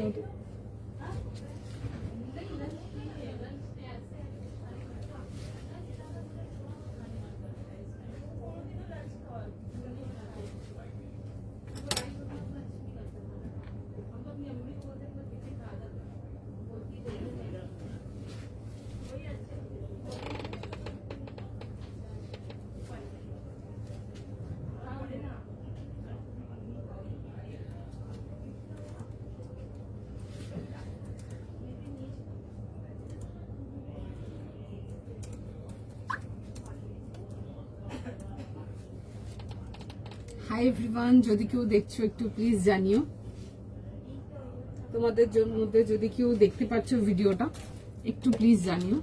মোটামুটি। Hi everyone, যদি কেউ দেখছো একটু প্লিজ জানিও। তোমাদের মধ্যে যদি কেউ দেখতে পাচ্ছ ভিডিওটা একটু প্লিজ জানিও।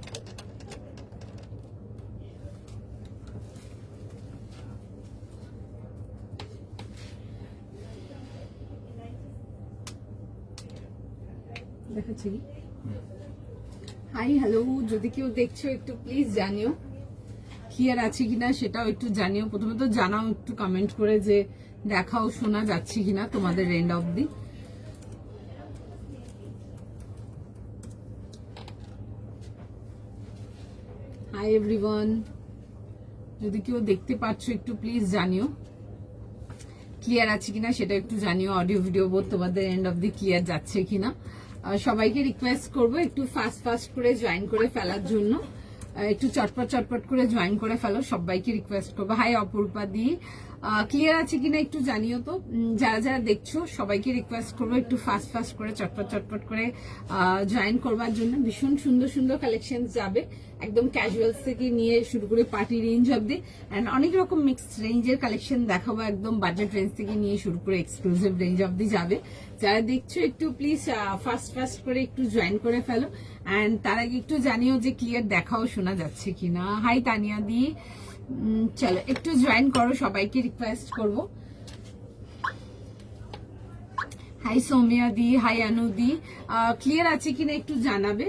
দেখাচ্ছি কি? হাই হ্যালো, যদি কেউ দেখছো একটু প্লিজ জানিও। ক্লিয়ার আছে কিনা সেটাও একটু জানিও। প্রথমে তো জানাও একটু কমেন্ট করে যে দেখাও শোনা যাচ্ছে কিনা তোমাদের এন্ড অবধি। হাই এভরিওয়ান, যদি কেউ দেখতে পাচ্ছ একটু প্লিজ জানিও। ক্লিয়ার আছে কিনা সেটা একটু জানিও। অডিও ভিডিও বোধ তোমাদের এন্ড অবধি ক্লিয়ার যাচ্ছে কিনা। সবাইকে রিকোয়েস্ট করবো একটু ফাস্ট করে জয়েন করে ফেলার জন্য। একটু চটপট করে জয়েন করে ফেলো, সবাইকে রিকোয়েস্ট করবো। হাই অপরূপা দি, ক্লিয়ার আছে কিনা একটু জানিও তো। যারা যারা দেখছো সবাইকে রিকোয়েস্ট করবো একটু ফাস্ট করে চটপট করে জয়েন করবার জন্য। ভীষণ সুন্দর সুন্দর কালেকশন যাবে, একদম ক্যাজুয়ালস থেকে নিয়ে শুরু করে পার্টি রেঞ্জ অব্দি, অ্যান্ড অনেক রকম মিক্সড রেঞ্জের কালেকশন দেখাবো। একদম বাজেট রেঞ্জ থেকে নিয়ে শুরু করে এক্সক্লুসিভ রেঞ্জ অব্দি যাবে। যারা দেখছো একটু প্লিজ ফাস্ট করে একটু জয়েন করে ফেলো, অ্যান্ড তার আগে একটু জানিও যে ক্লিয়ার দেখাও শোনা যাচ্ছে কিনা। হাই তানিয়া দি, চলো একটু জয়েন করো, সবাইকে রিকোয়েস্ট করবো। হাই সৌমিয়া দি, হাই আনু দি, ক্লিয়ার আছে কিনা একটু জানাবে।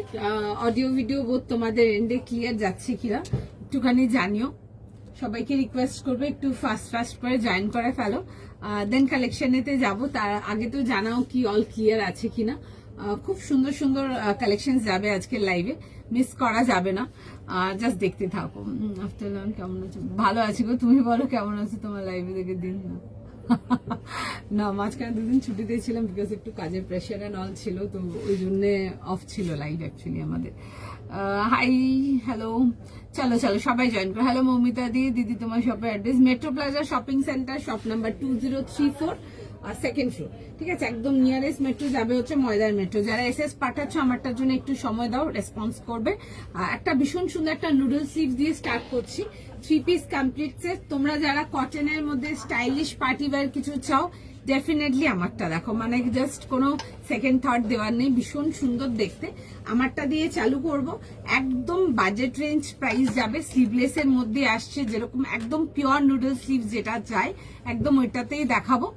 অডিও ভিডিও বোধ তোমাদের এন্ডে ক্লিয়ার যাচ্ছে কিনা একটুখানি জানিও। সবাইকে রিকোয়েস্ট করবে একটু ফাস্ট করে জয়েন করে ফেলো, দেন কালেকশনেতে যাব। তার আগে তো জানাও কি অল ক্লিয়ার আছে কিনা। খুব সুন্দর সুন্দর কালেকশন যাবে আজকের লাইভে, মিস করা যাবে না। জাস্ট দেখতে থাকো। আফটারনুন কেমন আছো? ভালো আছি গো, তুমি বলো কেমন আছো? তোমার লাইভে দেখে দিন না, মাঝখানে দুদিন ছুটিতে ছিলাম বিকজ একটু কাজের প্রেশার এন্ড অল ছিল, তো ওই জন্য অফ ছিল লাইভ অ্যাকচুয়ালি আমাদের। হাই হ্যালো, চলো সবাই জয়েন করো। হ্যালো মৌমিতা দিদি, তোমার শপের address metro plaza shopping centre, shop number 2034, second floor. ঠিক আছে, একদম নিয়ারেস্ট মেট্রো যাবে হচ্ছে ময়দার মেট্রো। যারা এসএস পাঠাচ্ছ আমারটার জন্য একটু সময় দাও, রেসপন্স করবে। একটা ভীষণ সুন্দর একটা নুডল স্লিভস দিয়ে স্টার্ট করছি, 3 পিস কমপ্লিট সেট। তোমরা যারা কটনের মধ্যে স্টাইলিশ পার্টি ওয়্যার কিছু চাও ডেফিনেটলি আমারটা দেখো, মানে জাস্ট কোনো সেকেন্ড থার্ড দেওয়ার নেই, ভীষণ সুন্দর দেখতে। আমারটা দিয়ে চালু করব। একদম বাজেট রেঞ্জ প্রাইস যাবে, স্লিভলেস এর মধ্যে আসছে, যেরকম একদম পিওর নুডল স্লিভ যেটা চাই একদম ওইটাতেই দেখাবো।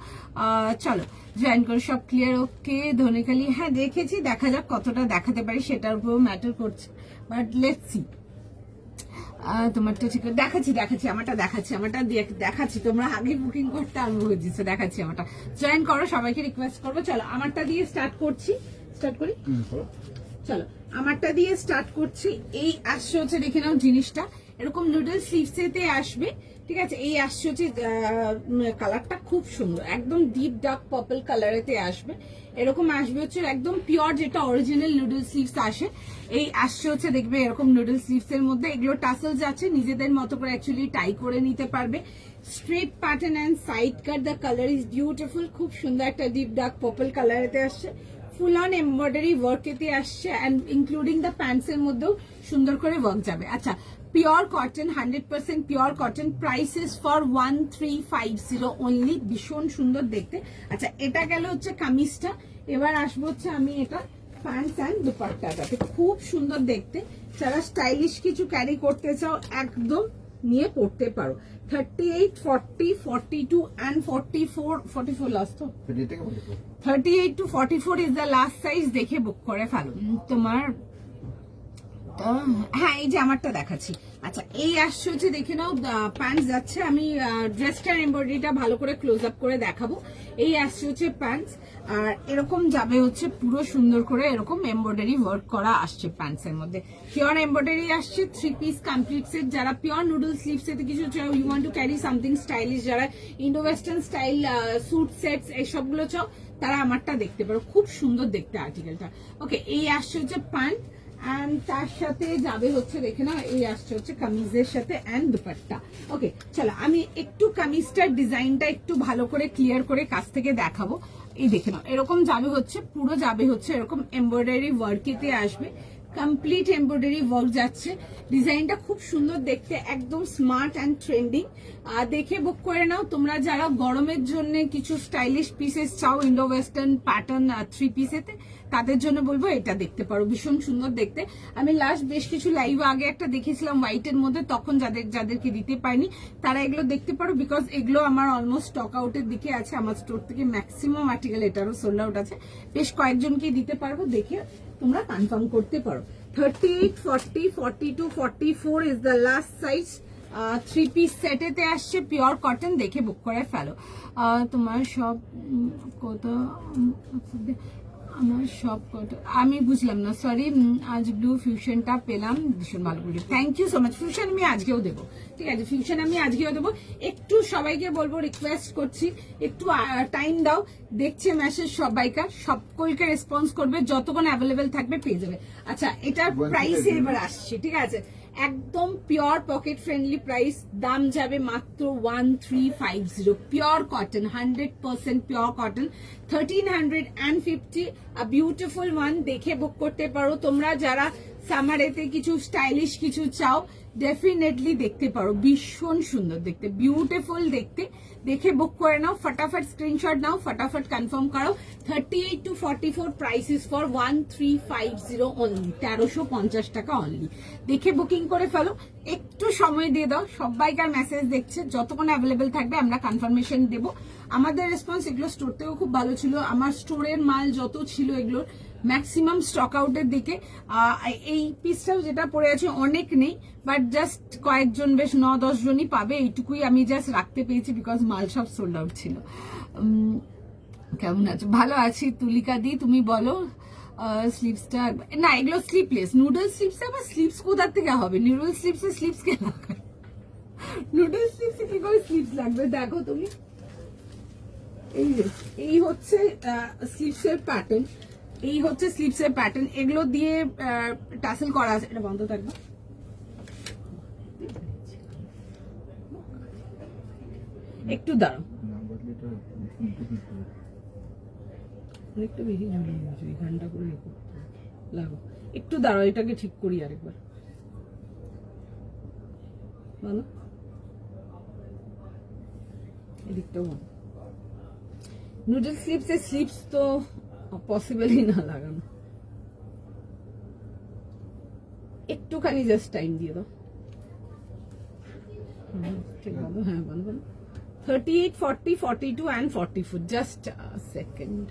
চলো জয়েন করো, সব ক্লিয়ার? ওকে ধনেখালি, হ্যাঁ দেখেছি, দেখা যাক কতটা দেখাতে পারি সেটার উপর ম্যাটার করছে, বাট লেটস সি। তোমারটা ঠিক দেখাচ্ছি আমারটা দেখাচ্ছি। তোমরা আগে বুকিং করতে আরম্ভ হয়ে দিচ্ছে, দেখাচ্ছি আমারটা। জয়েন করো, সবাইকে রিকোয়েস্ট করবো। চলো আমারটা দিয়ে স্টার্ট করি। চলো আমারটা দিয়ে স্টার্ট করছি। এই আসছে হচ্ছে, দেখে নাও জিনিসটা এরকম নুডল স্লিভসেতে আসবে। ঠিক আছে, এই আসছে হচ্ছে কালারটা খুব সুন্দর, একদম ডিপ ডার্ক পার্পল কালারেতে আসবে। এরকম আসবে হচ্ছে একদম পিওর যেটা অরিজিনাল নুডল স্লিভস আসে, এই আসছে হচ্ছে দেখবে এরকম নুডল স্লিভস এর মধ্যে। এগুলো টাসেলস আছে, নিজেদের মতো করে অ্যাকচুয়ালি টাই করে নিতে পারবে। Straight pattern and side cut, the colour is beautiful, খুব সুন্দর একটা ডিপ ডার্ক পার্পল কালারেতে আসছে। ফুল অন এমব্রয়ডারি ওয়ার্কেতে আসছে, অ্যান্ড ইনক্লুডিং দ্য প্যান্টস এর মধ্যেও সুন্দর করে ওয়ার্ক যাবে। আচ্ছা, pure cotton, 100% pure cotton, prices for 1350 only, ভীষণ সুন্দর দেখতে। আচ্ছা, এটা গেল হচ্ছে কামিজটা। এবার আসবো হচ্ছে আমি এটা প্যান্টস অ্যান্ড দুপাট্টাটাতে, খুব সুন্দর দেখতে। যারা স্টাইলিশ কিছু ক্যারি করতে চাও একদম নিয়ে পড়তে পারো। 38, 40, 42 and 44 লাস্ট, তো 38 to 44 is the last size, দেখে বুক করে ফেলো। তোমার এটা হ্যাঁ এই যে আমারটা দেখাচ্ছি। আচ্ছা এই আসছে হচ্ছে দেখে নাও প্যান্ট যাচ্ছে, আমি ড্রেসটার এমব্রয়ডারিটা ভালো করে ক্লোজ আপ করে দেখাবো। এই আসছে হচ্ছে প্যান্টস, আর এরকম যাবে হচ্ছে পুরো সুন্দর করে এরকম এমব্রয়ডারি ওয়ার্ক করা আসছে প্যান্টস এর মধ্যে। পিওর এমব্রয়ডারি আসছে, 3 পিস কমপ্লিট সেট। যারা পিওর নুডল স্লিভস এতে কিছু চাও, you want to carry something stylish, যারা Indo western style suit sets এইসবগুলো চাও, তারা আমারটা দেখতে পারো, খুব সুন্দর দেখতে আর্টিকেলটা। ওকে এই আসছে হচ্ছে প্যান্ট, এন্ড তার সাথে যাবে হচ্ছে দেখে না এই আসছে হচ্ছে কামিজের সাথে এন্ড দুপাট্টা। ওকে চলো আমি একটু কামিজটার ডিজাইনটা একটু ভালো করে ক্লিয়ার করে কাছ থেকে দেখাবো। এই দেখে নাও এরকম যাবে হচ্ছে, পুরো যাবে হচ্ছে এরকম এমব্রয়ডারি ওয়ার্কেতে আসবে, কমপ্লিট এমব্রয়ডারি ওয়ার্ক যাচ্ছে। ডিজাইনটা খুব সুন্দর দেখতে, একদম স্মার্ট অ্যান্ড ট্রেন্ডিং। দেখে বুক করে নাও। তোমরা যারা গরমের জন্য কিছু স্টাইলিশ পিসেস চাও ইন্ডো ওয়েস্টার্ন প্যাটার্ন 3 পিসেতে, তাদের জন্য বলবো এটা দেখতে পারো, ভীষণ সুন্দর দেখতে। আমি লাস্ট বেশ কিছু লাইভ আগে একটা দেখেছিলাম হোয়াইটের মধ্যে, তখন যাদেরকে দিতে পারিনি তারা এগুলো দেখতে পারো, বিকজ এগুলো আমার অলমোস্ট স্টক আউটের দিকে আছে। আমার স্টোর থেকে ম্যাক্সিমাম আর্টিকেল এটারও সোল্ড আউট আছে। বেশ কয়েকজনকে দিতে পারবো, দেখে তোমরা কনফার্ম করতে পারো। 38, 40, 42, 44 is the last size. 3 piece সেটেতে আসছে, পিওর কটন, দেখে বুক করে ফেলো। তোমার সব কত, আমার সব কত, আমি বুঝলাম না, সরি। আজ ব্লু ফিউশনটা পেলাম, ভীষণ ভালো করে, thank you so much. Fusion আমি আজকেও দেবো, ঠিক আছে, ফিউশন আমি আজকেও দেবো। একটু সবাইকে বলবো, রিকোয়েস্ট করছি একটু টাইম দাও। দেখছে মেসেজ সবাইকার, সকলকে রেসপন্স করবে, যতক্ষণ অ্যাভেলেবেল থাকবে পেয়ে যাবে। আচ্ছা এটার প্রাইসে এবার আসছে, ঠিক আছে, একদম পিওর পকেট ফ্রেন্ডলি প্রাইস, দাম যাবে মাত্র 1350। Pure cotton, 100% pure cotton, 1350। Beautiful one, দেখে বুক করতে পারো। তোমরা যারা সামারেতে কিছু স্টাইলিশ কিছু চাও, ডেফিনেটলি দেখতে পারো, ভীষণ সুন্দর দেখতে, বিউটিফুল দেখতে, দেখে বুক করে নাও। ফটাফট স্ক্রিনশট নাও, ফটাফট কনফার্ম করো। 38 to 44 price is for 1350 only, 1350 টাকা অনলি। দেখে বুকিং করে ফেলো, একটু সময় দিয়ে দাও। সবাইকার মেসেজ দেখছে, যতক্ষণ অ্যাভেলেবেল থাকবে আমরা কনফার্মেশন দেবো। আমাদের রেসপন্স এগুলো স্টোর থেকেও খুব ভালো ছিল। আমার স্টোরের মাল যত ছিল এগুলোর ম্যাক্সিমাম স্টক আউটের দিকে। এই পিসটাও যেটা পড়ে আছে অনেক নেই, বাট জাস্ট কয়েকজন, বেশ 9-10 জনই পাবে, এইটুকুই আমি জাস্ট রাখতে পেরেছি, বিকজ মাল সব সোল্ড আউট ছিল। কেমন আছো? ভালো আছি তুলিকা দি, তুমি বলো। স্লিভসটা না, এগুলো স্লিপলেস নুডল স্লিভস। আবার স্লিভস কোথা থেকে হবে? নুডল স্লিভসে স্লিভস কে লাগায়? নুডল স্লিভসে কি করে স্লিভস লাগবে? দেখো তুমি, এই হচ্ছে স্লিভসের প্যাটার্ন, এই হচ্ছে স্লিভসের প্যাটার্ন। এগুলো দিয়ে টাসেল করা আছে। এটা বন্ধ থাকবে, একটু দাঁড়াও, অনেকটা বেশি ঝুলিয়ে গেছে, এখানটা করে লাগো, একটু দাঁড়াও, এটাকে ঠিক করি আরেকবার, বলো এদিকটাও। নুডল স্লিভসের স্লিভস তো পসিবলই না লাগানো, একটুখানি জাস্ট টাইম দিয়ে দাও। ঠিক বলো, হ্যাঁ বলো। 38, 40, 42 and 44, জাস্ট সেকেন্ড,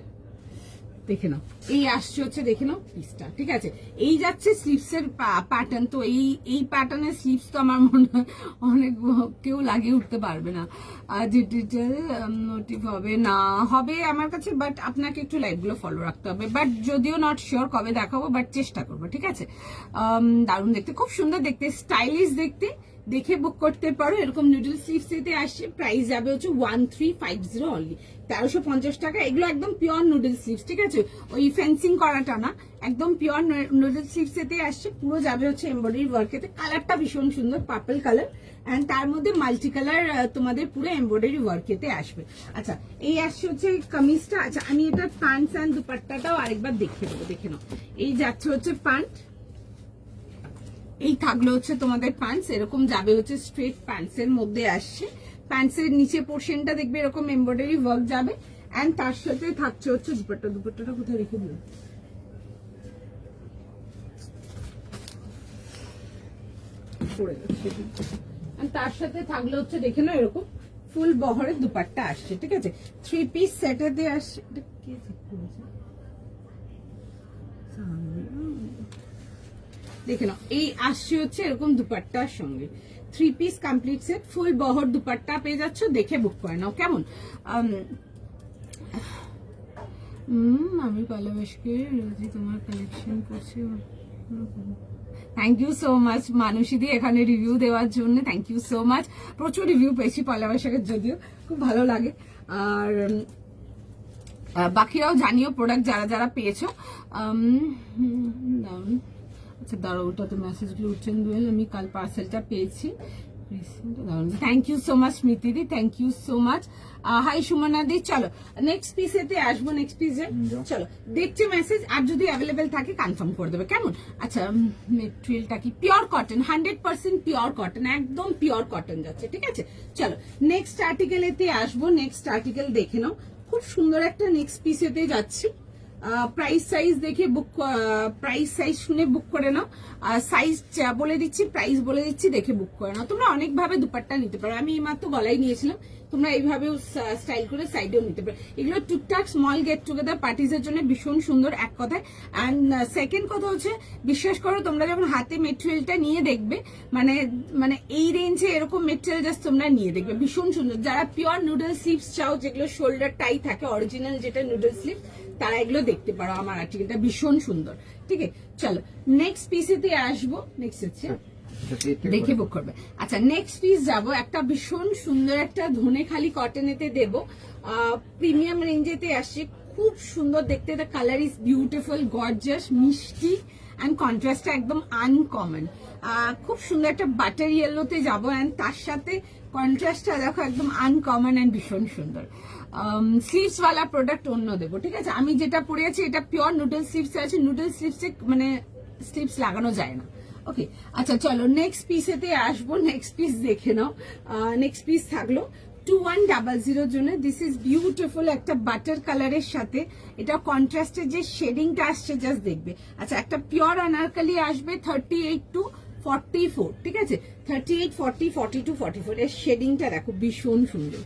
দেখে নাও। এই আসছে হচ্ছে দেখে নাও পিসটা, ঠিক আছে। এই যাচ্ছে স্লিভসের প্যাটার্ন। তো এই প্যাটার্নের স্লিভস তো আমার মনে হয় অনেক কেউ লাগিয়ে উঠতে পারবে না। ডিটেল নোটিভ হবে না, হবে আমার কাছে, বাট আপনাকে একটু লাইভগুলো ফলো রাখতে হবে। বাট যদিও নট শিওর কবে দেখাবো, বাট চেষ্টা করবো, ঠিক আছে। দারুণ দেখতে, খুব সুন্দর দেখতে, স্টাইলিশ দেখতে, দেখে বুক করতে পারো। এরকম নুডল স্লিভস এতে আসছে, প্রাইস যাবে হচ্ছে 1350 অনলি, 1350 টাকা। এগুলো একদম পিওর নুডল স্লিভস, ঠিক আছে, ওই ফেন্সিং করাটা না, একদম পিওর নুডল স্লিভস এতে আসছে। পুরো যাবে হচ্ছে এমব্রয়ডারি ওয়ার্কেতে। কালারটা ভীষণ সুন্দর, পার্পল কালার, এন্ড তার মধ্যে মাল্টি কালার তোমাদের পুরো এমব্রয়ডারি ওয়ার্কেতে আসবে। আচ্ছা এই আসছে হচ্ছে কামিজটা। আচ্ছা আমি এটা প্যান্টস এন্ড দুপাট্টাটাও আরেকবার দেখিয়ে দেবো, দেখে নাও। এই যাচ্ছে হচ্ছে প্যান্ট, এই থাকলো হচ্ছে তোমাদের প্যান্টস, এরকম যাবে হচ্ছে স্ট্রেট প্যান্টস এর মধ্যে আসছে। প্যান্টস এর নিচে পোর্শনটা দেখবে এরকম এমব্রয়ডারি ওয়ার্ক যাবে, এন্ড তার সাথে থাকছে হচ্ছে দুপাট্টা। দুপাট্টাটা কোথায় রেখে দিল? পড়ে যাচ্ছে। তার সাথে থাকলো হচ্ছে দেখে নাও এরকম ফুল বহরের দুপাট্টা আসছে, ঠিক আছে। 3 পিস সেটে দিয়ে আসছে। এটা কে চেক করেছে? দেখে নাও, এই আসছে হচ্ছে এরকম দুপাট্টার সঙ্গে 3 পিস কমপ্লিট সেট, ফুল বহর দুপাট্টা পেয়ে যাচ্ছ, দেখে বুক করে নাও কেমন। আমি ভালোবাসকে রোজই তোমার কালেকশন করছি। থ্যাংক ইউ সো মাচ মানুষীদি এখানে রিভিউ দেওয়ার জন্য, থ্যাংক ইউ সো মাচ। প্রচুর রিভিউ পেয়েছি পয়লা বৈশাখের, যদিও খুব ভালো লাগে। আর বাকিরাও জানিও প্রোডাক্ট যারা যারা পেয়েছো। আচ্ছা দাঁড়াও, ওটা তো মেসেজগুলো উঠছেন দোয়েল, আমি কাল পার্সেলটা পেয়েছি। থ্যাংক ইউ সো মাচ স্মৃতিদি, thank you so much. Hi Sumona di, চলো নেক্সট পিসেতে আসবো। নেক্সট পিসে চলো দেখছি মেসেজ, আর যদি অ্যাভেলেবেল থাকে কনফার্ম করে দেবে কেমন। আচ্ছা মেটেরিয়ালটা কি পিওর কটন, 100% পিওর কটন, একদম পিওর কটন যাচ্ছে, ঠিক আছে। চলো নেক্সট আর্টিকেলেতে আসবো। নেক্সট আর্টিকেল দেখে নাও, খুব সুন্দর একটা নেক্সট পিসেতে যাচ্ছি। প্রাইস সাইজ দেখে বুক, প্রাইস সাইজ শুনে বুক করে নাও। সাইজ বলে দিচ্ছি, প্রাইস বলে দিচ্ছি, দেখে বুক করে নাও। তোমরা অনেকভাবে দুপাট্টা নিতে পারো, আমি এইমাত্র গলায় নিয়েছিলাম, তোমরা এইভাবেও স্টাইল করে সাইডেও নিতে পারো। এগুলো টুকটাক স্মল গেট টুগেদার পার্টিজের জন্য ভীষণ সুন্দর এক কথায়। অ্যান্ড সেকেন্ড কথা হচ্ছে, বিশ্বাস করো তোমরা যখন হাতে মেটেরিয়ালটা নিয়ে দেখবে, মানে মানে এই রেঞ্জে এরকম মেটেরিয়াল জাস্ট তোমরা নিয়ে দেখবে, ভীষণ সুন্দর। যারা পিওর নুডল স্লিভস চাও, যেগুলো শোল্ডার টাই থাকে, অরিজিনাল যেটা নুডল স্লিভ, তারা এগুলো দেখতে পারো। আমার আর্টিকেলটা ভীষণ সুন্দর, ঠিক আছে। চলো নেক্সট পিসেতে আসবো। নেক্সট হচ্ছে দেখে বুক করবে। আচ্ছা নেক্সট পিস যাবো, একটা ভীষণ সুন্দর একটা ধনেখালি কটনেতে দেবো, প্রিমিয়াম রেঞ্জেতে আসছে, খুব সুন্দর দেখতে। The colour is beautiful, gorgeous, মিষ্টি, অ্যান্ড কন্ট্রাস্টটা একদম আনকমন। খুব সুন্দর একটা বাটার ইয়েলোতে যাবো, অ্যান্ড তার সাথে কন্ট্রাস্টটা দেখো একদম আনকমন অ্যান্ড ভীষণ সুন্দর। স্লিভস ওয়ালা প্রোডাক্ট অন্য দেবো, ঠিক আছে। আমি যেটা পরে আছি এটা পিওর নুডল স্লিভস আছে, নুডল স্লিভসে মানে স্লিভস লাগানো যায় না। ওকে আচ্ছা চলো নেক্সট পিসেতে আসবো। নেক্সট পিস দেখে নাও। নেক্সট পিস থাকলো 2100 জন্য। দিস ইজ বিউটিফুল, একটা বাটার কালারের সাথে এটা কন্ট্রাস্টের যে শেডিংটা আসছে জাস্ট দেখবে। আচ্ছা একটা পিওর আনারকালি আসবে 38 to 44, ঠিক আছে। 38, 40, 42, 44 এর শেডিংটা দেখো ভীষণ সুন্দর।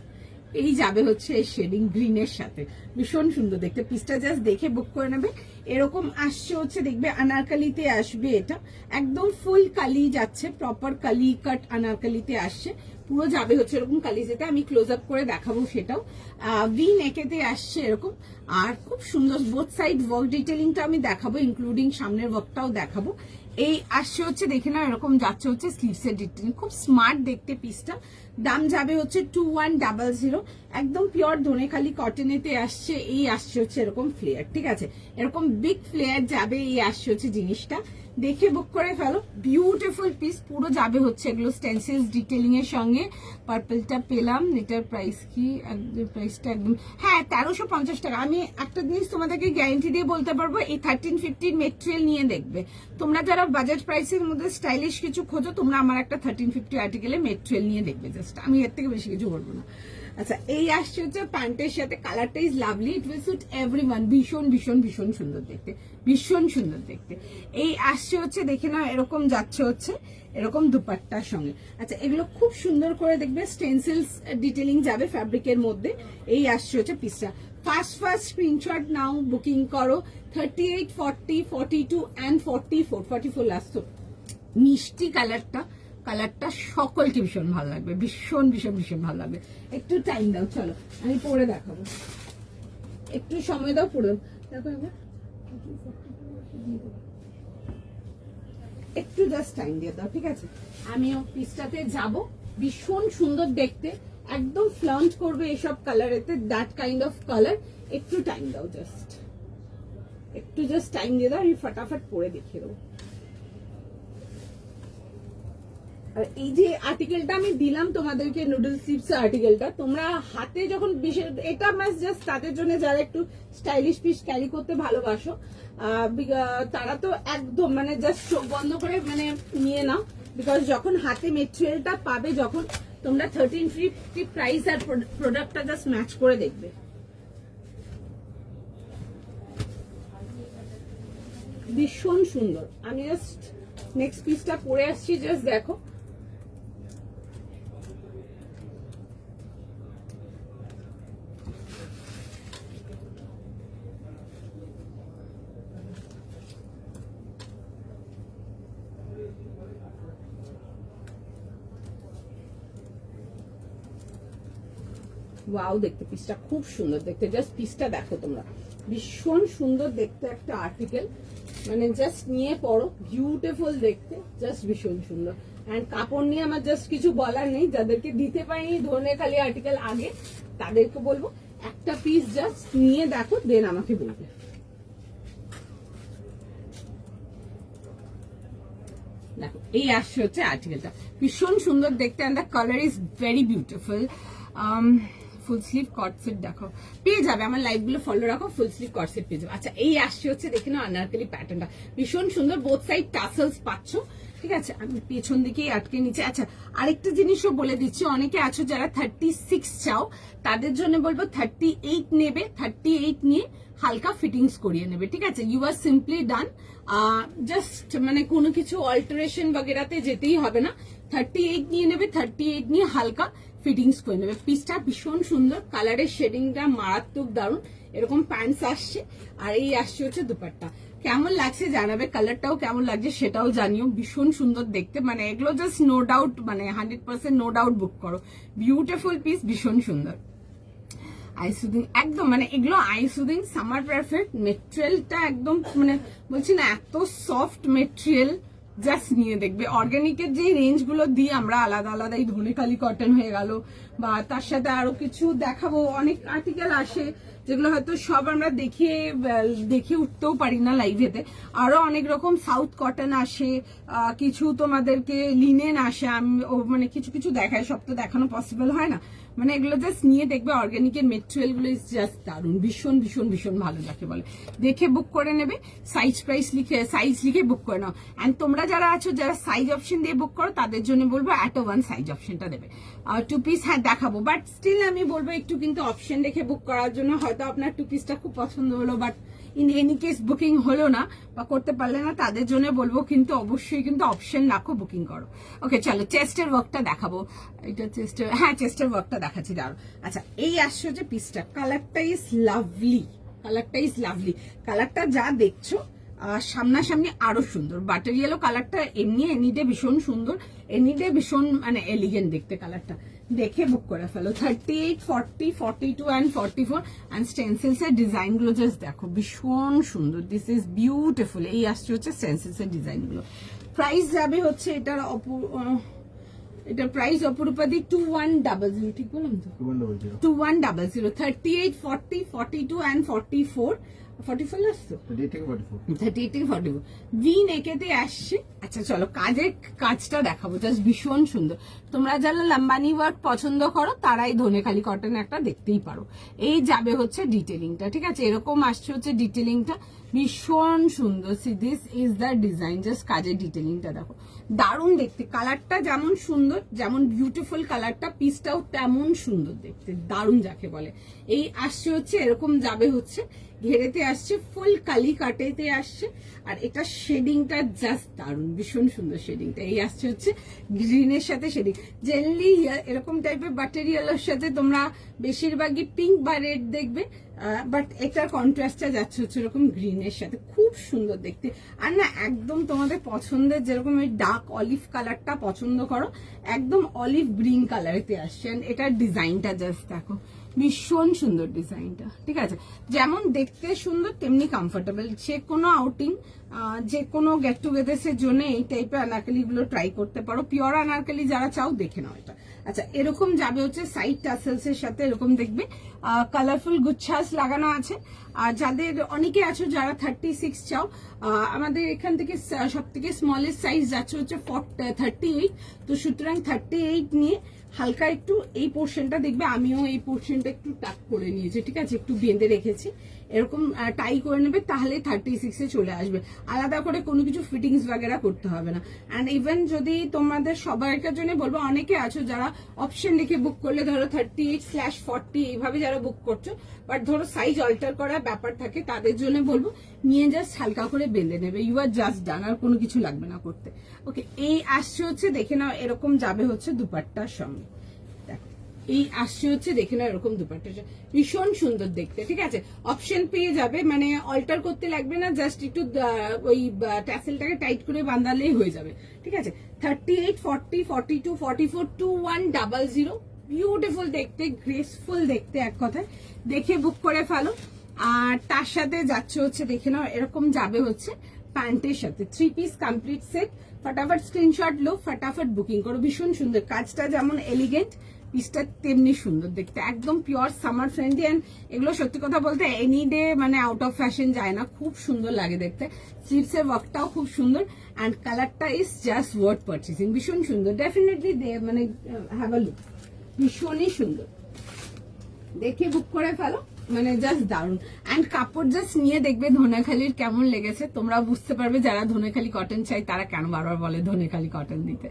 এই যাবে হচ্ছে এই শেডিং গ্রিনের সাথে, ভীষণ সুন্দর দেখতে। পিসটা জাস্ট দেখে বুক করে নেবে। এরকম আসছে হচ্ছে দেখবে আনারকালিতে আসবে, এটা একদম ফুল কালি যাচ্ছে, প্রপার কালি কাট আনারকালিতে আসছে, পুরো যাবে হচ্ছে এরকম কালিজেতে। আমি ক্লোজ আপ করে দেখাবো সেটাও। ভি নেকেতে আসছে এরকম, আর খুব সুন্দর বোথ সাইড ওয়ার্ক ডিটেলিংটা আমি দেখাবো, ইনক্লুডিং সামনের ওয়ার্কটাও দেখাবো। এই আসছে হচ্ছে দেখে নাও, এরকম যাচ্ছে হচ্ছে স্লিভসের ডিটেলিং, খুব স্মার্ট দেখতে পিসটা। দাম যাবে হচ্ছে 2100, একদম পিওর ধনেখালি কটনেতে আসছে। এই আসছে হচ্ছে এরকম ফ্লেয়ার, ঠিক আছে, এরকম বিগ ফ্লেয়ার যাবে। এই আসছে হচ্ছে জিনিসটা, দেখে বুক করে ফেলো। বিউটিফুল পিস, পুরো যাবে হচ্ছে এগুলো স্টেন্সিলস ডিটেলিং এর সঙ্গে। পার্পলটা পেলাম, এটার প্রাইস কি, প্রাইসটা একদম হ্যাঁ 1350 টাকা। আমি একটা জিনিস তোমাদেরকে গ্যারেন্টি দিয়ে বলতে পারবো, এই 1350 মেটেরিয়াল নিয়ে দেখবে। তোমরা যারা বাজাজ প্রাইসের মধ্যে স্টাইলিশ কিছু খোঁজো, তোমরা আমার একটা 1350 আর্টিকেলে মেটেরিয়াল নিয়ে দেখবে, জাস্ট আমি এর থেকে বেশি কিছু বলবো না। আচ্ছা এই আসছে হচ্ছে প্যান্টের সাথে, কালারটা is lovely, it will suit everyone, ভীষণ ভীষণ ভীষণ সুন্দর দেখতে, ভীষণ সুন্দর দেখতে। এই আসছে হচ্ছে দেখে নাও, এরকম যাচ্ছে হচ্ছে এরকম দুপাট্টার সঙ্গে। আচ্ছা এগুলো খুব সুন্দর করে দেখবে, স্টেন্সিলস ডিটেলিং যাবে ফ্যাব্রিকের মধ্যে। এই আসছে হচ্ছে পিসটা। ফার্স্ট স্ক্রিনশট নাও, বুকিং করো। 38, 40, 42 and 44 লাস্ট। মিষ্টি কালারটা, কালারটা সকলকে ভীষণ ভালো লাগবে, ভীষণ ভীষণ ভীষণ ভালো লাগবে। একটু টাইম দাও, চলো আমি পরে দেখাবো, একটু সময় দাও, পরে দেখো এবার একটু জাস্ট টাইম দিয়ে দাও, ঠিক আছে। আমিও পিসটাতে যাব, ভীষণ সুন্দর দেখতে, একদম ফ্লন্ট করবে এসব কালারেতে, দ্যাট কাইন্ড অফ কালার। একটু টাইম দাও, জাস্ট একটু জাস্ট টাইম দিয়ে দাও, আমি ফটাফট পরে দেখিয়ে দেবো। আর এই যে আর্টিকেলটা আমি দিলাম তোমাদেরকে, নুডল স্লিভস আর্টিকেলটা, তোমরা হাতে যখন বিশেষ, এটা মাস জাস্ট তাদের জন্য যারা একটু স্টাইলিশ পিস ক্যারি করতে ভালোবাসো, তারা তো একদম মানে জাস্ট চোখ বন্ধ করে মানে নিয়ে নাও। বিকজ যখন হাতে মেটেরিয়ালটা পাবে, যখন তোমরা 1350 প্রাইস আর প্রোডাক্টটা জাস্ট ম্যাচ করে দেখবে। ভীষণ সুন্দর। আমি জাস্ট নেক্সট পিসটা পরে আসছি, জাস্ট দেখো। ওয়াও দেখতে পিসটা খুব সুন্দর দেখতে, জাস্ট পিসটা দেখো তোমরা, ভীষণ সুন্দর দেখতে একটা আর্টিকেল, মানে জাস্ট নিয়ে পড়ো, বিউটিফুল দেখতে, জাস্ট ভীষণ সুন্দর। অ্যান্ড কাপড় নিয়ে আমার জাস্ট কিছু বলার নেই, যাদেরকে দিতে পারিনি ধনেখালি আর্টিকেল আগে তাদেরকে বলবো একটা পিস জাস্ট নিয়ে দেখো, দেন আমাকে বলবে। দেখো এই আসছে হচ্ছে আর্টিকেলটা, ভীষণ সুন্দর দেখতে, and the colour is very beautiful. Full sleeve কটসেট দেখো পেয়ে যাবে, আমার লাইভ গুলো ফলো রাখো, ফুল স্লিভ কটসেট পেয়ে যাবে। আচ্ছা এই আসছে হচ্ছে দেখে নাও আনারকলি প্যাটার্নটা, ভীষণ সুন্দর, বোথ সাইড টাসেলস পাচ্ছ, ঠিক আছে। আমি পেছন দিকেই আটকে নিচ্ছি। আচ্ছা আরেকটা জিনিসও বলে দিচ্ছি, অনেকে আছো যারা 36 চাও, তাদের জন্য বলবো 38 নেবে, 38 নিয়ে হালকা ফিটিংস করিয়ে নেবে, ঠিক আছে। You are simply done, just মানে কোনো কিছু অল্টারেশন বগেরাতে যেতেই হবে না, 38 নিয়ে নেবে, 38 নিয়ে হালকা ফিটিংস করে নেবে। পিসটা ভীষণ সুন্দর, কালারের শেডিংটা মারাত্মক দারুণ, এরকম প্যান্টস আসছে, আর এই আসছে হচ্ছে দুপাট্টা। কেমন লাগছে জানাবে, কালারটাও কেমন লাগছে সেটাও জানিও, ভীষণ সুন্দর দেখতে, মানে এগুলো জাস্ট নো ডাউট, মানে 100% নো ডাউট বুক করো, বিউটিফুল পিস, ভীষণ সুন্দর। আই সুদিং একদম, মানে এগুলো আই সুদিং সামার পারফেক্ট, মেটেরিয়ালটা একদম মানে বলছি না এত সফট মেটেরিয়াল, জাস্ট নিয়ে দেখবে। অর্গানিকের যে রেঞ্জ গুলো দিই আমরা আলাদা আলাদা, এই ধনেখালি কটন হয়ে গেল, বা তার সাথে আরো কিছু দেখাবো, অনেক আর্টিকেল আসে যেগুলো হয়তো সব আমরা দেখে উঠতেও পারি না লাইভেতে, আরো অনেক রকম সাউথ কটন আসে, কিছু তোমাদেরকে লিনেন আসে, আমি মানে কিছু কিছু দেখায়, সব তো দেখানো পসিবল হয় না, মানে এগুলো জাস্ট নিয়ে দেখবে। অর্গানিকের মেটেরিয়াল গুলো ইজ জাস্ট দারুন, ভীষণ ভীষণ ভীষণ ভালো যাকে বলে, দেখে বুক করে নেবে, সাইজ লিখে বুক করে নাও। এন্ড তোমরা যারা আছো যারা সাইজ অপশন দিয়ে বুক করো, তাদের জন্য বলবো @1 সাইজ অপশনটা দেবে। আর 2 পিস হ্যাঁ দেখাবো, বাট স্টিল আমি বলবো একটু কিন্তু অপশন দেখে বুক করার জন্য। হয়তো আপনার 2 পিসটা খুব পছন্দ হলো, but in any case booking হলো না বা করতে পারলে না, তাদের জন্য বলবো কিন্তু অবশ্যই কিন্তু অপশন রাখো, বুকিং করো। ওকে চলো চেস্টের ওয়ার্কটা দেখাবো, এটা চেস্টের, হ্যাঁ চেস্টের ওয়ার্কটা দেখাচ্ছি দাঁড়ো। আচ্ছা এই আসছে যে পিসটা, কালারটা ইজ লাভলি, কালারটা যা দেখছো সামনাসামনি আরো সুন্দর, বাটার ইয়েলো কালারটা এমনি এনিডে ভীষণ সুন্দর, এনিডে ভীষণ মানে এলিগেন্ট দেখতে, কালারটা দেখে বুক করে ফেলো। 38, 40, 42 and 44 and স্টেনসিলস এর ডিজাইন গুলো জাস্ট দেখো, ভীষণ সুন্দর, দিস ইজ বিউটিফুল। এই আসছে হচ্ছে স্টেনসিলস এর ডিজাইন গুলো। প্রাইস যাবে হচ্ছে এটার প্রাইস অপরূপাদি 2100, ঠিক বললাম তো, 2100, 38, 40, 42 and 44 আসতো, 38 থেকে 44 ভি নেকেতে আসছে। আচ্ছা চলো কাজটা দেখাবো, জাস্ট ভীষণ সুন্দর। তোমরা যারা লাম্বানি ওয়ার্ক পছন্দ করো তারাই ধনেখালি কটন একটা দেখতেই পারো। এই যাবে হচ্ছে ডিটেলিংটা, ঠিক আছে, এরকম আসছে হচ্ছে ডিটেলিংটা, ভীষণ সুন্দর। C this is the design, just কাজের ডিটেলিংটা দেখো, দারুণ দেখতে, কালারটা যেমন সুন্দর, যেমন বিউটিফুল কালারটা, পিসটাও তেমন সুন্দর দেখতে, দারুণ যাকে বলে। এই আসছে হচ্ছে এরকম যাবে হচ্ছে ঘেরেতে আসছে, ফুল কালি কাটেতে আসছে, আর এটা শেডিংটা জাস্ট দারুণ, ভীষণ সুন্দর শেডিংটা। এই আসছে হচ্ছে গ্রিনের সাথে শেডিং, জেনারেলি এরকম টাইপের বাটার ইয়েলোর সাথে তোমরা বেশিরভাগই পিঙ্ক বা রেড দেখবে, বাট এটার কন্ট্রাস্টটা যাচ্ছে হচ্ছে এরকম গ্রিনের সাথে, খুব সুন্দর দেখতে। আর না একদম তোমাদের পছন্দের, যেরকম ওই ডার্ক অলিভ কালারটা পছন্দ করো, একদম অলিভ গ্রিন কালারেতে আসছে। এটার ডিজাইনটা জাস্ট দেখো, ভীষণ সুন্দর ডিজাইনটা, ঠিক আছে, যেমন দেখতে সুন্দর তেমনি কমফোর্টেবল। যে কোনো আউটিং, যে কোনো গেট টুগেদার্স এর জন্য এই টাইপের আনারকলি গুলো ট্রাই করতে পারো। পিওর আনারকলি যারা চাও দেখে নাও এটা। আচ্ছা এরকম যাবে হচ্ছে সাইড টাসেলস এর সাথে, এরকম দেখবে কালারফুল গুচ্ছাস লাগানো আছে। আর যাদের অনেকে আছো যারা 36 চাও, আমাদের এখান থেকে সব থেকে স্মলেস্ট সাইজ যাচ্ছে হচ্ছে 38, তো সুতরাং 38 নিয়ে হালকা একটু এই পোর্শনটা দেখবে, আমিও এই পোর্শনটা একটু টাক করে নিয়েছি, ঠিক আছে, একটু বেঁধে রেখেছি, এরকম টাই করে নেবে, তাহলে 36 এ চলে আসবে। আলাদা করে কোনো কিছু ফিটিংস বাগেরা করতে হবে না। অ্যান্ড ইভেন যদি তোমাদের সবাইকার জন্য বলবো, অনেকে আছো যারা অপশন লিখে বুক করলে ধরো 38/40 এইভাবে যারা বুক করছো, বাট ধরো সাইজ অল্টার করার ব্যাপার থাকে, তাদের জন্য বলবো নিয়ে জাস্ট হালকা করে বেঁধে নেবে, ইউ আর জাস্ট ডান, আর কোনো কিছু লাগবে না করতে। ওকে এই আসছে হচ্ছে দেখে নাও, এরকম যাবে হচ্ছে দুপাট্টার সঙ্গে, এই আসছে হচ্ছে দেখে নাও এরকম দুপাট্টা, ভীষণ সুন্দর দেখতে, ঠিক আছে। অপশন পেয়ে যাবে, মানে অল্টার করতে লাগবে না, জাস্ট একটু ওই ট্যাসেলটাকে টাইট করে বাঁধালেই হয়ে যাবে, ঠিক আছে। 38, 40, 42, 44, 2100 বিউটিফুল দেখতে, গ্রেসফুল দেখতে, এক কথায় দেখে বুক করে ফেলো। আর তার সাথে যাচ্ছে হচ্ছে দেখে নাও, এরকম যাবে হচ্ছে প্যান্টের সাথে 3 পিস কমপ্লিট সেট। ফটাফট স্ক্রিনশট লো, ফটাফট বুকিং করো। ভীষণ সুন্দর কাজটা, যেমন এলিগেন্ট, পিসটা তেমনি সুন্দর দেখতে, একদম পিওর সামার ফ্রেন্ডলি। অ্যান্ড এগুলো সত্যি কথা বলতে এনি ডে মানে আউট অফ ফ্যাশন যায় না, খুব সুন্দর লাগে দেখতে। স্লিভসের ওয়ার্কটাও খুব সুন্দর, অ্যান্ড কালারটা ইজ জাস্ট ওয়ার্থ পারচেজিং। ভীষণ সুন্দর, ডেফিনেটলি মানে হ্যাভ আ লুক, ভীষণই সুন্দর, দেখে বুক করে ফেলো, মানে জাস্ট দারুন। অ্যান্ড কাপড় জাস্ট নিয়ে দেখবে ধনেখালির কেমন লেগেছে, তোমরা বুঝতে পারবে যারা ধনেখালি কটন চাই তারা কেন বারবার বলে ধনেখালি কটন দিতে।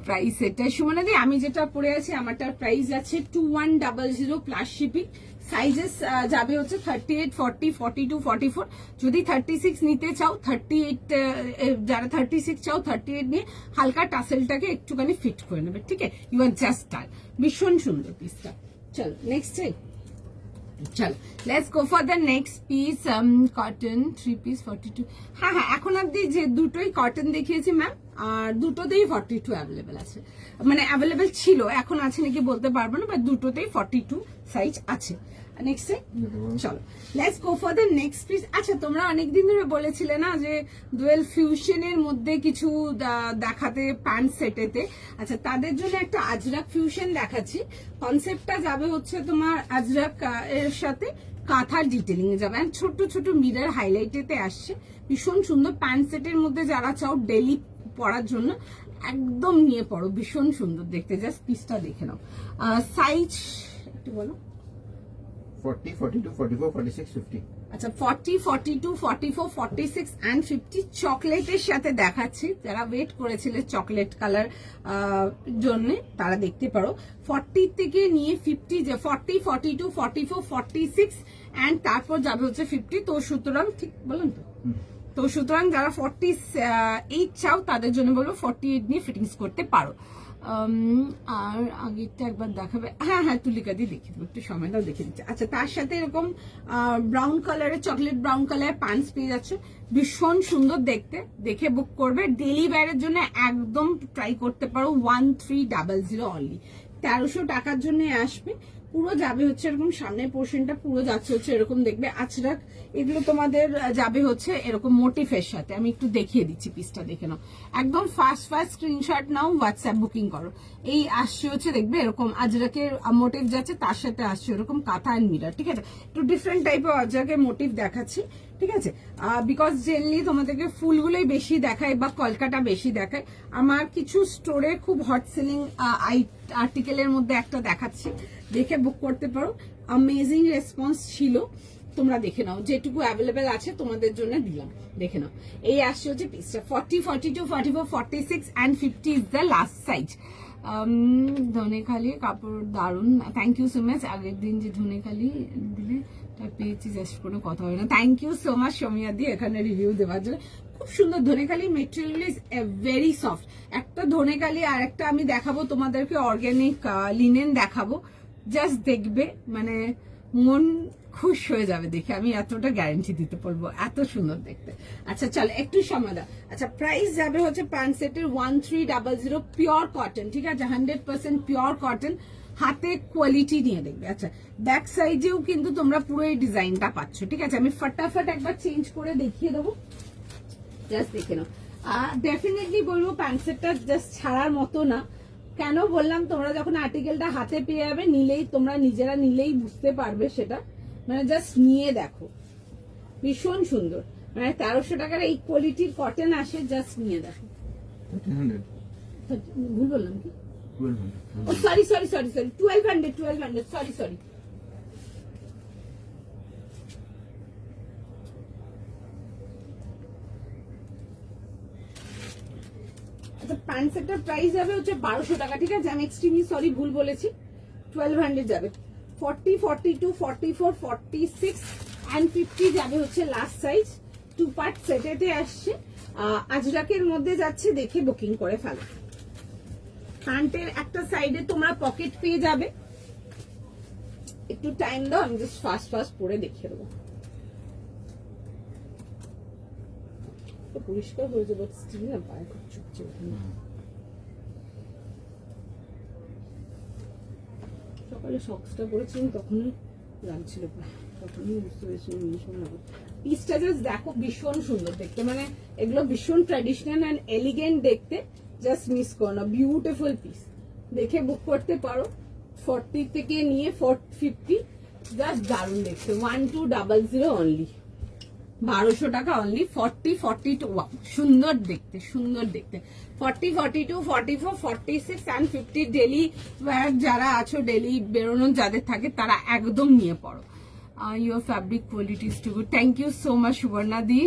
প্রাইস এটা সুমনা দি, আমি যেটা পরে আছি আমারটার প্রাইস আছে 2100 প্লাস শিপিং। সাইজেস যাবে হচ্ছে 38, 40, 42, 44। যদি 36 নিতে চাও 38, যারা 36 চাও 38 নিয়ে হালকা টাসেলটাকে একটুখানি ফিট করে নেবে, ঠিক আছে? ইউ আর জাস্ট টার। ভীষণ সুন্দর পিসটা। চলো নেক্সট চলো let's go for the next piece. Cotton 3 piece 42। হ্যাঁ হ্যাঁ, এখন অব্দি যে দুটোই কটন দেখিয়েছি ম্যাম, আর দুটোতেই 42 অ্যাভেলেবেল আছে, মানে অ্যাভেলেবেল ছিল, এখন আছে নাকি বলতে পারবো না, বাট দুটোতেই 42 সাইজ আছে। নেক্সট চলো let's go for the next piece. আচ্ছা, তোমরা অনেকদিন ধরে বলেছিলে না যে ডুয়েল ফিউশনের মধ্যে কিছু দেখাতে প্যান্ট সেটেতে। আচ্ছা, তাদের জন্য একটা আজরাক ফিউশন দেখাচ্ছি। কনসেপ্টটা যাবে হচ্ছে তোমার আজরাক এর সাথে কাঁথার ডিটেলিং এ যাবে, ছোট ছোট মিরর হাইলাইটেতে আসছে, ভীষণ সুন্দর। প্যান্ট সেটের মধ্যে যারা চাও ডেলি পরার জন্য একদম নিয়ে পড়ো, ভীষণ সুন্দর দেখতে। জাস্ট পিসটা দেখে নাও। সাইজ একটু বলো। 40, 42, 44, 46, 50। আচ্ছা, 40, 42, 44, 46 and 50 চকলেটের সাথে দেখাচ্ছি। যারা ওয়েট করেছিলে চকলেট কালার জন্য তারা দেখতে পারো। 40 থেকে নিয়ে 50, যে 40, 42, 44, 46 and তারপর যাবে হচ্ছে 50। তো সুতরাং ঠিক বলেন তো সুতরাং যারা 48 চাও তাদের জন্য বলবো 48 নিয়ে ফিটিংস করতে পারো। আর আগেরটা একবার দেখাবে। হ্যাঁ হ্যাঁ, তুলিকা দিয়ে দেখিয়ে দেবো, একটু সময়টাও দেখে দিচ্ছে। আচ্ছা, তার সাথে এরকম ব্রাউন কালারের, চকলেট ব্রাউন কালারের প্যান্টস পেয়ে যাচ্ছে, ভীষণ সুন্দর দেখতে, দেখে বুক করবে। ডেলি ওয়্যারের জন্য একদম ট্রাই করতে পারো। 1300 অনলি, 1300 টাকার জন্য আসবে। পুরো যাবে হচ্ছে এরকম, সামনের পোর্শনটা পুরো যাচ্ছে হচ্ছে এরকম দেখবে আচরাক। এগুলো তোমাদের যাবে হচ্ছে এরকম মোটিফের সাথে। আমি একটু দেখিয়ে দিচ্ছি, পিসটা দেখে নাও। একদম ফার্স্ট স্ক্রিনশট নাও, হোয়াটসঅ্যাপ বুকিং করো। এই আসছে হচ্ছে দেখবে এরকম আজরাকের মোটিভ যাচ্ছে, তার সাথে আসছে এরকম কাঁথা অ্যান্ড মিরর, ঠিক আছে? একটু ডিফারেন্ট টাইপের আজরাকের মোটিভ দেখাচ্ছি, ঠিক আছে? বিকজ জেনারেলি তোমাদেরকে ফুলগুলোই বেশি দেখায় বা কলকাতা বেশি দেখায়। আমার কিছু স্টোরে খুব হট সেলিং আর্টিকেলের মধ্যে একটা দেখাচ্ছি, দেখে বুক করতে পারো। অ্যামেজিং রেসপন্স ছিল, তোমরা দেখে নাও। যেটুকু অ্যাভেলেবেল আছে তোমাদের জন্য দিলাম, দেখে নাও। এই আসছে হচ্ছে পিসটা 40, 42, 44, 46 and 50 is the last size. Dhanekhali কাপড় দারুন, থ্যাংক ইউ সো মাচ। আগের দিন যে ধনেখালি দিলে তার পেয়েছি, জাস্ট কোনো কথা হবে না। Thank you so much Soumya di এখানে রিভিউ দেওয়ার জন্য। খুব সুন্দর Dhaniakhali, material is very soft. একটা ধনেখালি আর একটা আমি দেখাবো তোমাদেরকে অর্গানিক লিনেন দেখাবো, জাস্ট দেখবে মানে মন খুশ হয়ে যাবে দেখে, আমি এতটা গ্যারান্টি দিতে পারবো, এত সুন্দর দেখতে। আচ্ছা চলো একটু সময় দাও। আচ্ছা, প্রাইস যাবে হচ্ছে প্যান্ট সেটের 1300 পিওর কটন, ঠিক আছে? 100% পিওর কটন, হাতে কোয়ালিটি নিয়ে দেখবে। আচ্ছা, ব্যাক সাইডেও কিন্তু তোমরা পুরো এই ডিজাইনটা পাচ্ছ, ঠিক আছে? আমি ফটাফট একবার চেঞ্জ করে দেখিয়ে দেবো, জাস্ট দেখে নাও। ডেফিনেটলি বলবো প্যান্ট সেটটা জাস্ট ছাড়ার মতো না। কেন বললাম, তোমরা যখন আর্টিকেলটা হাতে পেয়ে যাবে, নিলেই তোমরা নিজেরা নিলেই বুঝতে পারবে সেটা, মানে জাস্ট নিয়ে দেখো, ভীষণ সুন্দর। মানে 1300 টাকার এই কোয়ালিটির কটন আসে, জাস্ট নিয়ে দেখো। 1300 ভুল বললাম কি? 1200। ও sorry sorry sorry sorry, 1200, sorry. আচ্ছা, প্যান্ট সেটটার প্রাইস যাবে হচ্ছে 1200 টাকা, ঠিক আছে? আমি এক্সট্রিমলি সরি, ভুল বলেছি। 1200 যাবে। 40, 42, 44, 46 and 50 যাবে হচ্ছে লাস্ট সাইজ। 2 পার্ট সেটেতে আসছে, আজরাকের মধ্যে যাচ্ছে, দেখে বুকিং করে ফেলো। প্যান্টের একটা সাইডে তোমরা পকেট পেয়ে যাবে। একটু টাইম দাও, আমি জাস্ট ফাস্ট পরে দেখিয়ে দেবো। পরিষ্কার হয়ে যাবে, স্টিল না পায়ে খুব চুপচে। সকালে সক্সটা পরেছিলাম তখনই লাগছিল, তখনই বুঝতে পেরেছিলাম ভীষণ লাগবে। পিসটা জাস্ট দেখো ভীষণ সুন্দর দেখতে, মানে এগুলো ভীষণ ট্র্যাডিশনাল অ্যান্ড এলিগেন্ট দেখতে, জাস্ট মিস করো না, বিউটিফুল পিস। দেখে বুক করতে পারো, 40 থেকে নিয়ে 50, জাস্ট দারুণ দেখতে। 1200 অনলি, 1200 টাকা অনলি। 40, 42, সুন্দর দেখতে, সুন্দর দেখতে। 40, 42, 44, 46 অ্যান্ড 50 ডেলি যারা আছো, ডেলি বেরোনো যাদের থাকে তারা একদম নিয়ে পড়ো। Your fabric quality is too good, thank you so much Subarna di.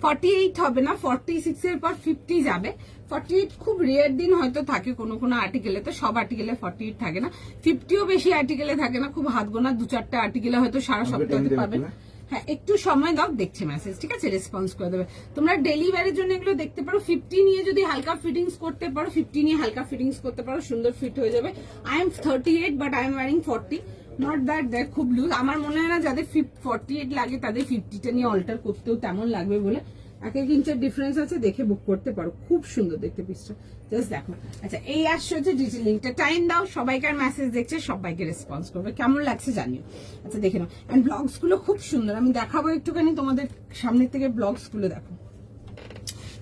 48 হবে না, 46 এর পর 50 যাবে। 48 খুব রেয়ার দিন হয়তো থাকে কোনো কোনো আর্টিকেলে, তো সব আর্টিকেলে 48 থাকে না। 50ও বেশি আর্টিকেলে থাকে না, খুব হাত গোনা 2-4টা আর্টিকেলে হয়তো সারা সপ্তাহে পাবেন। হ্যাঁ, একটু সময় দাও, দেখছে মেসেজ, ঠিক আছে, রেসপন্স করে দেবে। তোমরা ডেলিভারির জন্য এগুলো দেখতে পারো। 50 নিয়ে যদি হালকা ফিটিংস করতে পারো, 50 নিয়ে হালকা ফিটিংস করতে পারো, সুন্দর ফিট হয়ে যাবে। I am 38 but I am wiring 40, not that that খুব লুজ। আমার মনে হয় না যাদের 48 লাগে তাদের 50টা নিয়ে অল্টার করতেও তেমন লাগবে বলে। 1 ইঞ্চের ডিফারেন্স আছে, দেখে বুক করতে পারো, খুব সুন্দর দেখতে পিসটা, জাস্ট দেখো। আচ্ছা, এই আসছে হচ্ছে ডিটেইলিংটা। টাইম দাও, সবাইকার মেসেজ দেখছে, সবাইকে রেসপন্স করবে, কেমন লাগছে জানিও। আচ্ছা, দেখে নাও। এন্ড ব্লগস গুলো খুব সুন্দর, আমি দেখাবো একটুখানি তোমাদের সামনে থেকে। ব্লগস গুলো দেখো,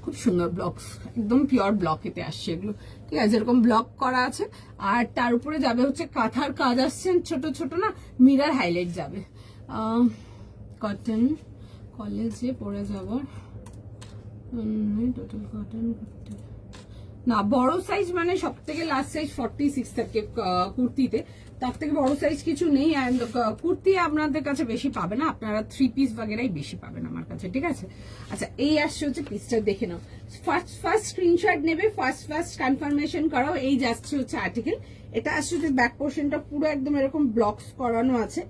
খুব সুন্দর ব্লগস, একদম পিওর ব্লকেতে আসছে এগুলো, ঠিক আছে, এরকম ব্লক করা আছে। আর তার উপরে যাবে হচ্ছে কাঁথার কাজ আসছে, ছোট ছোট না, মিরার হাইলাইট যাবে। কটন কলেজে পরে যাবার টোটাল কটন না, বড় সাইজ মানে সব থেকে লাস্ট সাইজ 46 থাকে কুর্তিতে, তার থেকে বড় সাইজ কিছু নেই। অ্যান্ড কুর্তি আপনাদের কাছে বেশি পাবে না, আপনারা 3 পিস বাগেরাই বেশি পাবেন আমার কাছে, ঠিক আছে। আচ্ছা, এই আসছে হচ্ছে পিসটা, দেখে নাও। ফার্স্ট স্ক্রিনশট নেবে, ফার্স্ট কনফার্মেশন করাও। এই যাচ্ছে হচ্ছে আর্টিকেল, এটা আসছে হচ্ছে ব্যাক পোর্শনটা পুরো একদম এরকম ব্লকস করানো আছে।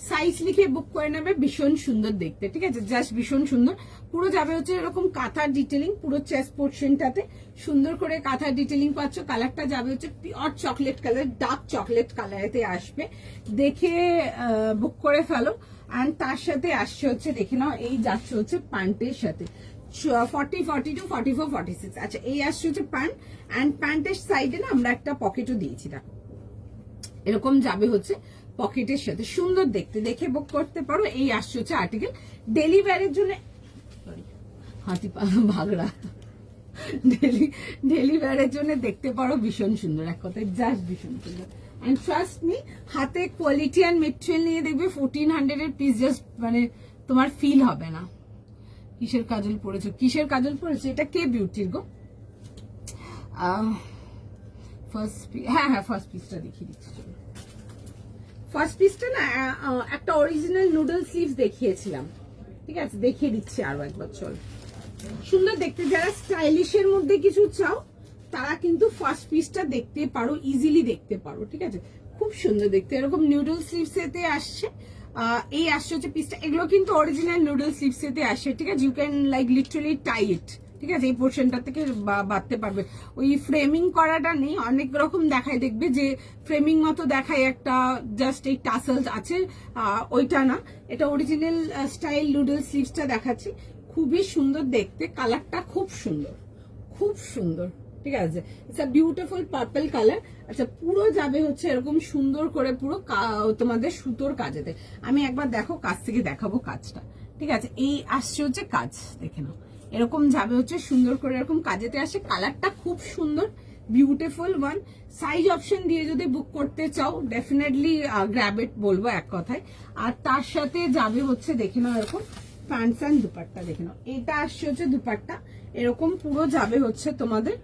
সাইজ লিখে বুক করে নেবে, ভীষণ সুন্দর দেখতে, ঠিক আছে, জাস্ট ভীষণ সুন্দর। পুরো যাবে হচ্ছে এরকম কাঁথার ডিটেলিং, পুরো চেস্ট পোর্শনটাতে সুন্দর করে কাঁথার ডিটেলিং পাচ্ছ। কালারটা যাবে হচ্ছে pure chocolate colour, dark chocolate কালারেতে আসবে, দেখে বুক করে ফেলো। অ্যান্ড তার সাথে আসছে হচ্ছে, দেখে নাও, এই যাচ্ছে হচ্ছে প্যান্টের সাথে 40, 42, 44, 46। আচ্ছা, এই আসছে হচ্ছে প্যান্ট, অ্যান্ড প্যান্টের সাইডে না আমরা একটা পকেটও দিয়েছি, দেখো এরকম যাবে হচ্ছে পকেটের সাথে, সুন্দর দেখতে, দেখে বুক করতে পারো। এই আসছে হচ্ছে আর্টিকেল ডেলিভারির জন্য, হাতি ভাগড়া ডেলিভারির জন্য দেখতে পারো, ভীষণ সুন্দর, এক কথায় জাস্ট ভীষণ সুন্দর। এন্ড ট্রাস্ট মি, হাতে কোয়ালিটি অ্যান্ড মেটেরিয়াল নিয়ে দেখবে 1400 এর পিস জাস্ট মানে তোমার ফিল হবে না। কিসের কাজল পড়েছো, কিসের কাজল পড়েছো, এটা কে বিউটির গো? ফার্স্ট পিস, হ্যাঁ ফার্স্ট পিসটা দেখিয়ে দিচ্ছি। ফার্স্ট পিসটা না একটা অরিজিনাল নুডল স্লিভস দেখিয়েছিলাম, ঠিক আছে, দেখিয়ে দিচ্ছি আরো একবার, চল। সুন্দর দেখতে, যারা স্টাইলিশের মধ্যে কিছু চাও তারা কিন্তু ফার্স্ট পিসটা দেখতে পারো, ইজিলি দেখতে পারো, ঠিক আছে, খুব সুন্দর দেখতে, এরকম নুডল স্লিভস এতে আসছে। এই আসছে হচ্ছে পিসটা, এগুলো কিন্তু অরিজিনাল নুডল স্লিভস এতে আসে, ঠিক আছে, ইউ ক্যান লাইক লিটারালি টাই ইট, ঠিক আছে, এই পোর্শনটা থেকে বাঁধতে পারবে। ওই ফ্রেমিং করাটা নেই, অনেক রকম দেখায়, দেখবে যে ফ্রেমিং মতো দেখায় একটা, জাস্ট এই টাসেলস আছে, ওইটা না, এটা অরিজিনাল স্টাইল নুডল স্লিভসটা দেখাচ্ছি, খুবই সুন্দর দেখতে, কালারটা খুব সুন্দর, খুব সুন্দর, ঠিক আছে, it's a beautiful purple colour. আচ্ছা, পুরো যাবে হচ্ছে এরকম সুন্দর করে, পুরো তোমাদের সুতোর কাজেতে। আমি একবার দেখো কাছ থেকে দেখাবো কাজটা, ঠিক আছে, এই আসছে হচ্ছে কাজ, দেখে নাও, এরকম যাবে হচ্ছে সুন্দর করে এরকম কাজেতে আসে, কালারটা খুব সুন্দর, বিউটিফুল ওয়ান। সাইজ অপশন দিয়ে যদি বুক করতে চাও ডেফিনেটলি গ্র্যাব ইট বলবো এক কথায়। আর তার সাথে যাবে হচ্ছে, দেখে নাও, এরকম প্যান্টস অ্যান্ড দুপাট্টা, দেখে নাও, এটা আসছে হচ্ছে দুপাট্টা, এরকম পুরো যাবে হচ্ছে তোমাদের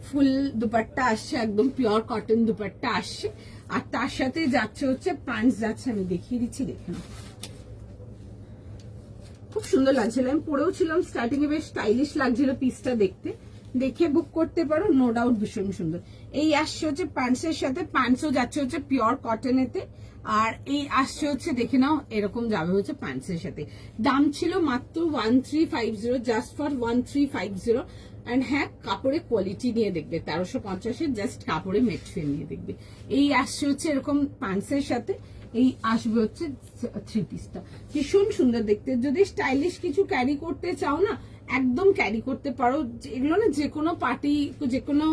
ফুল দুপাট্টা আসছে, একদম পিওর কটন দুপাট্টা আসছে। আর তার সাথে যাচ্ছে হচ্ছে প্যান্টস যাচ্ছে, আমি দেখিয়ে দিচ্ছি, দেখে নাও, খুব সুন্দর লাগছিল, আমি পরেও ছিলাম স্টার্টিং এ, বেশ স্টাইলিশ লাগছিল পিসটা দেখতে, দেখে বুক করতে পারো, নো ডাউট ভীষণ সুন্দর। এই আসছে হচ্ছে প্যান্টসের সাথে, প্যান্টসও যাচ্ছে হচ্ছে পিওর কটনেতে। আর এই আসছে হচ্ছে, দেখে নাও, এরকম যাবে হচ্ছে প্যান্টসের সাথে। দাম ছিল মাত্র 1350, জাস্ট ফর 1350। অ্যান্ড হ্যাঁ, কাপড়ে কোয়ালিটি নিয়ে দেখবে, 1350 জাস্ট কাপড়ে মেটেরিয়াল নিয়ে দেখবে। এই আসছে হচ্ছে এরকম প্যান্টসের সাথে, এই আসবে হচ্ছে 3 পিসটা, ভীষণ সুন্দর দেখতে। যদি স্টাইলিশ কিছু ক্যারি করতে চাও না, একদম ক্যারি করতে পারো। এগুলো না যে কোনো পার্টি, যে কোনো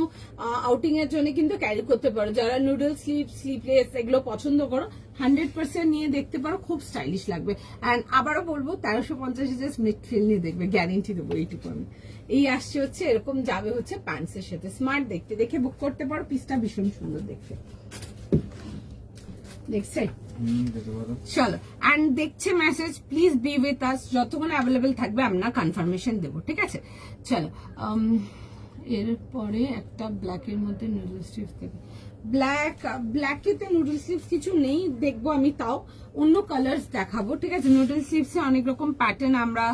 আউটিং এর জন্য কিন্তু ক্যারি করতে পারো। যারা নুডল স্লিভলেস এগুলো পছন্দ করো 100% নিয়ে দেখতে পারো, খুব স্টাইলিশ লাগবে। অ্যান্ড আবারও বলবো 1350 জাস্ট মিড ফিল নিয়ে দেখবে, গ্যারেন্টি দেবো এইটুকু আমি। এই আসছে হচ্ছে এরকম, যাবে হচ্ছে প্যান্টসের সাথে, স্মার্ট দেখতে, দেখে বুক করতে পারো। পিসটা ভীষণ সুন্দর দেখতে, দেখছে? চলো, অ্যান্ড দেখছে মেসেজ, প্লিজ বি উইথ আস, যতক্ষণ অ্যাভেলেবেল থাকবে আমরা কনফার্মেশন দেবো, ঠিক আছে? চলো, এরপরে একটা ব্ল্যাকের মধ্যে নুডল স্লিভস দেবে। ব্ল্যাকেতে নুডল স্লিভস কিছু নেই, দেখবো আমি, তাও অন্য কালার্স দেখাবো, ঠিক আছে? নুডল স্লিভসে অনেক রকম প্যাটার্ন আমরা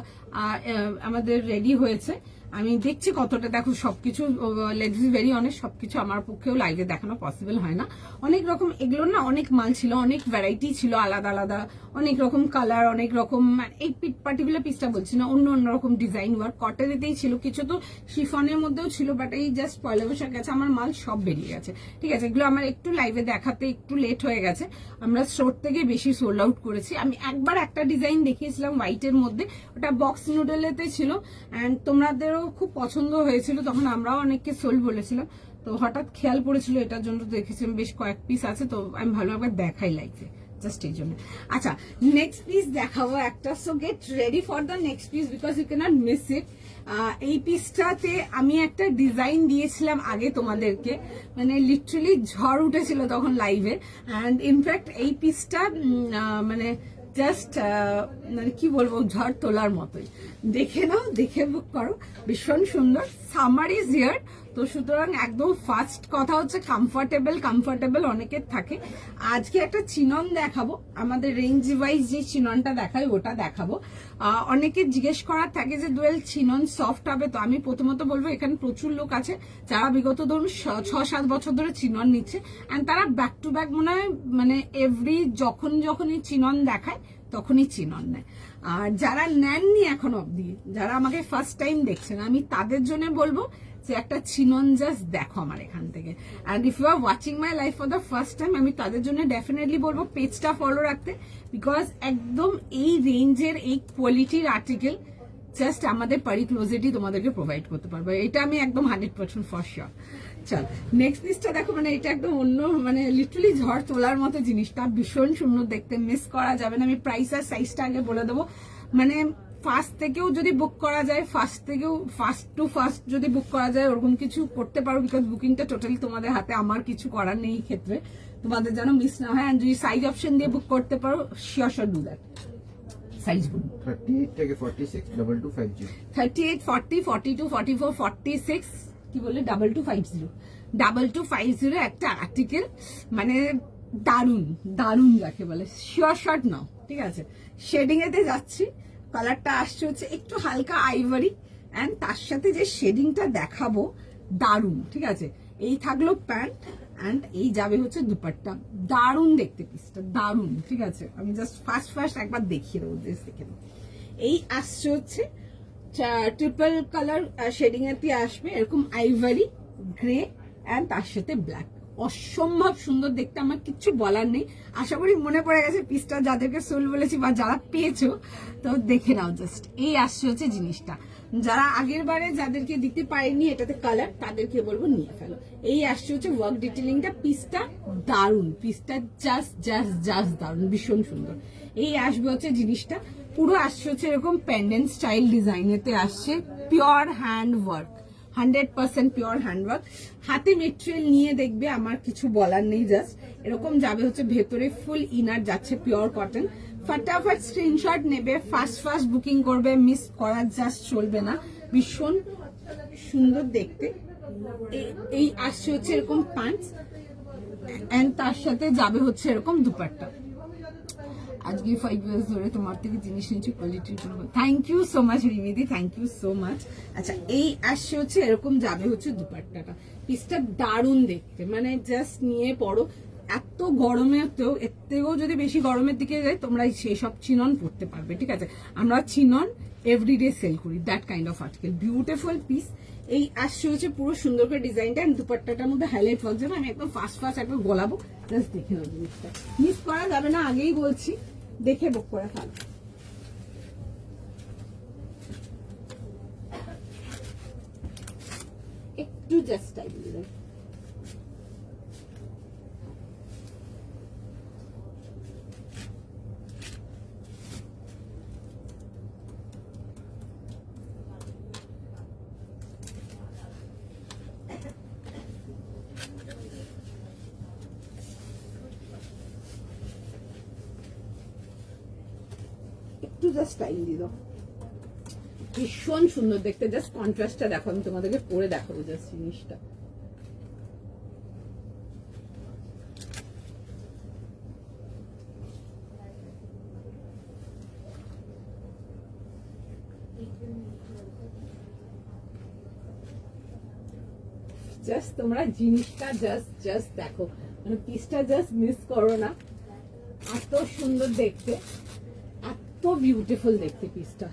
আমাদের রেডি হয়েছে, আমি দেখছি কতটা। দেখো সবকিছু, লেটস বি ভেরি অনেস্ট, সবকিছু আমার পক্ষেও লাইভে দেখানো পসিবল হয় না। অনেক রকম এগুলো না, অনেক মাল ছিল, অনেক ভ্যারাইটি ছিল, আলাদা আলাদা অনেক রকম কালার, অনেক রকম, এই পার্টিকুলার পিসটা বলছি না, অন্য অন্য রকম ডিজাইন ওয়ার্ক কটনেতেই ছিল, কিছু তো শিফনের মধ্যেও ছিল, বাট এই জাস্ট পয়লা বৈশাখ গেছে, আমার মাল সব বেরিয়ে গেছে, ঠিক আছে? এগুলো আমার একটু লাইভে দেখাতে একটু লেট হয়ে গেছে, আমরা স্টোর থেকে বেশি সোল্ড আউট করেছি। আমি একবার একটা ডিজাইন দেখিয়েছিলাম হোয়াইটের মধ্যে, ওটা বক্স নুডলেতে ছিল, অ্যান্ড তোমাদেরও খুব পছন্দ হয়েছিল, তখন আমরাও অনেককে সোল্ড বলেছিলাম, তো হঠাৎ খেয়াল পড়েছিল এটার জন্য, দেখেছিলাম বেশ কয়েক পিস আছে, তো আমি ভালোভাবে দেখাই লাইভে, জাস্ট এই জন্য। আচ্ছা, নেক্সট পিস দেখাবো একটা, so get ready for the next piece because you cannot miss it. এই পিসটাতে আমি একটা ডিজাইন দিয়েছিলাম আগে তোমাদেরকে, মানে লিটারালি ঝড় উঠেছিল তখন লাইভে, অ্যান্ড ইনফ্যাক্ট এই পিসটা মানে জাস্ট মানে কি বলবো, ঝড় তোলার মতোই। দেখে নাও, দেখে বুক করো, ভীষণ সুন্দর। সামার ইজ হিয়ার, তো সুতরাং একদম ফার্স্ট কথা হচ্ছে কমফোর্টেবল অনেকের থাকে। আজকে একটা চিনন দেখাবো, আমাদের রেঞ্জ ওয়াইজ যে চিননটা দেখায় ওটা দেখাবো। অনেকে জিজ্ঞেস করার থাকে যে দোয়েল চিনন সফট হবে, তো আমি প্রথমত বলবো এখানে প্রচুর লোক আছে যারা বিগত ধরুন 6-7 বছর ধরে চিনন নিচ্ছে, অ্যান্ড তারা ব্যাক টু ব্যাক মনে হয় মানে এভরি যখনই চিনন দেখায় তখনই চিনন নেয়। আর যারা নেননি এখন অব্দি, যারা আমাকে ফার্স্ট টাইম দেখছেন, আমি তাদের জন্য বলবো যে একটা চিনন জাস্ট দেখো আমার এখান থেকে। And if you are watching my life for the first time, আমি তাদের জন্য ডেফিনেটলি বলবো পেজটা ফলো রাখতে, বিকজ একদম এই রেঞ্জের এই কোয়ালিটির আর্টিকেল জাস্ট আমাদের পারি ক্লোজেটই তোমাদেরকে প্রোভাইড করতে পারবো, এটা আমি একদম 100% ফর শিওর। চল, নেক্সট পিসটা দেখো, মানে এটা একদম অন্য, মানে লিটারালি ঝড় তোলার মতো জিনিসটা, ভীষণ সুন্দর দেখতে, মিস করা যাবে না। আমি প্রাইস আর সাইজটা আগে বলে দেবো, মানে ফার্স্ট থেকেও যদি বুক করা যায়, ফার্স্ট টু ফার্স্ট যদি বুক করা যায়, ওরকম কিছু করতে পারো, বিকজ বুকিংটা টোটালি তোমাদের হাতে, আমার কিছু করার নেই এই ক্ষেত্রে, তোমাদের যেন মিস না হয়। অ্যান্ড যদি সাইজ অপশন দিয়ে বুক করতে পারো, শিওর ডু দ্যাট। সাইজ বলুন। 38 থেকে 46 2250, 38, 40, 42, 44, 46, কি বলে 2250, 2250 একটা আর্টিকেল, মানে দারুন যাকে বলে, শিওর শট নাও, ঠিক আছে? শেডিং এতে যাচ্ছি, কালারটা আসছে হচ্ছে একটু হালকা আইভারি, অ্যান্ড তার সাথে যে শেডিংটা দেখাবো দারুন, ঠিক আছে? এই থাকলো প্যান্ট, অ্যান্ড এই যাবে হচ্ছে দুপাট্টা, দারুন দেখতে পিসটা, দারুন, ঠিক আছে? আমি জাস্ট ফার্স্ট একবার দেখিয়ে দেবো, দেখে দেবো। এই আসছে হচ্ছে ট্রিপল কালার শেডিং এতে আসবে, এরকম আইভারি, গ্রে, অ্যান্ড তার সাথে ব্ল্যাক, অসম্ভব সুন্দর দেখতে, আমার কিচ্ছু বলার নেই। আশা করি মনে পড়ে গেছে পিসটা, যাদেরকে সোল বলেছি বা যারা পেয়েছো, তো দেখে নাও জাস্ট। এই আসছে হচ্ছে জিনিসটা, যারা আগের বারে যাদেরকে দিতে পারেনি এটাতে কালার, তাদেরকে বলবো নিয়ে ফেলো। এই আসছে হচ্ছে ওয়ার্ক ডিটেলিংটা, পিসটা দারুন, পিসটা জাস্ট দারুন, ভীষণ সুন্দর। এই আসবে হচ্ছে জিনিসটা, পুরো আসছে হচ্ছে এরকম পেন্ডেন্ট স্টাইল ডিজাইনেতে আসছে, pure hand work, 100% pure handwork, হাতে মেটেরিয়াল নিয়ে দেখবে, আমার কিছু বলার নেই, জাস্ট এরকম যাবে হচ্ছে, ভেতরে ফুল ইনার যাচ্ছে পিওর কটন। ফটাফট স্ক্রিনশট নেবে, ফার্স্ট বুকিং করবে, মিস করা জাস্ট চলবে না, ভীষণ সুন্দর দেখতে। এই আসছে হচ্ছে এরকম প্যান্টস, এন্ড তার সাথে যাবে হচ্ছে এরকম দুপাট্টা। আজকে 5 ইয়ার্স ধরে তোমার থেকে জিনিস নিচ্ছি কোয়ালিটির জন্য, থ্যাংক ইউ সো মাচ রিমিদি, থ্যাংক ইউ সো মাচ। আচ্ছা, এই আসছে হচ্ছে এরকম যাবে হচ্ছে দুপাট্টাটা, পিসটা দারুণ দেখতে, মানে জাস্ট নিয়ে পড়ো। এত গরমেতেও, এর থেকেও যদি বেশি গরমের দিকে যায়, তোমরা সেই সব চিনন পড়তে পারবে, ঠিক আছে? আমরা চিনন এভরিডে সেল করি, that kind of article, beautiful piece. এই আসছে হচ্ছে পুরো সুন্দর করে ডিজাইনটা, দুপাট্টাটার মধ্যে হাইলাইট হওয়ার জন্য আমি একদম ফার্স্ট একবার গলাবো, জাস্ট দেখে নাও জিনিসটা, মিস করা যাবে না, আগেই বলছি, দেখে বুক করে ফেলো। একটু জাস্ট টাইম দিলাম। একটু জাস্ট টাইম দিয়ে দাও। ভীষণ সুন্দর দেখতে, জাস্ট কন্ট্রাস্টটা দেখো, আমি তোমাদেরকে পরে দেখাবো জাস্ট জিনিসটা। জাস্ট তোমরা জিনিসটা জাস্ট দেখো, মানে পিসটা জাস্ট মিস করো না। এত সুন্দর দেখতে, এত বিউটিফুল দেখতে পিসটা,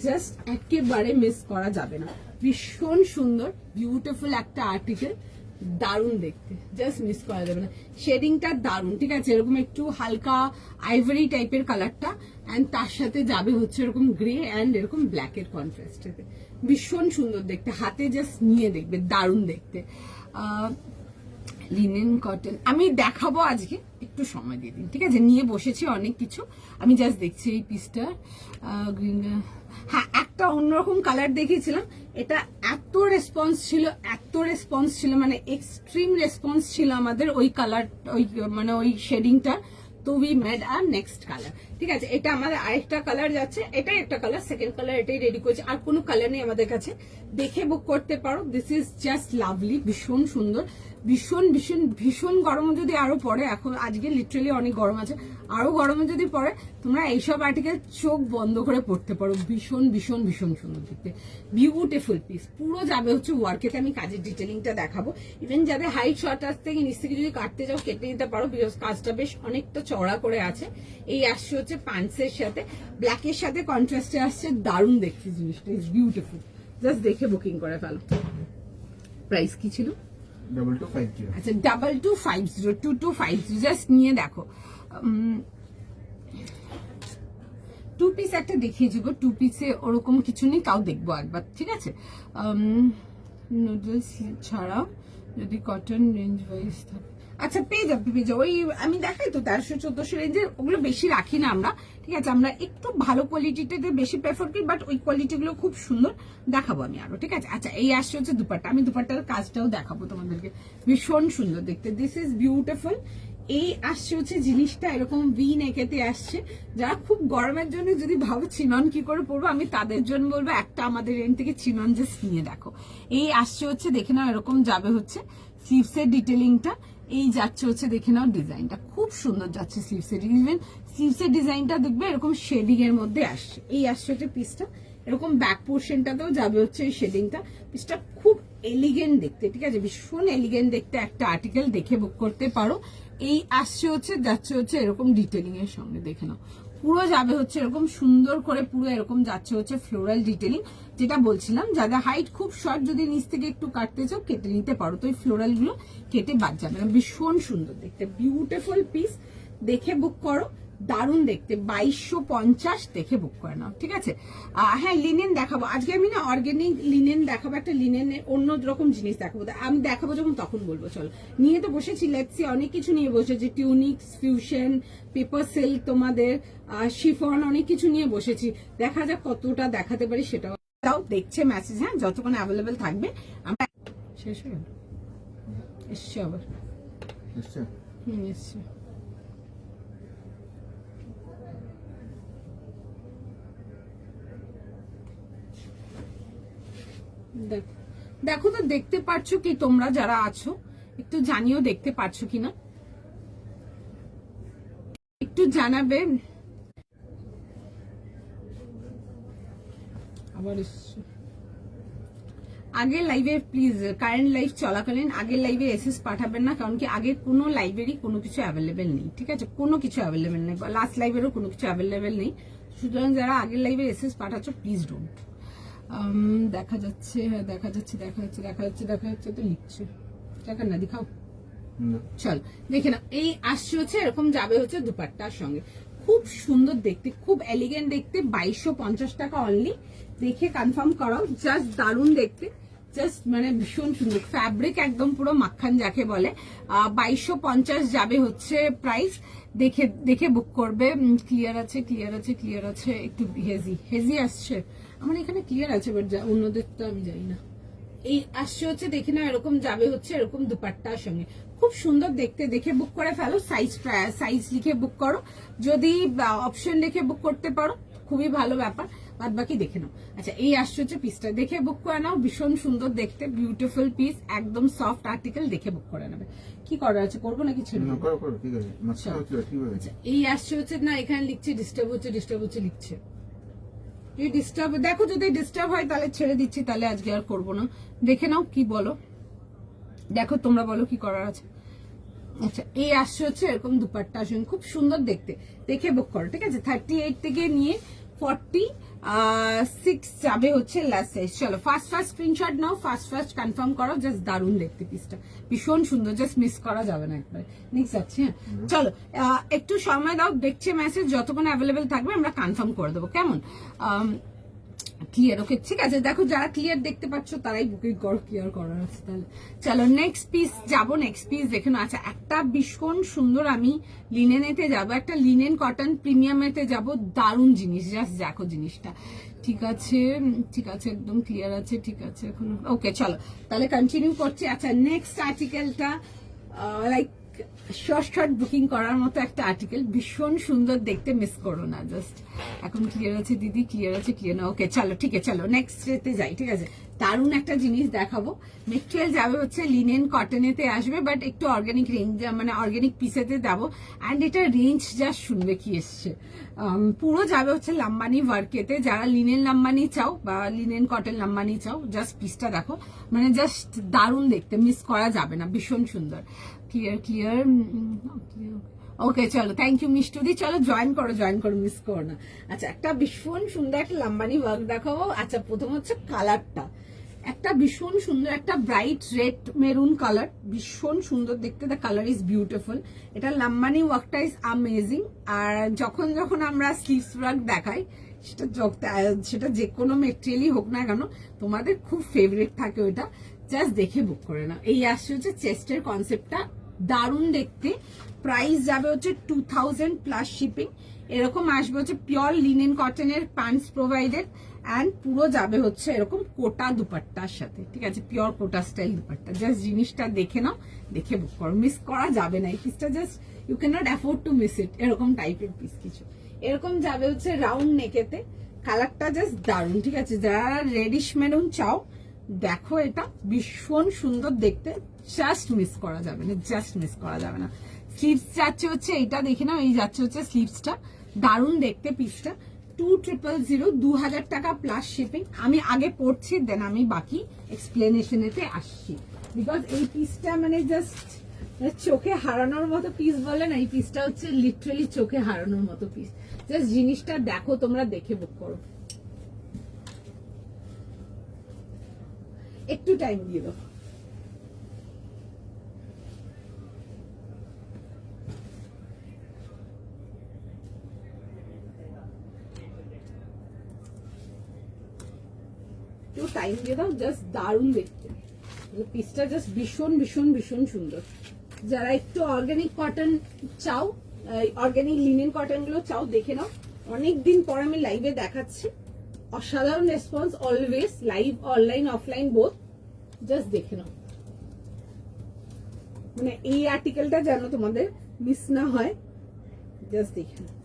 জাস্ট একেবারে মিস করা যাবে না। ভীষণ সুন্দর বিউটিফুল একটা আর্টিকেল, দারুণ দেখতে, জাস্ট মিস করা যাবে না। শেডিংটা দারুণ, ঠিক আছে, এরকম একটু হালকা আইভরি টাইপের কালারটা, অ্যান্ড তার সাথে যাবে হচ্ছে এরকম গ্রে অ্যান্ড এরকম ব্ল্যাকের কন্ট্রাস্টেতে। ভীষণ সুন্দর দেখতে, হাতে জাস্ট নিয়ে দেখবে, দারুণ দেখতে। লিনেন কটন আমি দেখাবো আজকে, একটু সময় দিয়ে দিন, ঠিক আছে। নিয়ে বসেছি অনেক কিছু, আমি জাস্ট দেখছি এই পিসটা গ্রিন। হ্যাঁ, একটা অন্যরকম কালার দেখিয়েছিলাম, এটা এত রেসপন্স ছিল, মানে এক্সট্রিম রেসপন্স ছিল আমাদের ওই কালার, ওই মানে ওই শেডিংটা। তো we made our next colour, ঠিক আছে। এটা আমাদের আরেকটা কালার যাচ্ছে, এটাই একটা কালার, সেকেন্ড কালার এটাই রেডি করেছি। আর কোনো কালার নেই আমাদের কাছে, দেখে বুক করতে পারো। দিস ইজ জাস্ট লাভলি, ভীষণ সুন্দর, ভীষণ ভীষণ ভীষণ গরম যদি আরো পড়ে, এখন আজকে লিটারালি অনেক গরম আছে, আরো গরমে যদি পড়ে তোমরা এইসব আর্টিকেল চোখ বন্ধ করে পড়তে পারো। ভীষণ ভীষণ ভীষণ সুন্দর দেখতে, বিউটিফুল পিস, পুরো যাবে হচ্ছে ওয়ার্কেতে। আমি কাজের ডিটেলিংটা দেখাবো, ইভেন যাদের হাইট শর্ট আসতে থেকে নিচ থেকে যদি কাটতে যাও কেটে নিতে পারো, বিকজ কাজটা বেশ অনেকটা চড়া করে আছে। এই আসছে হচ্ছে প্যান্টসের সাথে, ব্ল্যাকের সাথে কন্ট্রাস্টে আসছে, দারুণ দেখতে জিনিসটা, ইজ বিউটিফুল। জাস্ট দেখে বুকিং করে ফেলো। প্রাইস কি ছিল? 2250। আচ্ছা, 2250, 2250, জাস্ট নিয়ে দেখো। টু পিস একটা দেখিয়েছি গো, টু পিসে ওরকম কিছু নেই, তাও দেখবো একবার, ঠিক আছে। নুডলস ছাড়াও যদি কটন রেঞ্জ ওয়াইজ থাকে, আচ্ছা পেয়ে যাবে। ওই আমি দেখাই তো 1300-1400 রেঞ্জের, ওগুলো বেশি রাখি না আমরা, ঠিক আছে। আমরা একটু ভালো কোয়ালিটিতে বেশি প্রেফার করি, বাট ওই কোয়ালিটিগুলো খুব সুন্দর, দেখাবো আমি আরো, ঠিক আছে। আচ্ছা, এই আসছে হচ্ছে দুপাট্টা, আমি দুপাট্টার কাজটাও দেখাবো তোমাদেরকে, ভীষণ সুন্দর দেখতে, দিস ইজ বিউটিফুল। এই আসছে হচ্ছে জিনিসটা এরকম ভি নেকেতে আসছে। যারা খুব গরমের জন্য যদি ভাবো চিনন কি করে পরবো, আমি তাদের জন্য বলবো একটা আমাদের এন্ড থেকে চিনন জাস্ট নিয়ে দেখো। এই আসছে হচ্ছে, দেখে নাও, এরকম যাবে হচ্ছে স্লিভসের ডিটেলিংটা, এই যাচ্ছে হচ্ছে দেখে নাও ডিজাইনটা, খুব সুন্দর যাচ্ছে স্লিভসের। ইভেন স্লিভসের ডিজাইনটা দেখবে এরকম শেডিং এর মধ্যে আসছে। এই আসছে হচ্ছে পিসটা, এরকম ব্যাক পোর্শনটাতেও যাবে হচ্ছে এই শেডিংটা। পিসটা খুব এলিগেন্ট দেখতে, ঠিক আছে, ভীষণ এলিগেন্ট দেখতে একটা আর্টিকেল, দেখে বুক করতে পারো। এই আসছে হচ্ছে, যাচ্ছে হচ্ছে এরকম ডিটেলিং এর সঙ্গে, দেখে নাও, পুরো যাবে হচ্ছে এরকম সুন্দর করে, পুরো এরকম যাচ্ছে হচ্ছে ফ্লোরাল ডিটেলিং। যেটা বলছিলাম, যাদের হাইট খুব শর্ট, যদি নিচ থেকে একটু কাটতে চাও কেটে নিতে পারো, তো এই ফ্লোরাল গুলো কেটে বাদ যাবে না। ভীষণ সুন্দর দেখতে, বিউটিফুল পিস, দেখে বুক করো, দারুণ দেখতে। 2250 দেখে বুক করে নাও, ঠিক আছে। হ্যাঁ, লিনেন দেখাবো আজকে আমি, না অর্গানিক লিনেন দেখাবো, একটা লিনেনের অন্য রকম জিনিস দেখাবো, আমি দেখাবো যখন তখন বলবো। চলো, নিয়ে তো বসেছি, লেটসি, অনেক কিছু নিয়ে বসেছি, টিউনিক্স, ফিউশন, পেপার সিল্ক, তোমাদের শিফন, অনেক কিছু নিয়ে বসেছি। দেখা যাক কতটা দেখাতে পারি সেটাও। তাও দেখছে মেসেজ, হ্যাঁ, যতক্ষণ অ্যাভেলেবেল থাকবে। আমরা শেষ হয়ে গেল, এসছে আবার, এসছে? এসছে। দেখো তো, দেখতে পাচ্ছ কি তোমরা যারা আছো, একটু জানিও দেখতে পাচ্ছ কিনা, একটু জানাবে। আবার আগের লাইভে প্লিজ, কারেন্ট লাইভ চলাকালীন আগের লাইভে এসএস পাঠাবেন না, কারণ কি আগের কোনো লাইভেরই কোনো কিছু অ্যাভেলেবেল নেই, ঠিক আছে, কোনো কিছু অ্যাভেলেবেল নেই, লাস্ট লাইভেরও কোনো কিছু অ্যাভেলেবেল নেই। সুতরাং যারা আগের লাইভে এসএস পাঠাচ্ছ, প্লিজ ডোন্ট। দেখা যাচ্ছে, হ্যাঁ দেখা যাচ্ছে, তো লিখছে, দেখা না দেখাও। চল দেখে না, এই আসছে হচ্ছে এরকম যাবে হচ্ছে দুপাট্টার সঙ্গে, খুব সুন্দর দেখতে, খুব এলিগেন্ট দেখতে। 2250 টাকা অনলি, দেখে কনফার্ম করাও, জাস্ট দারুণ দেখতে, জাস্ট মানে ভীষণ সুন্দর ফ্যাব্রিক, একদম পুরো মাখন যাকে বলে। 2250 যাবে হচ্ছে প্রাইস। দেখে দেখে বুক করবে। ক্লিয়ার আছে, ক্লিয়ার আছে, ক্লিয়ার আছে, একটু হেজি হেজি আসছে আমার এখানে, ক্লিয়ার আছে বাট অন্যদের তো আমি জানি না। এই আসছে হচ্ছে দেখে না, এরকম যাবে হচ্ছে এরকম দুপাট্টার সঙ্গে, খুব সুন্দর দেখতে। দেখে বুক করে ফেলো, সাইজ লিখে বুক করো, যদি অপশন লিখে বুক করতে পারো খুবই ভালো ব্যাপার, বাদ বাকি দেখে নাও। আচ্ছা এই আসছে হচ্ছে পিসটা, দেখে বুক করে নাও, ভীষণ সুন্দর দেখতে, বিউটিফুল পিস, একদম সফট আর্টিকেল, দেখে বুক করে নেবে। কি করার আছে করবো নাকি ছেড়ে দেবো? ঠিক আছে, মাঝখানে হচ্ছে ঠিক আছে। আচ্ছা এই আসছে হচ্ছে না, এখানে লিখছে ডিস্টার্ব হচ্ছে, ডিস্টার্ব হচ্ছে লিখছে। যদি ডিস্টার্ব দেখো, যদি ডিস্টার্ব হয় তাহলে ছেড়ে দিচ্ছি, তাহলে আজকে আর করবো না। দেখে নাও কি বলো, দেখো তোমরা বলো কি করার আছে। আচ্ছা এই আসছে হচ্ছে এরকম দুপাট্টা আসুন, খুব সুন্দর দেখতে, দেখে বুক করো, ঠিক আছে। 38 থেকে নিয়ে 46 যাবে হচ্ছে লাস্ট সাইজ। চলো ফার্স্ট স্ক্রিনশট নাও, ফার্স্ট কনফার্ম করো, জাস্ট দারুণ দেখতে পিসটা, ভীষণ সুন্দর, জাস্ট মিস করা যাবে না একবার। নেক্সট যাচ্ছে, হ্যাঁ চলো একটু সময় দাও, দেখছে মেসেজ, যতক্ষণ অ্যাভেলেবেল থাকবে আমরা কনফার্ম করে দেবো, কেমন? ক্লিয়ার, ওকে ঠিক আছে। দেখো যারা ক্লিয়ার দেখতে পাচ্ছ তারাই বুকিং করো, ক্লিয়ার করার আছে তাহলে। চলো নেক্সট পিস যাবো, নেক্সট পিস দেখে নাও। আচ্ছা একটা ভীষণ সুন্দর, আমি লিনেনেতে যাবো, একটা লিনেন কটন প্রিমিয়ামেতে যাবো, দারুণ জিনিস, জাস্ট দেখো জিনিসটা, ঠিক আছে ঠিক আছে, একদম ক্লিয়ার আছে, ঠিক আছে এখন ওকে। চলো তাহলে কন্টিনিউ করছি। আচ্ছা নেক্সট আর্টিকেলটা লাইক শর্ট বুকিং করার মতো একটা আর্টিকেল, ভীষণ সুন্দর দেখতে, মিস করো না। জাস্ট এখন ক্লিয়ার আছে দিদি, ক্লিয়ার আছে, ক্লিয়ার না, ওকে চলো ঠিক আছে। চলো নেক্সট ডেতে যাই, ঠিক আছে। দারুণ একটা জিনিস দেখাবো, মেটেরিয়াল যাবে হচ্ছে লিনেন কটনেতে আসবে, বাট একটু অর্গানিক রেঞ্জ, মানে অর্গানিক পিসেতে যাবো। অ্যান্ড এটা রেঞ্জ জাস্ট শুনবে কি এসছে, পুরো যাবে হচ্ছে লাম্বানি ওয়ার্কেতে। যারা লিনেন লাম্বানি চাও বা লিনেন কটন লাম্বানি চাও, জাস্ট পিসটা দেখো, মানে জাস্ট দারুণ দেখতে, মিস করা যাবে না, ভীষণ সুন্দর। ক্লিয়ার ক্লিয়ার, ওকে চলো, থ্যাংক ইউ মিষ্টুদি। চলো জয়েন করো, মিস করো না। আচ্ছা একটা ভীষণ সুন্দর একটা লাম্বানি ওয়ার্ক দেখাবো। আচ্ছা প্রথম হচ্ছে কালারটা, একটা ভীষণ সুন্দর, একটা ব্রাইট রেড মেরুন কালার, ভীষণ সুন্দর দেখতে, দ্য কালার ইজ বিউটিফুল। এটা লাম্বানি ওয়ার্কটা ইজ অ্যামেজিং। আর যখন যখন আমরা স্লিভস ওয়ার্ক দেখাই, সেটা যে কোনো মেটেরিয়ালই হোক না কেন, তোমাদের খুব ফেভারিট থাকে ওইটা, জাস্ট দেখে বুক করে না। এই আসছে হচ্ছে চেস্টের কনসেপ্টটা, দারুণ দেখতে। প্রাইস যাবে হচ্ছে 2000 প্লাস শিপিং। এরকম আসবে হচ্ছে পিওর লিনেন কটনের প্যান্টস প্রোভাইডেড, অ্যান্ড পুরো যাবে হচ্ছে এরকম কোটা দুপাট্টার সাথে, ঠিক আছে, পিওর কোটা স্টাইল দুপাট্টা। জাস্ট জিনিসটা দেখে নাও, দেখে বুক করো, মিস করা যাবে না। এই পিসটা just you can not afford to miss it, এরকম টাইপের পিস কিছু। এরকম যাবে হচ্ছে রাউন্ড নেকেতে, কালারটা জাস্ট দারুণ, ঠিক আছে। যারা রেডিশ মেরুন চাও, দেখো এটা ভীষণ সুন্দর দেখতে, জাস্ট মিস করা যাবে না, জাস্ট মিস করা যাবে না। স্লিভস যাচ্ছে হচ্ছে এইটা দেখে নাও, এই যাচ্ছে হচ্ছে স্লিভসটা, দারুণ দেখতে পিসটা। 2000, 2000 টাকা প্লাস শিপিং। আমি আগে পড়ছি, দেন আমি বাকি এক্সপ্লেনেশনেতে আসছি, বিকজ এই পিসটা মানে জাস্ট চোখে হারানোর মতো পিস বলে না, এই পিসটা হচ্ছে লিটারালি চোখে হারানোর মতো পিস। জাস্ট জিনিসটা দেখো, তোমরা দেখে বুক করো, একটু টাইম দিয়ে দাও। একটু টাইম দিয়ে দাও, জাস্ট দারুণ দেখতে পিসটা, জাস্ট ভীষণ ভীষণ ভীষণ সুন্দর। যারা একটু অর্গানিক কটন চাও, অর্গানিক লিনেন কটন গুলো চাও, দেখে নাও। অনেকদিন পর আমি লাইভে দেখাচ্ছি, অসাধারণ response always, live online offline both, just দেখে নাও। মানে এই আর্টিকেলটা যেন তোমাদের মিস না হয়, জাস্ট দেখে নাও।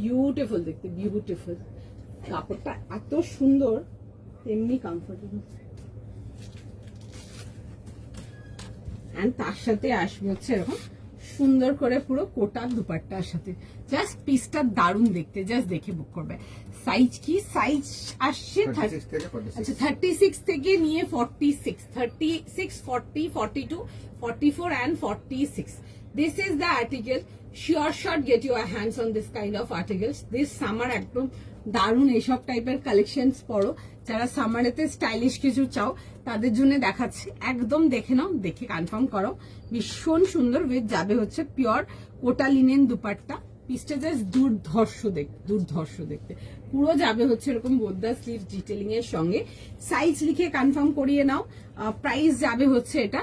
বিউটিফুল দেখতে, বিউটিফুল, কাপড়টা এত সুন্দর, তেমনি কমফোর্টেবল। এন্ড তার সাথে আসবে হচ্ছে এরকম সুন্দর করে পুরো কোটা দুপাট্টার সাথে, জাস্ট পিসটা দারুণ দেখতে, জাস্ট দেখে বুক করবে। সাইজ কি সাইজ আসছে? আচ্ছা 36 থেকে নিয়ে 46, 36, 40, 42, 44 and 46. This is the article. Sure shot get your hands on this kind of articles. This summer একদম দারুণ এইসব টাইপের কালেকশনস পরো। যারা সামারেতে স্টাইলিশ কিছু চাও তাদের জন্য দেখাচ্ছি, একদম দেখে নাও, দেখে কনফার্ম করো। ভীষণ সুন্দর, উইথ যাবে হচ্ছে পিওর কোটা লিনেন দুপাট্টা, পিসটা জাস্ট দুর্ধর্ষ দেখতে পুরো যাবে হচ্ছে এরকম বোদ্দা স্লিভ ডিটেলিং এর সঙ্গে। সাইজ লিখে কনফার্ম করিয়ে নাও। প্রাইস যাবে হচ্ছে এটা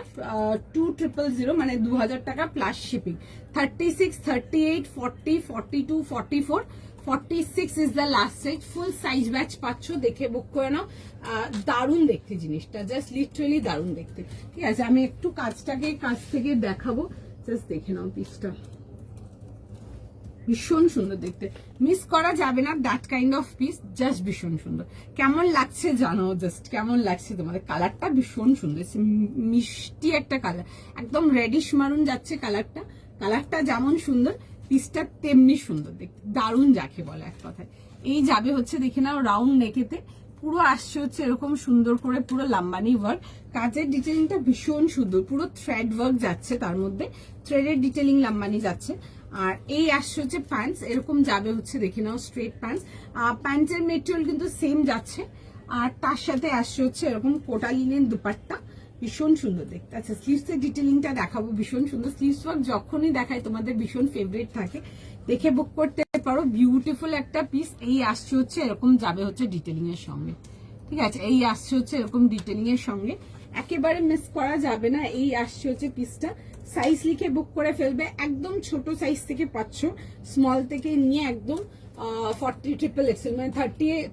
2000 মানে 2000 টাকা plus shipping. 36, 38, 40, 42, 44, 46 is the last size. Full size batch পাচ্ছ, দেখে বুক করে নাও। দারুণ দেখতে জিনিসটা, জাস্ট লিটারালি দারুণ দেখতে। ঠিক আছে, আমি একটু কাজটাকে কাছ থেকে দেখাবো, জাস্ট দেখে নাও পিসটা। ভীষণ সুন্দর দেখতে, মিস করা যাবে না that kind of piece, just ভীষণ সুন্দর। কেমন লাগছে জানো, জাস্ট কেমন লাগছে তোমাদের? কালারটা ভীষণ সুন্দর, মিষ্টি একটা কালার, একদম রেডিশ মারুন যাচ্ছে কালারটা। কালারটা যেমন সুন্দর, পিসটা তেমনি সুন্দর দেখতে, দারুণ যাকে বলে এক কথায়। এই যাবে হচ্ছে দেখে নাও রাউন্ড নেকেতে, পুরো আসছে হচ্ছে এরকম সুন্দর করে পুরো লাম্বানি ওয়ার্ক। কাজের ডিটেলিংটা ভীষণ সুন্দর, পুরো থ্রেড ওয়ার্ক যাচ্ছে, তার মধ্যে থ্রেডের ডিটেলিং লাম্বানি যাচ্ছে। আর এই আসছে হচ্ছে প্যান্টস, এরকম যাবে হচ্ছে দেখে নাও স্ট্রেট প্যান্টস। প্যান্টের মেটেরিয়াল কিন্তু সেম যাচ্ছে। আর তার সাথে আসছে হচ্ছে এরকম কোটা লিনেন দুপাট্টা, ভীষণ সুন্দর দেখতে। আচ্ছা, স্লিভস এর ডিটেলিংটা দেখাবো, ভীষণ সুন্দর। স্লিভস ওয়ার্ক যখনই দেখায় তোমাদের ভীষণ ফেভারিট থাকে, দেখে বুক করতে পারো। বিউটিফুল একটা পিস। এই আসছে হচ্ছে এরকম যাবে হচ্ছে ডিটেলিং এর সঙ্গে। ঠিক আছে, এই আসছে হচ্ছে এরকম ডিটেলিং এর সঙ্গে, একেবারে মিস করা যাবে না। এই আসছে হচ্ছে পিসটা, সাইজ লিখে বুক করে ফেলবে। একদম ছোট সাইজ থেকে পাচ্ছ, স্মল থেকে নিয়ে একদম 40 ট্রিপল এক্সেল, মানে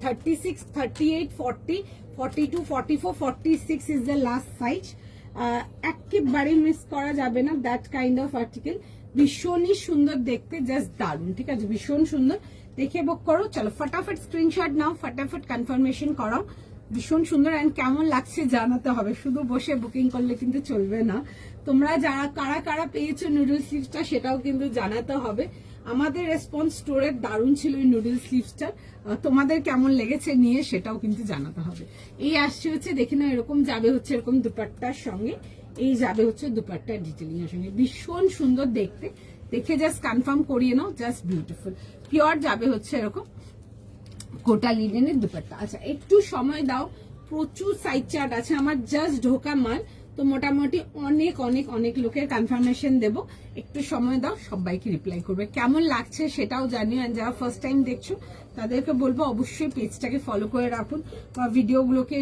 36, 38, 40, 42, 44, 46 ইজ দ্য লাস্ট সাইজ। একেবারে মিস করা যাবে না দ্যাট কাইন্ড অফ আর্টিকেল। ভীষণই সুন্দর দেখতে, জাস্ট দারুণ। ঠিক আছে, ভীষণ সুন্দর, দেখে বুক করো। চলো ফটাফট স্ক্রিনশট নাও, ফটাফট কনফার্মেশন করাও। ভীষণ সুন্দর, অ্যান্ড কেমন লাগছে জানাতে হবে, শুধু বসে বুকিং করলে কিন্তু চলবে না। তোমরা যারা কারা কারা পেয়েছো নুডল স্লিভসটা, সেটাও কিন্তু জানাতে হবে। আমাদের রেসপন্স স্টোরের দারুণ ছিল এই নুডল স্লিভসটা, তোমাদের কেমন লেগেছে নিয়ে সেটাও কিন্তু জানাতে হবে। এই আসছে হচ্ছে দেখে নাও, এরকম যাবে হচ্ছে এরকম দুপাট্টার সঙ্গে, এই যাবে হচ্ছে দুপাট্টার ডিটেলিং এর সঙ্গে, ভীষণ সুন্দর দেখতে। দেখে জাস্ট কনফার্ম করিয়ে নাও, জাস্ট বিউটিফুল। পিওর যাবে হচ্ছে এরকম কোটা লিনেনের দুপাট্টা। আচ্ছা, একটু সময় দাও, প্রচুর সাইজ চার্ট আছে আমার, জাস্ট ঢোকা মাল, তো মোটামুটি অনেক অনেক অনেক লোকের কনফার্মেশন দেবো। একটু সময় দাও, সবাইকে রিপ্লাই করবে। কেমন লাগছে সেটাও জানিও। আর যারা ফার্স্ট টাইম দেখছো তাদেরকে বলবো অবশ্যই পেজটাকে ফলো করে রাখুন, বা ভিডিওগুলোকে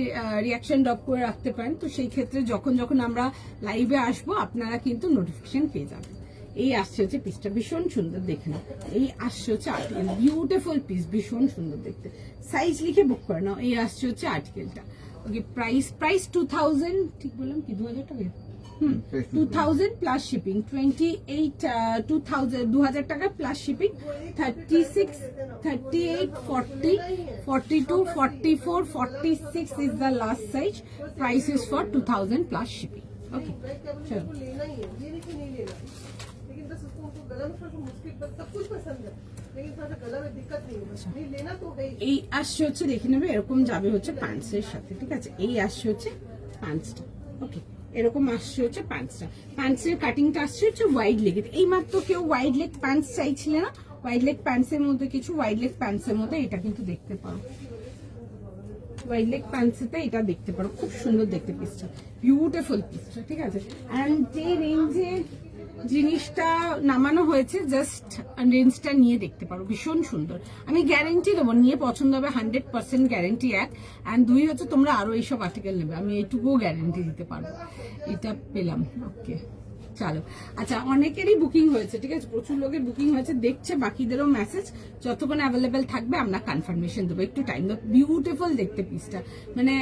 রিয়াকশন ড্রপ করে রাখতে পারেন। তো সেই ক্ষেত্রে যখন যখন আমরা লাইভে আসবো আপনারা কিন্তু নোটিফিকেশন পেয়ে যাবেন। এই আসছে হচ্ছে পিসটা, ভীষণ সুন্দর দেখে নাও। এই আসছে হচ্ছে আর্টিকেল, বিউটিফুল পিস, ভীষণ সুন্দর দেখতে। সাইজ লিখে বুক করে নাও। এই আসছে হচ্ছে আর্টিকেলটা। ওকে, প্রাইস 2000, ঠিক বললাম কি 2000 টাকা? 2000 প্লাস শিপিং। 2000 টাকা plus shipping. 36, 38, 40, 42, 44, 46 is the last size. Price is for 2000 plus shipping. Okay, चलो। এই আসছে হচ্ছে দেখে নেবে, এরকম যাবে হচ্ছে প্যান্টসের সাথে। ঠিক আছে, এই আসছে হচ্ছে প্যান্টসটা। ওকে, এরকম আসছে হচ্ছে প্যান্টসটা। প্যান্টসের কাটিংটা আসছে হচ্ছে ওয়াইড লেগের। এই মাত্র কেউ ওয়াইড লেগ প্যান্টস চাইছিলে না, ওয়াইড লেগ প্যান্টসের মধ্যে কিছু ওয়াইড লেগ প্যান্টসের মধ্যে এটা কিন্তু দেখতে পারো। ওয়াইড লেগ প্যান্টসেতে এটা দেখতে পারো, খুব সুন্দর দেখতে পিসটা, বিউটিফুল পিসটা। ঠিক আছে, অ্যান্ড যে রেঞ্জে জিনিসটা নামানো হয়েছে, জাস্ট রেঞ্জটা নিয়ে দেখতে পারো, ভীষণ সুন্দর। আমি গ্যারেন্টি দেবো, নিয়ে পছন্দ হবে 100% গ্যারেন্টি। এক অ্যান্ড দুই হচ্ছে তোমরা আরো এইসব আর্টিকেল নেবে, আমি এইটুকুও গ্যারেন্টি দিতে পারবো। এটা পেলাম। ওকে, চলো। আচ্ছা, অনেকেরই বুকিং হয়েছে, ঠিক আছে, প্রচুর লোকের বুকিং হয়েছে, দেখছে বাকিদেরও মেসেজ। যতক্ষণ অ্যাভেলেবেল থাকবে আমরা কনফার্মেশন দেবো, একটু টাইম দাও। বিউটিফুল দেখতে পিসটা, মানে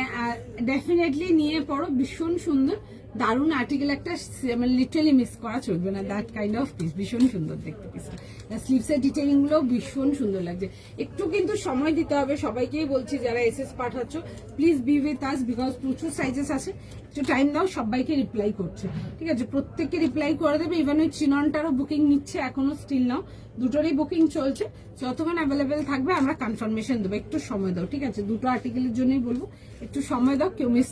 ডেফিনেটলি নিয়ে পড়ো, ভীষণ সুন্দর দারুণ আর্টিকেল একটা, মানে লিটারালি মিস করা চলবে না দ্যাট কাইন্ড অফ পিস। ভীষণ সুন্দর দেখতে পিসটা, স্লিভসের ডিটেইলিং গুলো ভীষণ সুন্দর লাগছে। একটু কিন্তু সময় দিতে হবে, সবাইকেই বলছি যারা এসএস পাঠাচ্ছ, please be with us, because প্রচুর সাইজেস আছে। একটু টাইম দাও, সবাইকে রিপ্লাই করছে। ঠিক আছে, প্রত্যেককে রিপ্লাই করে দেবে। ইভেন ওই চিননটারও বুকিং নিচ্ছে এখনো, স্টিল নাও, দুটোরই বুকিং চলছে। যতক্ষণ অ্যাভেলেবেল থাকবে আমরা কনফার্মেশন দেবো, একটু সময় দাও। ঠিক আছে, দুটো আর্টিকেলের জন্যই বলবো, একটু সময় দাও, কেউ মিস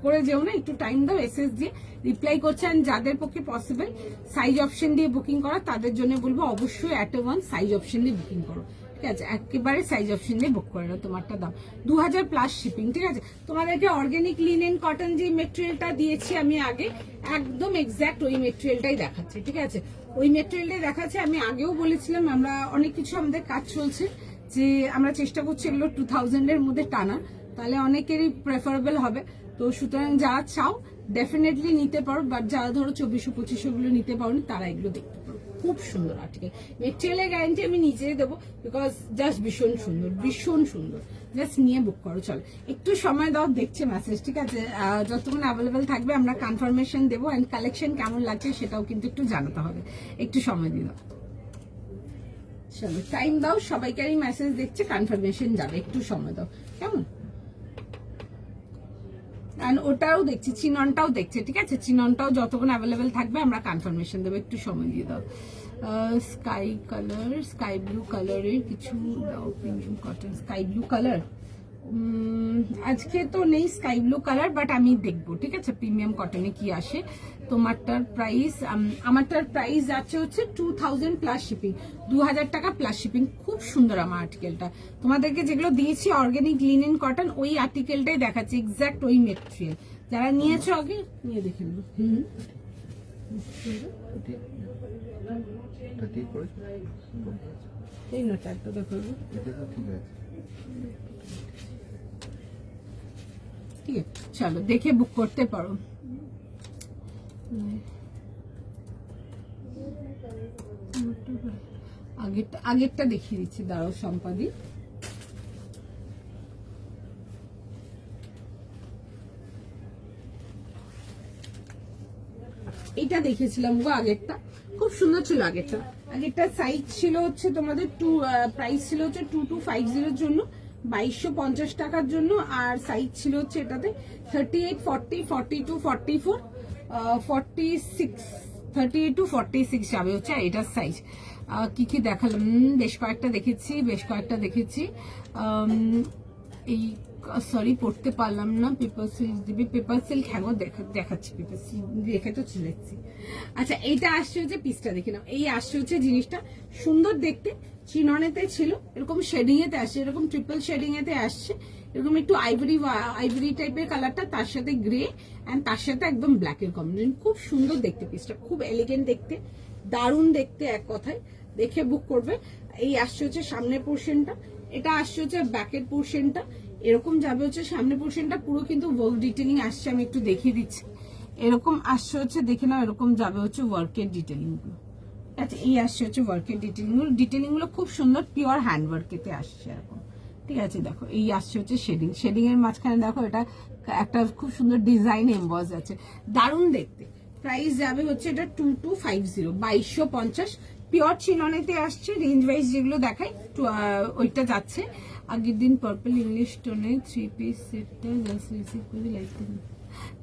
করে যেও না, একটু টাইম দাও। এসএস দিয়ে রিপ্লাই করছে, আর যাদের পক্ষে পসিবল সাইজ অপশন দিয়ে বুকিং করা তাদের জন্য বলবো অবশ্যই @1 সাইজ অপশন দিয়ে বুকিং করো। ঠিক ঠিক আছে, একেবারে সাইজ অপশন দিয়ে বুক করে নাও, তোমারটা দাম 2000 প্লাস শিপিং। ঠিক আছে, তোমাদেরকে অর্গানিক লিনেন কটন যে মেটেরিয়ালটা দিয়েছি আমি আগে, একদম এক্স্যাক্ট ওই মেটেরিয়ালটাই দেখাচ্ছে। ঠিক আছে, ওই মেটেরিয়ালটাই দেখাচ্ছে। আমি আগেও বলেছিলাম আমরা অনেক কিছু আমাদের কাজ চলছে, যে আমরা চেষ্টা করছি এগুলো 2000 এর মধ্যে টানা, তাহলে অনেকেরই প্রেফারেবল হবে। তো সুতরাং যারা চাও ডেফিনেটলি নিতে পারো, বাট যারা ধরো 2400-2500 গুলো নিতে পারো তারা এগুলো দেখতে পারো। খুব সুন্দর আর্টিকেল, মেটেরিয়ালের গ্যারান্টি আমি নিজেই দেবো, বিকজ জাস্ট ভীষণ সুন্দর, ভীষণ সুন্দর। জাস্ট নিয়ে বুক করো। চলো একটু সময় দাও, দেখছে মেসেজ। ঠিক আছে, যতক্ষণ অ্যাভেলেবেল থাকবে আমরা কনফার্মেশন দেবো, অ্যান্ড কালেকশন কেমন লাগছে সেটাও কিন্তু একটু জানাতে হবে, একটু সময় দিয়ে দাও। চলো টাইম দাও, সবাইকারই মেসেজ দেখছে, কনফার্মেশন যাবে, একটু সময় দাও কেমন। আর ওটাও দেখছি, চিননটাও দেখছে। ঠিক আছে, চিননটাও যতক্ষণ অ্যাভেলেবেল থাকবে আমরা কনফার্মেশন দেবো, একটু সময় দিয়ে দাও। স্কাই কালার, স্কাই ব্লু কালারের কিছু দাও, premium cotton sky blue colour. আজকে তো নেই স্কাই ব্লু কালার, বাট আমি দেখবো। ঠিক আছে, প্রিমিয়াম কটনে কি আসে। তোমারটার প্রাইস, আমারটার প্রাইস যাচ্ছে হচ্ছে 2000 প্লাস শিপিং, 2000 টাকা প্লাস শিপিং। খুব সুন্দর আমার আর্টিকেলটা, তোমাদেরকে যেগুলো দিয়েছি অর্গানিক লিনেন কটন ওই আর্টিকেলটাই দেখাচ্ছে, এক্স্যাক্ট ওই মেটেরিয়াল। যারা নিয়েছো আগে নিয়ে দেখে নেবো। এই নোটা একটা দেখো, ঠিক আছে চলো দেখে বুক করতে পারো। আগেরটা দেখিয়ে দিচ্ছি, দাঁড়াও সম্পাদি। এটা দেখেছিলাম গো আগেরটা, খুব সুন্দর ছিল আগেরটা। আগেরটা সাইজ ছিল হচ্ছে তোমাদের প্রাইস ছিল হচ্ছে 2250 জন্য, 2250 টাকার জন্য। আর সাইজ ছিল হচ্ছে এটাতে 38, 40, 42, 44, 46, 38 to 46 যাবে হচ্ছে এটার সাইজ। কি কি দেখালাম, বেশ কয়েকটা দেখেছি। এই সরি পড়তে পারলাম না, পেপার সিল্ক দিবি, পেপার সিল্ক হ্যাঁ দেখাচ্ছি, পেপার সিল্ক দেখে তো চলেছি। আচ্ছা এইটা আসছে হচ্ছে, পিসটা দেখে নাও। এই আসছে হচ্ছে জিনিসটা সুন্দর দেখতে, চিননেতে ছিল, এরকম শেডিং এতে আসছে, এরকম ট্রিপল শেডিং এতে আসছে, এরকম একটু আইভরি টাইপের কালারটা, তার সাথে গ্রে এন্ড তার সাথে একদম ব্ল্যাক এর কম্বিনেশন। খুব সুন্দর দেখতে পিসটা, খুব এলিগেন্ট দেখতে, দারুণ দেখতে, এক কথায় দেখে বুক করবে। এই আসছে হচ্ছে সামনের পোর্শনটা, এটা আসছে হচ্ছে ব্যাকের পোর্শনটা, এরকম যাবে হচ্ছে সামনের পোর্শনটা পুরো কিন্তু ওয়ার্ক ডিটেলিং আসছে, আমি একটু দেখিয়ে দিচ্ছি। এরকম আসছে হচ্ছে, দেখে নাও, এরকম যাবে হচ্ছে ওয়ার্কের ডিটেলিং গুলো। আচ্ছা এই আসছে হচ্ছে ওয়ার্কের ডিটেলিং গুলো খুব সুন্দর, পিওর হ্যান্ড ওয়ার্কেতে আসছে এরকম। ঠিক আছে, দেখো এই আসছে হচ্ছে শেডিং এর মাঝখানে দেখো এটা একটা খুব সুন্দর ডিজাইন এমবজ আছে, দারুণ দেখতে। প্রাইস যাবে হচ্ছে এটা 2250, 2250। পিওর চিননেতে আসছে, রেঞ্জ ওয়াইজ যেগুলো দেখাই ওইটা যাচ্ছে। আগের দিন পার্পল ইংলিশ টোনে 3 পিস সেটটা জাস্ট রিসিভ করে লাইক দিন,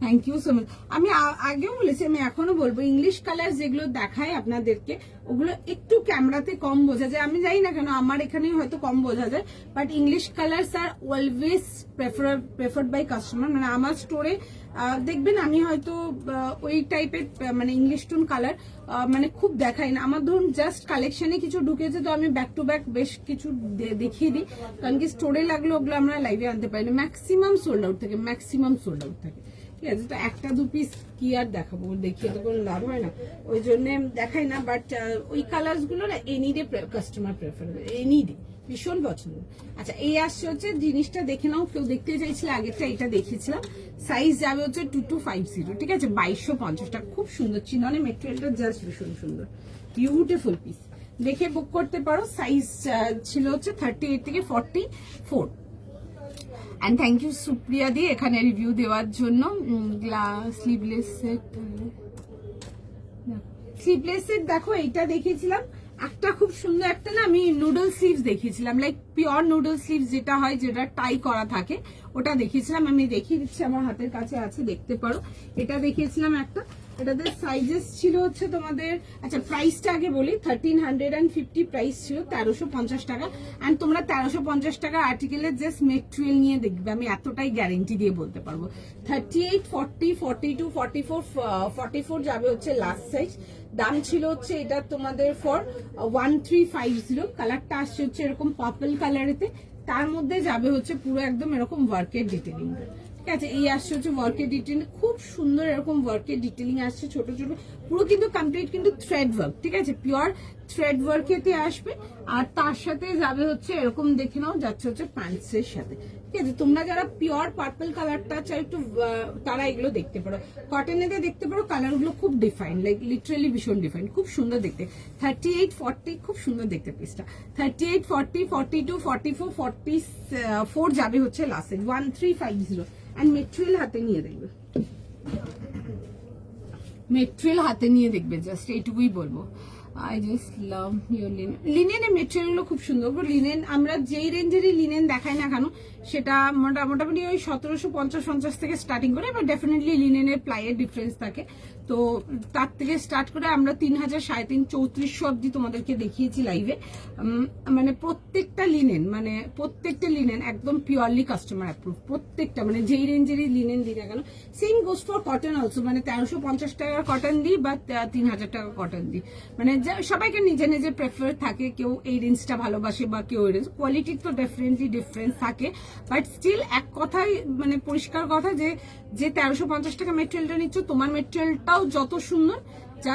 থ্যাংক ইউ সো মাচ। আমি আগেও বলেছি, আমি এখনো বলবো, ইংলিশ কালার যেগুলো দেখায় আপনাদেরকে ওগুলো একটু ক্যামেরাতে কম বোঝা যায়, আমি জানি না কেন, আমার এখানেই হয়তো কম বোঝা যায়, but English colours are always preferred by customer. মানে আমার স্টোরে দেখবেন আমি হয়তো ওই টাইপের মানে ইংলিশ টোন কালার মানে খুব দেখাই না। আমার ধরুন জাস্ট কালেকশনে কিছু ঢুকেছে তো আমি ব্যাক টু ব্যাক বেশ কিছু দেখিয়ে দিই, কারণ কি স্টোরে লাগলো ওগুলো আমরা লাইভে আনতে পারি না, ম্যাক্সিমাম সোল্ড আউট থাকে। ঠিক আছে, তো একটা দু পিস কি আর দেখাবো, দেখিয়ে তো কোনো লাভ হয় না, ওই জন্য দেখাই না। বাট ওই কালার্স গুলো না এনিডে কাস্টমার প্রেফার করে, এনিডে ভীষণ পছন্দ। আচ্ছা এই আসছে হচ্ছে জিনিসটা দেখে নাও, কেউ দেখতে চাইছিল আগেরটা, এটা দেখিয়েছিলাম। সাইজ যাবে হচ্ছে 2250, ঠিক আছে, 2250 টাকা। খুব সুন্দর চিননে মেটেরিয়ালটা, জাস্ট ভীষণ সুন্দর, বিউটিফুল পিস, দেখে বুক করতে পারো। সাইজ ছিল হচ্ছে 38 থেকে 44। অ্যান্ড থ্যাংক ইউ সুপ্রিয়া দি এখানে রিভিউ দেওয়ার জন্য। স্লিভলেস সেট দেখো, এইটা দেখিয়েছিলাম একটা খুব সুন্দর, একটা না আমি নুডল স্লিভস দেখিয়েছিলাম, লাইক পিওর নুডল স্লিভস যেটা হয়, যেটা টাই করা থাকে, ওটা দেখিয়েছিলাম। আমি দেখিয়ে দিচ্ছি, আমার হাতের কাছে আছে, দেখতে পারো। এটা দেখিয়েছিলাম একটা, এটাতে সাইজেস ছিল হচ্ছে তোমাদের, আচ্ছা প্রাইসটা আগে বলি, 1350 প্রাইস ছিল, 1350 টাকা। অ্যান্ড তোমরা 1350 টাকা আর্টিকেলের জাস্ট মেটেরিয়াল নিয়ে দেখবে, আমি এতটাই গ্যারেন্টি দিয়ে বলতে পারবো। 38, 40, 42, 44 যাবে হচ্ছে লাস্ট সাইজ, দাম ছিল হচ্ছে এটা তোমাদের ফর 1350। কালারটা আসছে হচ্ছে এরকম পার্পল কালারেতে, তার মধ্যে যাবে হচ্ছে পুরো একদম এরকম ওয়ার্কের ডিটেলিং। ঠিক আছে, এই আসছে হচ্ছে ওয়ার্কের ডিটেলিং, খুব সুন্দর এরকম ওয়ার্কের ডিটেলিং আসছে, ছোট ছোট পুরো কিন্তু কমপ্লিট কিন্তু থ্রেড ওয়ার্ক। ঠিক আছে, পিওর থ্রেড ওয়ার্কেতে আসবে। আর তার সাথে যাবে হচ্ছে এরকম দেখে নাও যাচ্ছে হচ্ছে প্যান্টসের সাথে। ঠিক আছে, তোমরা যারা পিওর পার্পল কালারটা চাই একটু তারা এগুলো দেখতে পারো, কটনেতে দেখতে পারো, কালারগুলো খুব ডিফাইন, লাইক লিটারালি ভীষণ ডিফাইন, খুব সুন্দর দেখতে। 38-40 খুব সুন্দর দেখতে পিসটা। 38, 40, 42, 44, 44 যাবে হচ্ছে লাস্টে 1350। অ্যান্ড মেটেরিয়াল হাতে নিয়ে দেখবে, মেটেরিয়াল হাতে নিয়ে দেখবে, জাস্ট এইটুকুই বলবো। I just love your linen. লিনেনের মেটেরিয়ালগুলো খুব সুন্দর। লিনেন আমরা যেই রেঞ্জেরই লিনেন দেখাই না কেন, সেটা মোটামুটি ওই 1750 থেকে স্টার্টিং করে, এবার ডেফিনেটলি লিনেনের প্লাইয়ের ডিফারেন্স থাকে, তো তার থেকে স্টার্ট করে আমরা 3000, 3500, 3400 অব্দি তোমাদেরকে দেখিয়েছি লাইভে। মানে প্রত্যেকটা লিনেন একদম পিওরলি কাস্টমার অ্যাপ্রুভ, প্রত্যেকটা, মানে যেই রেঞ্জেরই লিনেন দিই না কেন। Same goes for cotton also, মানে 1350 টাকার কটন দিই বা 3000 টাকার কটন দিই, মানে সবাইকে নিজের নিজের প্রেফার থাকে, কেউ এই রেঞ্জটা ভালোবাসে বা কেউ এই রেঞ্জ। কোয়ালিটির তো ডেফিনেটলি ডিফারেন্স থাকে, বাট স্টিল এক কথাই মানে পরিষ্কার কথা যে 1350 টাকা মেটেরিয়ালটা নিচ্ছ, তোমার মেটেরিয়ালটাও যত সুন্দর, যা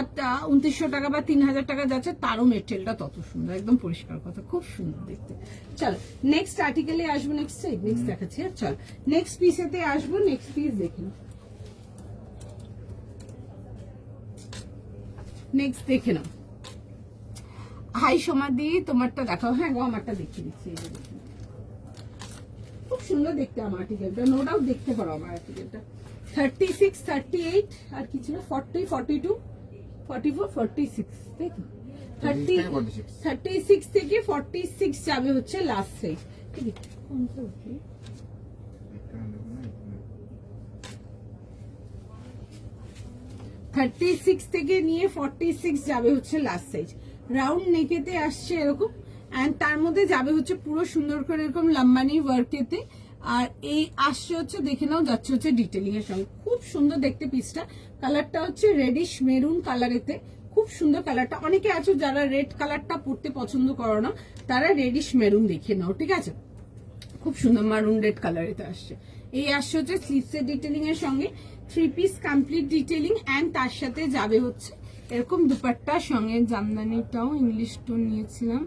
2900 টাকা বা 3000 টাকা যাচ্ছে তারও মেটেরিয়ালটা তত সুন্দর, একদম পরিষ্কার কথা, খুব সুন্দর দেখতে। চলো নেক্সট আর্টিকেলে আসবো, নেক্সট দেখাচ্ছি। চল নেক্সট পিসেতে আসবো, নেক্সট পিস দেখি, নেক্সট দেখে নাও। হাই সমাধি, তোমারটা দেখাও। হ্যাঁ গো, আমারটা দেখিয়ে দিচ্ছি, এই যে দেখুন, খুব সুন্দর দেখতে আমার আর্টিকেলটা, নো ডাউট দেখতে পারো আমার আর্টিকেলটা। 36, 38 আর কি ছিল, 40, 42, 44, 46, তাই তো? 36 থেকে 46 যাবে হচ্ছে লাস্ট সাইজ। ঠিক আছে, 36 থেকে নিয়ে 46 যাবে হচ্ছে লাস্ট সাইজ। রাউন্ড নেকেতে আসছে এরকম, এন্ড তার মধ্যে যাবে হচ্ছে পুরো সুন্দর করে এরকম লাম্বানি ওয়ার্কেতে। আর এই আসছে হচ্ছে দেখে নাও যাচ্ছে হচ্ছে ডিটেলিং এর সঙ্গে, খুব সুন্দর দেখতে পিসটা। কালারটা হচ্ছে রেডিশ মেরুন কালারেতে, খুব সুন্দর কালারটা। অনেকে আছো যারা রেড কালারটা পরতে পছন্দ করো না, তারা রেডিশ মেরুন দেখে নাও। ঠিক আছে, খুব সুন্দর মারুন রেড কালারেতে আসছে। এই আসছে হচ্ছে স্লিভসের ডিটেলিং এর সঙ্গে 3 পিস কমপ্লিট ডিটেলিং, এন্ড তার সাথে যাবে হচ্ছে এরকম দুপাট্টার সঙ্গে। জামদানিটাও ইংলিশ টোন নিয়েছিলাম,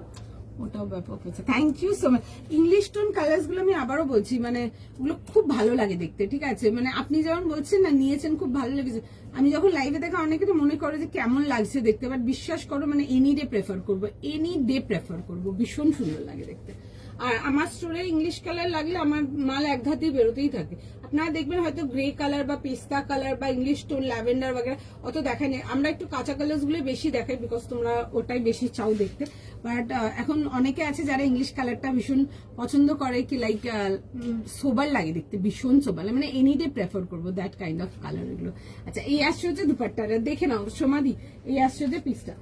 ওটাও ব্যাপক হয়েছে। Thank you so much. English tone colours গুলো আমি আবারও বলছি, মানে ওগুলো খুব ভালো লাগে দেখতে। ঠিক আছে, মানে আপনি যেমন বলছেন না নিয়েছেন খুব ভালো লেগেছে, আমি যখন লাইভে দেখা অনেকে তো মনে করে যে কেমন লাগছে দেখতে, বাট বিশ্বাস করো মানে এনি ডে প্রেফার করবো, ভীষণ সুন্দর লাগে দেখতে। আর আমার স্টোরে ইংলিশ কালার লাগলে আমার মাল এক ধাতেই বেরোতেই থাকে। আপনারা দেখবেন হয়তো গ্রে কালার বা পেস্তা কালার বা ইংলিশ টোন ল্যাভেন্ডার বাগেরা অত দেখায় না, আমরা একটু কাঁচা কালার গুলো বেশি দেখাই, বিকজ তোমরা ওটাই বেশি চাও দেখতে। বাট এখন অনেকে আছে যারা ইংলিশ কালারটা ভীষণ পছন্দ করে, কি লাইক সোবার লাগে দেখতে, ভীষণ সোবার, মানে এনি ডে প্রেফার করবো দ্যাট কাইন্ড অফ কালার এগুলো। আচ্ছা, এই আসছে হচ্ছে দুপাট্টাটা, দেখে নাও সমাধি, এই আসছে হচ্ছে পিসটা,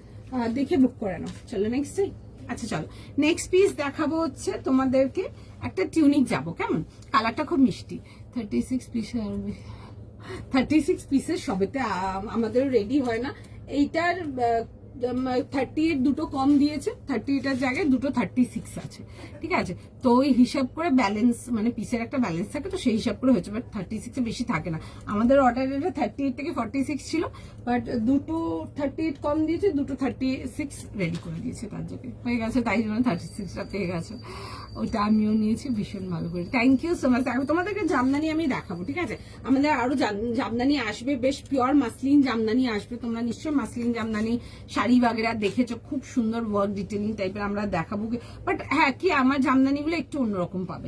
দেখে বুক করে নাও। চলো নেক্সট। আচ্ছা চলো নেক্সট পিস দেখাবো হচ্ছে তোমাদেরকে, একটা টিউনিক যাবো, কেমন কালারটা খুব মিষ্টি। 36 পিসের সবেতে আমাদের রেডি হয় না। এইটার 38 দুটো কম দিয়েছে, 38 এর জায়গায় দুটো 36 আছে। ঠিক আছে, তো ওই হিসাব করে ব্যালেন্স, মানে পিসের একটা ব্যালেন্স থাকে, তো সেই হিসাব করে হয়েছে, বাট 36 এ বেশি থাকে না। আমাদের অর্ডারের 38 থেকে 46 ছিল, বাট দুটো 38 কম দিয়েছে, দুটো 36 রেডি করে দিয়েছে, তার জন্য হয়ে গেছে, তাই জন্য 36টা পেয়ে গেছে। ওইটা আমিও নিয়েছি ভীষণ ভালো করে, থ্যাংক ইউ সো মাচ। তোমাদেরকে জামদানি আমি দেখাবো, ঠিক আছে, আমাদের আরো জামদানি আসবে, বেশ পিওর মাসলিন জামদানি আসবে, তোমরা নিশ্চয়ই মাসলিন জামদানি শাড়ি বাগেরা দেখেছো, খুব সুন্দর ওয়ার্ক ডিটেলিং টাইপের আমরা দেখাবো। বাট হ্যাঁ, কি আমার জামদানি গুলো একটু অন্যরকম পাবে,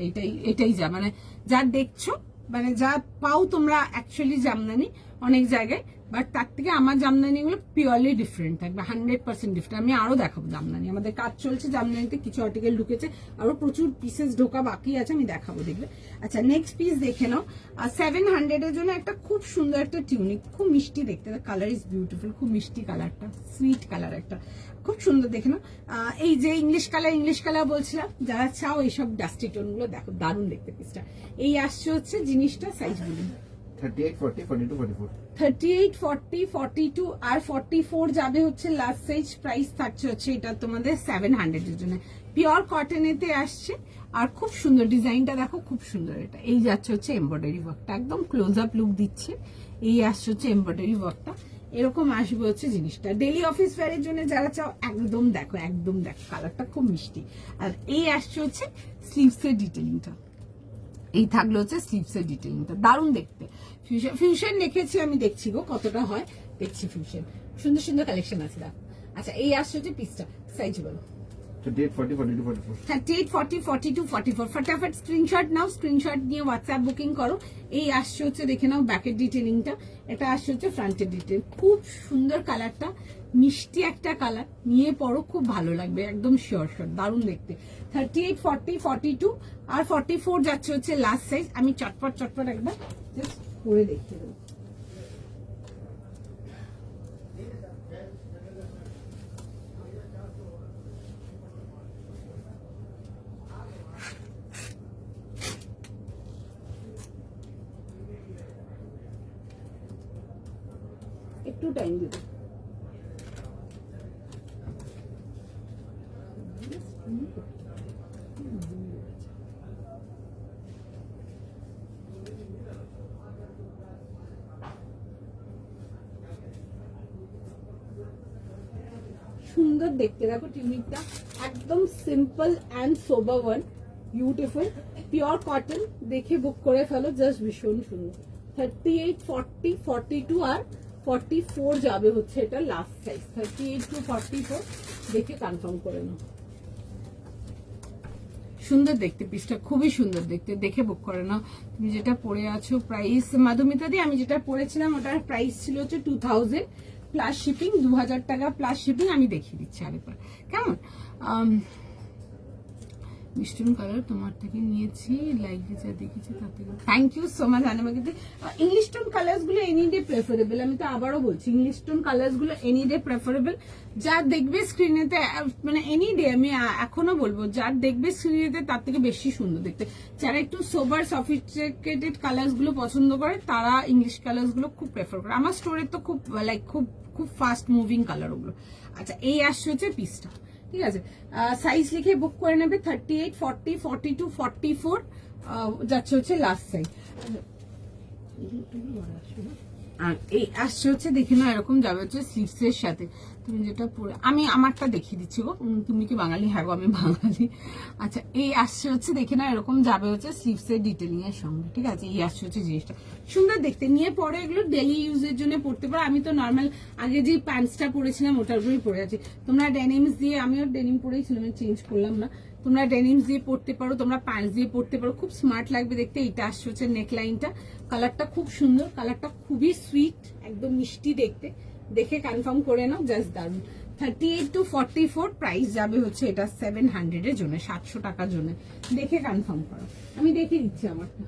এটাই যা, মানে যা দেখছো, মানে যা পাও তোমরা অ্যাকচুয়ালি জামদানি অনেক জায়গায়, বাট তার থেকে আমার জামদানি গুলো পিওরলি ডিফারেন্ট থাকবে, 100% ডিফারেন্ট। আমি আরো দেখাবো জামদানি, আমাদের কাজ চলছে জামদানিতে, কিছু আর্টিকেল ঢুকেছে, আরো প্রচুর পিসেস ঢোকা বাকি আছে, আমি দেখাবো, দেখবে। আচ্ছা নেক্সট পিস দেখে নাও, 700 এর জন্য একটা খুব সুন্দর একটা টিউনিক, খুব মিষ্টি দেখতে, কালার ইজ বিউটিফুল, খুব মিষ্টি কালারটা, সুইট কালার একটা, খুব সুন্দর দেখে নাও। এই যে ইংলিশ কালার বলছিলাম, যারা চাও এইসব ডাস্টি টোন গুলো দেখো, দারুণ দেখতে পিসটা। এই আসছে হচ্ছে জিনিসটা, সাইজ বলুন 38, 40, 42, 44. 38, 40, 42 আর 44 যাবে হচ্ছে লাস্ট সাইজ। প্রাইস থাকছে হচ্ছে এটা তোমাদের 700 এর জন্য। পিওর কটনেতে আসছে আর খুব সুন্দর ডিজাইনটা দেখো, খুব সুন্দর। এটা এই যাচ্ছে হচ্ছে এমব্রয়ডারি ওয়ার্কটা, একদম ক্লোজ আপ লুক দিচ্ছে। এই আসছে হচ্ছে এমব্রয়ডারি ওয়ার্কটা, এরকম আসবে হচ্ছে জিনিসটা। ডেলি অফিস ওয়্যারের জন্য যারা চাও একদম দেখো, একদম দেখো, কালারটা খুব মিষ্টি। আর এই আসছে হচ্ছে স্লিভসের ডিটেলিংটা, এই থাকলো হচ্ছে স্লিভসের ডিটেলিংটা, দারুণ দেখতে। ফিউশন রেখেছি আমি, দেখছি গো কতটা হয়, দেখছি ফিউশন। সুন্দর সুন্দর কালেকশন আছে দেখো। আচ্ছা এই আসছে হচ্ছে পিসটা, সাইজ বলো। 38, 40, 42, 44. 38, 40, 42, 44। ফটাফট স্ক্রিনশট নাও, স্ক্রিনশট নিয়ে হোয়াটসঅ্যাপ বুকিং করো। এই আসছে হচ্ছে দেখে নাও ব্যাকের ডিটেলিংটা, এটা আসছে হচ্ছে ফ্রন্টের ডিটেল। খুব সুন্দর কালারটা, মিষ্টি একটা কালার, নিয়ে পড়ো, খুব ভালো লাগবে, একদম শিওর শিওর, দারুণ দেখতে। 38, 40, 42 আর 44 যাচ্ছে হচ্ছে লাস্ট সাইজ। আমি চটপট চটপট একবার জাস্ট পরে দেখিয়ে দেবো। একটু টাইম দেব। সুন্দর দেখতে দেখো টিউনিকটা, একদম simple and sober one, beautiful pure cotton. দেখে বুক করে ফেলো, জাস্ট ভীষণ সুন্দর। 38, 40, 42 আর 44 যাবে হচ্ছে এটা লাস্ট সাইজ। 38 to 44 দেখে কনফার্ম করে নাও। সুন্দর দেখতে পিসটা, খুবই সুন্দর দেখতে, দেখে বুক করে নাও। তুমি যেটা পরে আছো প্রাইস মাধুমিতা দি, আমি যেটা পরেছিলাম ওটার প্রাইস ছিল হচ্ছে 2000 প্লাস শিপিং, 2000 টাকা প্লাস শিপিং। আমি দেখিয়ে দিচ্ছি আরেকবার, কেমন? মিষ্টন কালার তোমার থেকে নিয়েছি, লাইভে যা দেখেছি তার থেকে। থ্যাংক ইউ সো মাচ আমাকে। ইংলিশ টোন কালার্স গুলো এনি ডে প্রেফারেবল, আমি তো আবারও বলছি ইংলিশ টোন কালার্স গুলো এনি ডে প্রেফারেবল। যা দেখবে স্ক্রিনেতে, মানে এনি ডে আমি এখনো বলবো, যার দেখবে স্ক্রিনেতে তার থেকে বেশি সুন্দর দেখতে। যারা একটু সোবার সফিস্টিকেটেড কালার্স গুলো পছন্দ করে তারা ইংলিশ কালার্স গুলো খুব প্রেফার করে। আমার স্টোরে তো খুব লাইক খুব খুব ফাস্ট মুভিং কালার ওগুলো। আচ্ছা এই আসছে হচ্ছে পিসটা, ঠিক আছে? সাইজ লিখে বুক করে নেবে। 38, 40, 42, 44 যাচ্ছে হচ্ছে লাস্ট সাইজ। আর এই আসছে হচ্ছে দেখে না, এরকম যাবে হচ্ছে স্লিভস এর সাথে। তুমি যেটা পরে, আমি আমারটা দেখিয়ে দিচ্ছি গো। তুমি কি বাঙালি? হ্যাঁ গো আমি বাঙালি। আচ্ছা এই আসছে হচ্ছে দেখে না, এরকম যাবে হচ্ছে স্লিভস এর ডিটেলিং এর সঙ্গে, ঠিক আছে? এই আসছে হচ্ছে জিনিসটা সুন্দর দেখতে, নিয়ে পরে এগুলো ডেলি ইউজের জন্য পড়তে পারো। আমি তো নর্মাল আগে যে প্যান্টসটা পরেছিলাম ওটার উপরেই পরে আছি। তোমরা ডেনিমস দিয়ে, আমিও ডেনিম পরেছিলাম, আমি চেঞ্জ করলাম না। তোমরা ডেনিমস দিয়ে পড়তে পারো, তোমরা প্যান্টস দিয়ে পড়তে পারো, খুব স্মার্ট লাগবে দেখতে। এটা আসছে হচ্ছে নেকলাইনটা, কালারটা খুব সুন্দর, কালারটা খুবই সুইট, একদম মিষ্টি দেখতে। দেখে কনফার্ম করে নাও, জাস্ট দারুন। 38 to 44 প্রাইস যাবে হচ্ছে এটা 700 এর জন্য, 700 টাকার জন্য। দেখে কনফার্ম করো, আমি দেখে দিচ্ছি আমারটা।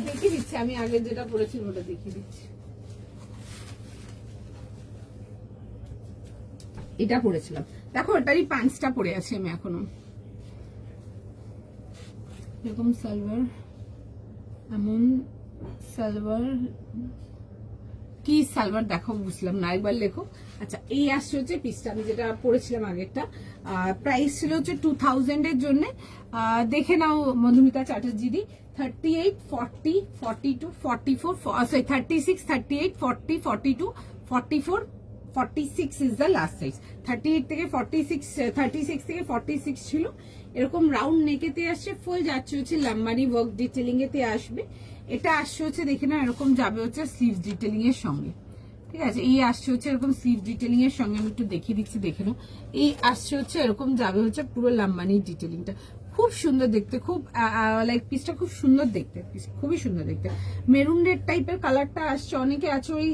দেখিয়ে দিচ্ছি, আমি আগে যেটা পরেছি ওটা দেখিয়ে দিচ্ছি। এটা পরেছিলাম, দেখো এটারই প্যান্টসটা পরে আছি আমি এখনো। এরকম সালোয়ার, এমন সালোয়ার, কি সালোয়ার দেখো বুঝলাম না, একবার লেখো। আচ্ছা এই আসছে হচ্ছে পিসটা, আমি যেটা পরেছিলাম আগেরটা, প্রাইস ছিল হচ্ছে 2000 এর জন্য। দেখে নাও মধুমিতা চ্যাটার্জি দি। 38, 40, 42, 44, sorry 36, 38, 40, 42, 44, 46 is the last size. 38 থেকে 46, 36 থেকে 46 ছিল। এরকম রাউন্ড নেকেতে আসছে, ফুল যাচ্ছে হচ্ছে লাম্বারি ওয়ার্ক ডিটেলিং এতে আসবে। এটা আসছে হচ্ছে দেখে না, এরকম যাবে হচ্ছে স্লিভ ডিটেলিং এর সঙ্গে, ঠিক আছে? এই আসছে হচ্ছে এরকম স্লিভ ডিটেলিং এর সঙ্গে, আমি একটু দেখিয়ে দিচ্ছি, দেখে নাও। এই আসছে হচ্ছে এরকম যাবে হচ্ছে পুরো লাম্বানি ডিটেলিংটা, খুব সুন্দর দেখতে, খুব লাইক পিসটা খুব সুন্দর দেখতে, পিস খুবই সুন্দর দেখতে। মেরুন রেড টাইপের কালারটা আসছে, অনেকে আছে ওই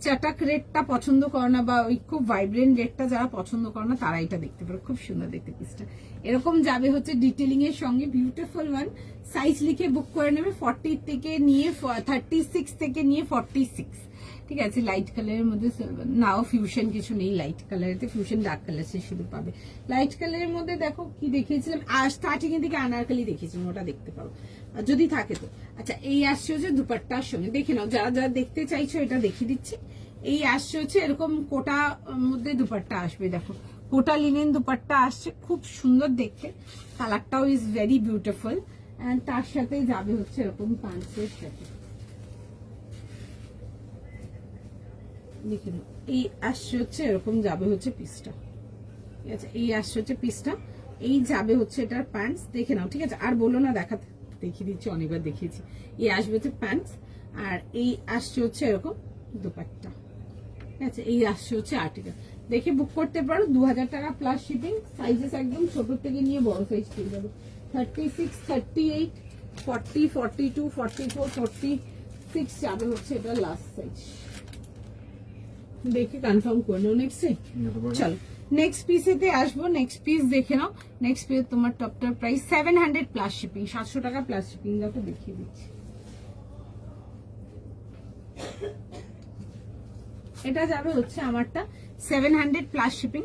চাটাক রেডটা পছন্দ করে না, বা ওই খুব ভাইব্রেন্ট রেডটা যারা পছন্দ করে না তারা এটা দেখতে পারে, খুব সুন্দর দেখতে পিসটা। এরকম যাবে হচ্ছে ডিটেলিং এর সঙ্গে, বিউটিফুল ওয়ান। সাইজ লিখে বুক করে নেবে 40 থেকে নিয়ে 36 থেকে নিয়ে 46। ঠিক আছে, লাইট কালারের মধ্যে নাও ফিউশন কিছু নেই, লাইট কালারেতে ফিউশন ডার্ক কালার সে শুধু পাবে। লাইট কালারের মধ্যে দেখো কি দেখিয়েছিলাম, স্টার্টিং এর দিকে আনারকলি দেখিয়েছিলাম, ওটা দেখতে পারো যদি থাকে তো। আচ্ছা, এই আসছে হচ্ছে দুপাট্টার সঙ্গে, দেখে নাও যারা যারা দেখতে চাইছো, এটা দেখিয়ে দিচ্ছি। এই আসছে হচ্ছে এরকম কোটা মধ্যে দুপাট্টা আসবে, দেখো কোটা লিনেন দুপাট্টা আসছে, খুব সুন্দর দেখতে, কালারটাও ইজ ভেরি বিউটিফুল। এন্ড তার সাথে যাবে হচ্ছে এরকম প্যান্টসের সাথে, দেখে নাও এই আসছে হচ্ছে এরকম যাবে হচ্ছে পিসটা, ঠিক আছে, এই আসছে হচ্ছে পিসটা, এই যাবে হচ্ছে এটার প্যান্টস, দেখে নাও, ঠিক আছে। আর বলো না, দেখাতে দেখিয়ে দিচ্ছি, অনেকবার দেখিয়েছি। এই আসবে হচ্ছে প্যান্টস, আর এই আসছে হচ্ছে এরকম দুপাট্টা, ঠিক আছে, এই আসছে হচ্ছে আর্টিকেল। দেখে বুক করতে পারো, 2000 টাকা প্লাস শিপিং। সাইজেস একদম ছোট থেকে নিয়ে বড় সাইজ পেয়ে যাবে, 36, 38, 40, 42, 44, 46 যাবে হচ্ছে এটা লাস্ট সাইজ। দেখে কনফার্ম করে নাও। নেক্সট চলো নেক্সট পিসেতে আসবো। নেক্সট পিস দেখে নাও। নেক্সট পিস তোমার টপটার প্রাইস 700 প্লাস শিপিং, 700 টাকা প্লাস শিপিং। দেখো দেখিয়ে দিচ্ছি, এটা যাবে হচ্ছে আমারটা 700 প্লাস শিপিং,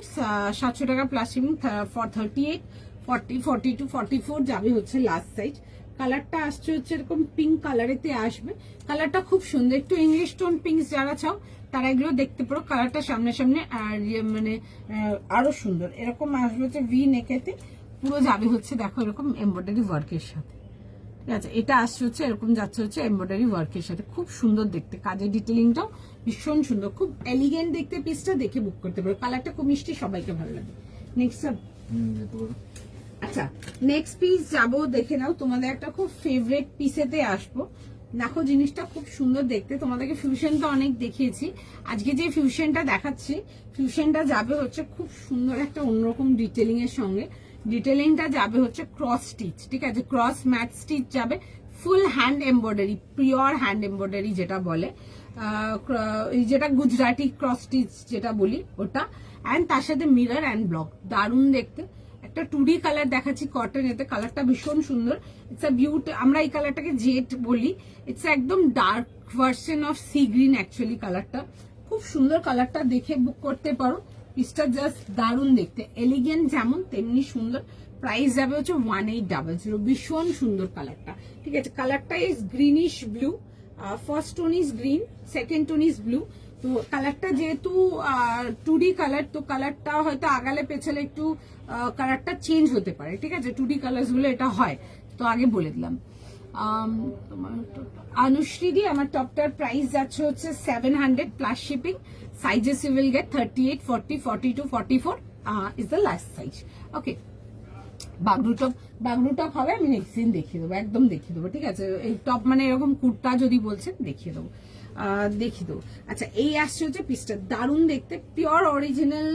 700 টাকা প্লাস শিপিং ফর 38, 40, 42, 44 যাবে হচ্ছে লাস্ট সাইজ। কালারটা আসছে হচ্ছে এরকম পিঙ্ক কালারেতে আসবে, কালারটা খুব সুন্দর, একটু ইংলিশ টোন পিঙ্ক যারা চাও তারা এগুলো দেখতে পারো। কালারটা সামনে সামনে আর মানে আরো সুন্দর, এরকম আসবে হচ্ছে ভি নেকেতে, পুরো যাবে হচ্ছে দেখো এরকম এমব্রয়ডারি ওয়ার্কের সাথে, ঠিক আছে। এটা আসছে হচ্ছে এরকম যাচ্ছে হচ্ছে এমব্রয়ডারি ওয়ার্কের সাথে, খুব সুন্দর দেখতে, কাজের ডিটেলিংটাও ভীষণ সুন্দর, খুব এলিগেন্ট দেখতে। পিসটা দেখে বুক করতে পারো, কালারটা খুব মিষ্টি, সবাইকে ভালো লাগে। নেক্সট আচ্ছা, নেক্সট পিস যাবো, দেখে নাও, তোমাদের একটা খুব ফেভারিট পিসেতে আসবো। দেখো জিনিসটা খুব সুন্দর দেখতে, তোমাদেরকে ফিউশনটা অনেক দেখিয়েছি, আজকে যে ফিউশনটা দেখাচ্ছি, ফিউশনটা যাবে হচ্ছে খুব সুন্দর একটা অন্যরকম ডিটেলিং এর সঙ্গে। ডিটেলিংটা যাবে হচ্ছে ক্রস স্টিচ, ঠিক আছে, ক্রস ম্যাট স্টিচ যাবে, full hand embroidery, pure hand embroidery যেটা বলে, যেটা গুজরাটি ক্রস স্টিচ যেটা বলি ওটা। অ্যান্ড তার সাথে মিরর অ্যান্ড ব্লক, দারুণ দেখতে। একটা 2D কালার দেখাচ্ছি কটন, এতে কালারটা ভীষণ সুন্দর। ইটস আ বিউটি, আমরা এই কালারটাকে জেড বলি, ইটস একদম dark version of sea green actually কালারটা, খুব সুন্দর কালারটা, দেখে বুক করতে পারো। পিসটা জাস্ট দারুণ দেখতে, এলিগেন্ট যেমন তেমনি সুন্দর। প্রাইস যাবে হচ্ছে 1800, ভীষণ সুন্দর কালারটা, ঠিক আছে। কালারটা is greenish blue, first tone is green, second tone is blue. তো কালারটা যেহেতু 2D কালার, তো কালারটা হয়তো আগালে পেছালে একটু কালারটা চেঞ্জ হতে পারে, ঠিক আছে, 2D কালার গুলো এটা হয়, তো আগে বলে দিলাম। তোমার অনুশ্রীদি, আমার টপটার প্রাইস যাচ্ছে হচ্ছে 700 plus shipping. Sizes you will get 38, 40, 42, 44 is the last size. Okay, Bagru top হবে, আমি নেক্সট দিন দেখিয়ে দেবো, একদম দেখিয়ে দেবো, ঠিক আছে। এই টপ মানে এরকম কুর্তা যদি বলছেন দেখিয়ে দেবো, দেখিয়ে দেবো। আচ্ছা, এই আসছে হচ্ছে পিসটা, দারুণ দেখতে, পিওর অরিজিনাল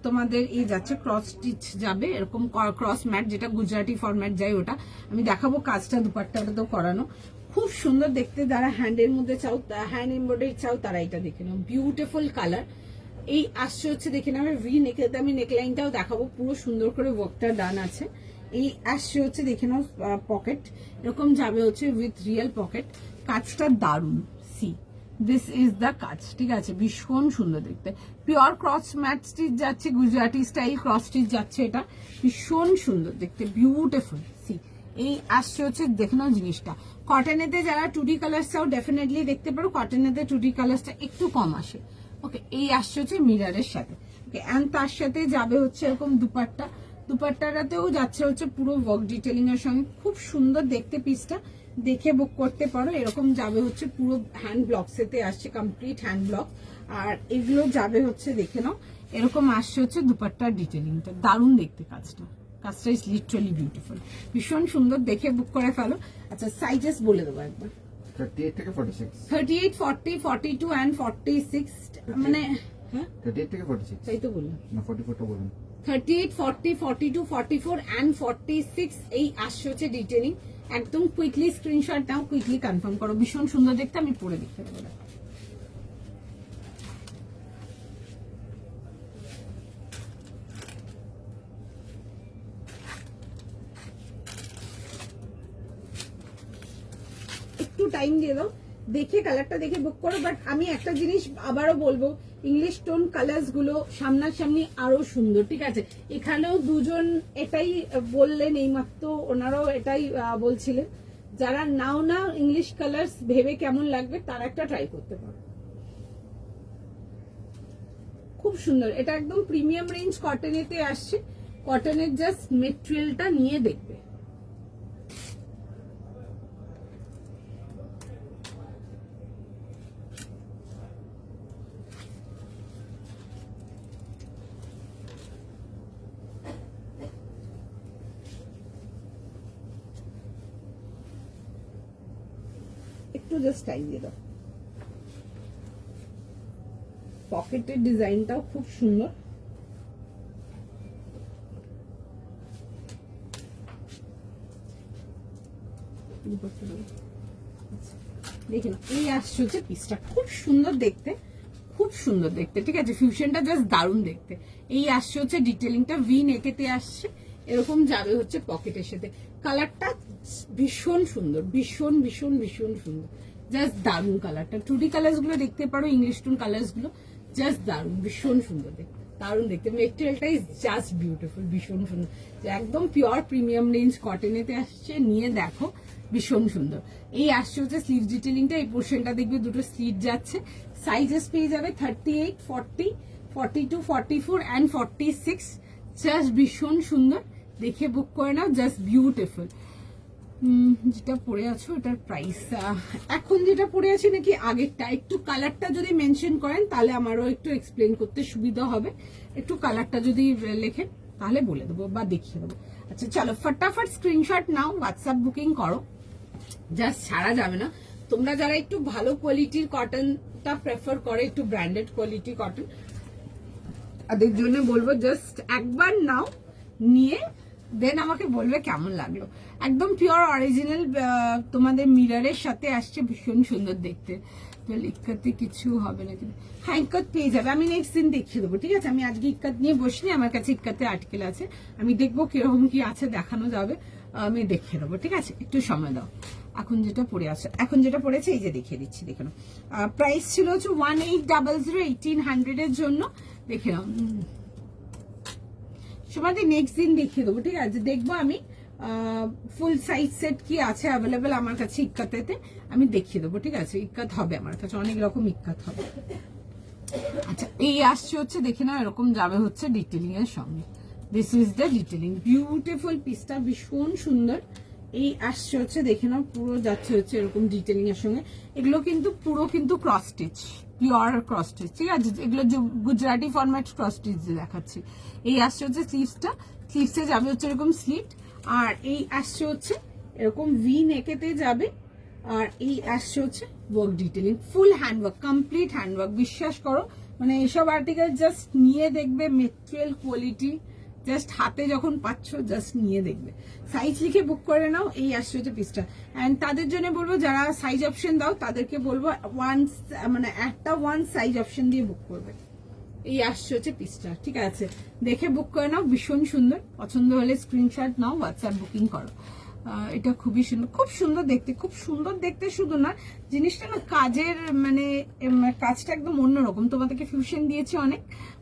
তোমাদের এই যাচ্ছে, ক্রস স্টিচ যাবে এরকম, ক্রস ম্যাট যেটা গুজরাটি ফরম্যাট যায় ওটা আমি দেখাবো। কাজটা দুপাট্টাটা তো করানো, খুব সুন্দর দেখতে। যারা হ্যান্ডের মধ্যে চাও, হ্যান্ড এমব্রয়ডারি চাও, তারা এটা দেখে নাও, বিউটিফুল কালার। এই আসছে হচ্ছে দেখে নেবে ভি নেকেতে, আমি নেকলাইনটাও দেখাবো, পুরো সুন্দর করে ওয়ার্কটা ডান আছে। এই আসছে হচ্ছে দেখে নাও পকেট, এরকম যাবে হচ্ছে উইথ রিয়েল পকেট, কাজটা দারুণ। সি দিস ইজ দ্য কাজ, ঠিক আছে, ভীষণ সুন্দর দেখতে। পিওর ক্রস ম্যাট স্টিচ যাচ্ছে, গুজরাটি স্টাইল ক্রস স্টিচ যাচ্ছে, এটা ভীষণ সুন্দর দেখতে, বিউটিফুল। সি এই আসছে হচ্ছে দেখে নাও জিনিসটা। কটনেতে যারা 2D কালার চাও ডেফিনেটলি দেখতে পারো, কটনেতে 2D কালারটা একটু কম আসে। ওকে, এই আসছে হচ্ছে মিররের সাথে। ওকে, এন্ড তার সাথে যাবে হচ্ছে এরকম দুপাট্টা, দুপাট্টাটাতেও যাচ্ছে হচ্ছে পুরো ওয়ার্ক ডিটেলিং এর সঙ্গে, খুব সুন্দর দেখতে। পিসটা দেখে বুক করতে পারো, এরকম যাবে হচ্ছে পুরো হ্যান্ড ব্লকস এতে আসছে, কমপ্লিট হ্যান্ড ব্লক। আর এগুলো যাবে হচ্ছে দেখে নাও, এরকম আসছে হচ্ছে দুপাট্টার ডিটেলিংটা, দারুণ দেখতে কাজটা, কাজটা ইজ লিটারালি বিউটিফুল, ভীষণ সুন্দর, দেখে বুক করে ফেলো। আচ্ছা, সাইজেস বলে দেবো একবার, 38 থেকে 46, 38, 40, 42 and 46, মানে হ্যাঁ 38 থেকে 46, তাই তো বললাম, না 44 টা বলুন। 38, 40, 42, 44 and 46 এই আসছে হচ্ছে ডিটেলিং। একদম কুইকলি স্ক্রিনশট নাও, কুইকলি কনফার্ম করো, ভীষণ সুন্দর দেখতে, আমি পরে দেখতে পাবো। একটু টাইম দিয়ে দাও, দেখে কালারটা দেখে বুক করো। বাট আমি একটা জিনিস আবারও বলবো, ইংলিশ টোন কালার্স গুলো সামনাসামনি আরো সুন্দর, ঠিক আছে। এখানেও দুজন এটাই বললেন, এইমাত্র ওনারাও এটাই বলছিলেন, যারা নাও না ইংলিশ কালার্স ভেবে কেমন লাগবে তারা একটা ট্রাই করতে পারো। খুব সুন্দর, এটা একদম প্রিমিয়াম রেঞ্জ কটনেতে আসছে। কটনের জাস্ট মেটেরিয়ালটা নিয়ে দেখবে। একটু জাস্ট টাইম দিয়ে দাও। পকেটের ডিজাইনটাও খুব সুন্দর। দেখে নাও, এই আসছে হচ্ছে পিসটা, খুব সুন্দর দেখতে, খুব সুন্দর দেখতে, ঠিক আছে। ফিউশনটা জাস্ট দারুণ দেখতে। এই আসছে হচ্ছে ডিটেলিংটা ভি নেকেতে আসছে, এরকম যাবে হচ্ছে পকেটের সাথে। কালারটা ভীষণ সুন্দর, ভীষণ ভীষণ ভীষণ সুন্দর, জাস্ট দারুণ কালারটা। 2D কালার্স গুলো দেখতে পারো, ইংলিশ টোন কালার্স গুলো জাস্ট দারুণ, ভীষণ সুন্দর দেখতে, দারুণ দেখতে। মেটেরিয়ালটা ইজ জাস্ট বিউটিফুল, ভীষণ সুন্দর, একদম পিওর প্রিমিয়াম রেঞ্জ কটনেতে আসছে। নিয়ে দেখো, ভীষণ সুন্দর। এই আসছে হচ্ছে স্লিভ ডিটেলিংটা, এই পোর্শনটা দেখবে দুটো স্লিভ যাচ্ছে। সাইজেস পেয়ে যাবে 38, 40, 42, 44 অ্যান্ড 46। জাস্ট ভীষণ সুন্দর, দেখে বুক করে নাও, জাস্ট বিউটিফুল। যেটা পরে আছো এটার প্রাইস, এখন যেটা পরে আছি নাকি আগেরটা, একটু কালারটা যদি মেনশন করেন তাহলে আমারও একটু এক্সপ্লেন করতে সুবিধা হবে। একটু কালারটা যদি লেখেন তাহলে বলে দেবো বা দেখিয়ে দেবো। আচ্ছা চলো, ফটাফট স্ক্রিনশট নাও, হোয়াটসঅ্যাপ বুকিং করো, জাস্ট ছাড়া যাবে না। তোমরা যারা একটু ভালো কোয়ালিটির কটনটা প্রেফার করে, একটু ব্র্যান্ডেড কোয়ালিটি কটন, তাদের জন্য বলবো জাস্ট একবার নাও, নিয়ে দেন আমাকে বলবে কেমন লাগলো। একদম পিওর অরিজিনাল তোমাদের মিররের সাথে আসছে, ভীষণ সুন্দর দেখতে। তো ইক্কাতে কিছু হবে না কিন্তু, হ্যাঁ ইক্কাত পেয়ে যাবে, আমি নেক্সট দিন দেখিয়ে দেবো, ঠিক আছে। আমি আজকে ইক্কাত নিয়ে বসিনি, আমার কাছে ইক্কাতে আর্টিকেল আছে, আমি দেখবো কিরকম কি আছে, দেখানো যাবে, আমি দেখিয়ে দেবো, ঠিক আছে। একটু সময় দাও। এখন যেটা পড়ে আছে, এখন যেটা পড়েছে এই যে দেখিয়ে দিচ্ছি, দেখে নাও। প্রাইস ছিল হচ্ছে 1800, 1800 এর জন্য, দেখে নাও। সবাই নেক্সট দিন দেখিয়ে দেবো, ঠিক আছে। দেখবো আমি ফুল সাইজ সেট কি আছে অ্যাভেলেবেল আমার কাছে ইক্কাতেতে, আমি দেখিয়ে দেবো, ঠিক আছে। ইক্কাত হবে আমার কাছে, অনেক রকম ইক্কাত হবে। আচ্ছা এই আসছে হচ্ছে, দেখে নাও, এরকম যাবে হচ্ছে ডিটেলিং এর সঙ্গে। This is the detailing, beautiful পিসটা, ভীষণ সুন্দর। এই আসছে হচ্ছে, দেখে নাও, পুরো যাচ্ছে হচ্ছে এরকম ডিটেলিং এর সঙ্গে। এগুলো কিন্তু পুরো কিন্তু cross stitch, pure cross stitch, ঠিক আছে। এগুলো গুজরাটি ফরম্যাট ক্রস স্টিচ দেখাচ্ছি। এই আসছে হচ্ছে স্লিভসটা, স্লিভসে যাবে হচ্ছে এরকম স্লিট, আর এই আসছে হচ্ছে এরকম ভি নেকেতে যাবে, আর এই আসছে হচ্ছে ওয়ার্ক ডিটেলিং, ফুল হ্যান্ডওয়ার্ক, কমপ্লিট হ্যান্ডওয়ার্ক। বিশ্বাস করো, মানে এসব আর্টিকেল জাস্ট নিয়ে দেখবে মেটেরিয়াল কোয়ালিটি, জাস্ট হাতে যখন পাচ্ছ জাস্ট নিয়ে দেখবে। সাইজ লিখে বুক করে নাও। এই আসছে হচ্ছে পিসটা, অ্যান্ড তাদের জন্য বলবো যারা সাইজ অপশন দাও তাদেরকে বলবো একটা ওয়ান সাইজ অপশন দিয়ে বুক করবে। এই আসছে হচ্ছে পিসটা, ঠিক আছে। দেখে বুক করে নাও, ভীষণ সুন্দর। পছন্দ হলে স্ক্রিনশট নাও, হোয়াটসঅ্যাপ বুকিং করো। এটা খুবই সুন্দর, খুব সুন্দর দেখতে, খুব সুন্দর দেখতে। শুধু না, জিনিসটা না কাজের মানে কাজটা একদম অন্যরকম। তোমাদেরকে ফিউশন দিয়েছি অনেক,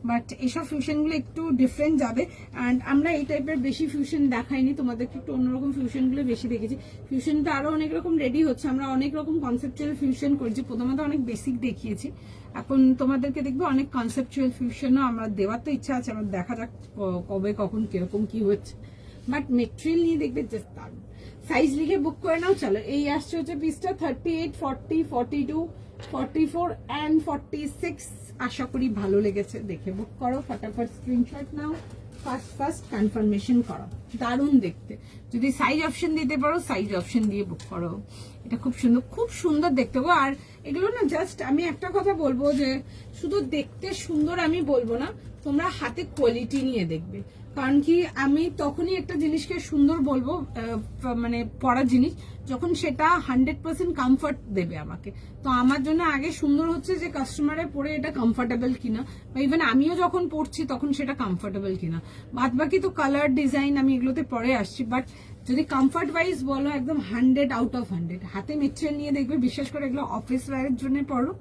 বাট এসব ফিউশনগুলো একটু ডিফারেন্ট যাবে। অ্যান্ড আমরা এই টাইপের বেশি ফিউশন দেখাইনি, তোমাদেরকে একটু অন্যরকম ফিউশনগুলো বেশি দেখেছি। ফিউশনটা আরো অনেক রকম রেডি হচ্ছে, আমরা অনেক রকম কনসেপচুয়াল ফিউশন করছি। প্রথমে তো অনেক বেসিক দেখিয়েছি, এখন তোমাদেরকে দেখবো অনেক কনসেপচুয়াল ফিউশনও আমরা দেওয়ার তো ইচ্ছা আছে। আমার দেখা যাক কবে কখন কিরকম কি হচ্ছে, বাট মেটেরিয়াল নিয়ে দেখবে জাস্ট দারুণ। সাইজ লিখে বুক করে নাও। চলো এই আসছে হচ্ছে পিসটা 38, 40, 42, 44 অ্যান্ড 46। আশা করি ভালো লেগেছে, দেখে বুক করো, ফটাফট স্ক্রিনশট নাও, ফার্স্ট কনফার্মেশন করো। দারুণ দেখতে, যদি সাইজ অপশন দিতে পারো সাইজ অপশন দিয়ে বুক করো। এটা খুব সুন্দর, খুব সুন্দর দেখতে গো। আর এগুলো না জাস্ট আমি একটা কথা বলবো যে শুধু দেখতে সুন্দর আমি বলবো না, তোমরা হাতে কোয়ালিটি নিয়ে দেখবে। কারণ কি আমি তখনই একটা জিনিসকে সুন্দর বলবো, মানে পরার জিনিস, যখন সেটা 100% কমফর্ট দেবে আমাকে। তো আমার জন্য আগে সুন্দর হচ্ছে যে কাস্টমারে পরে এটা কমফর্টেবল কিনা, বা ইভেন আমিও যখন পরছি তখন সেটা কমফর্টেবল কিনা। বাদ বাকি তো কালার ডিজাইন আমি এগুলোতে পরে আসছি, বাট যদি কমফর্ট ওয়াইজ বলো একদম 100 আউট অফ 100। হাতে মেটেরিয়াল নিয়ে দেখবে, বিশেষ করে এগুলো অফিস ওয়্যারের জন্য পড়ো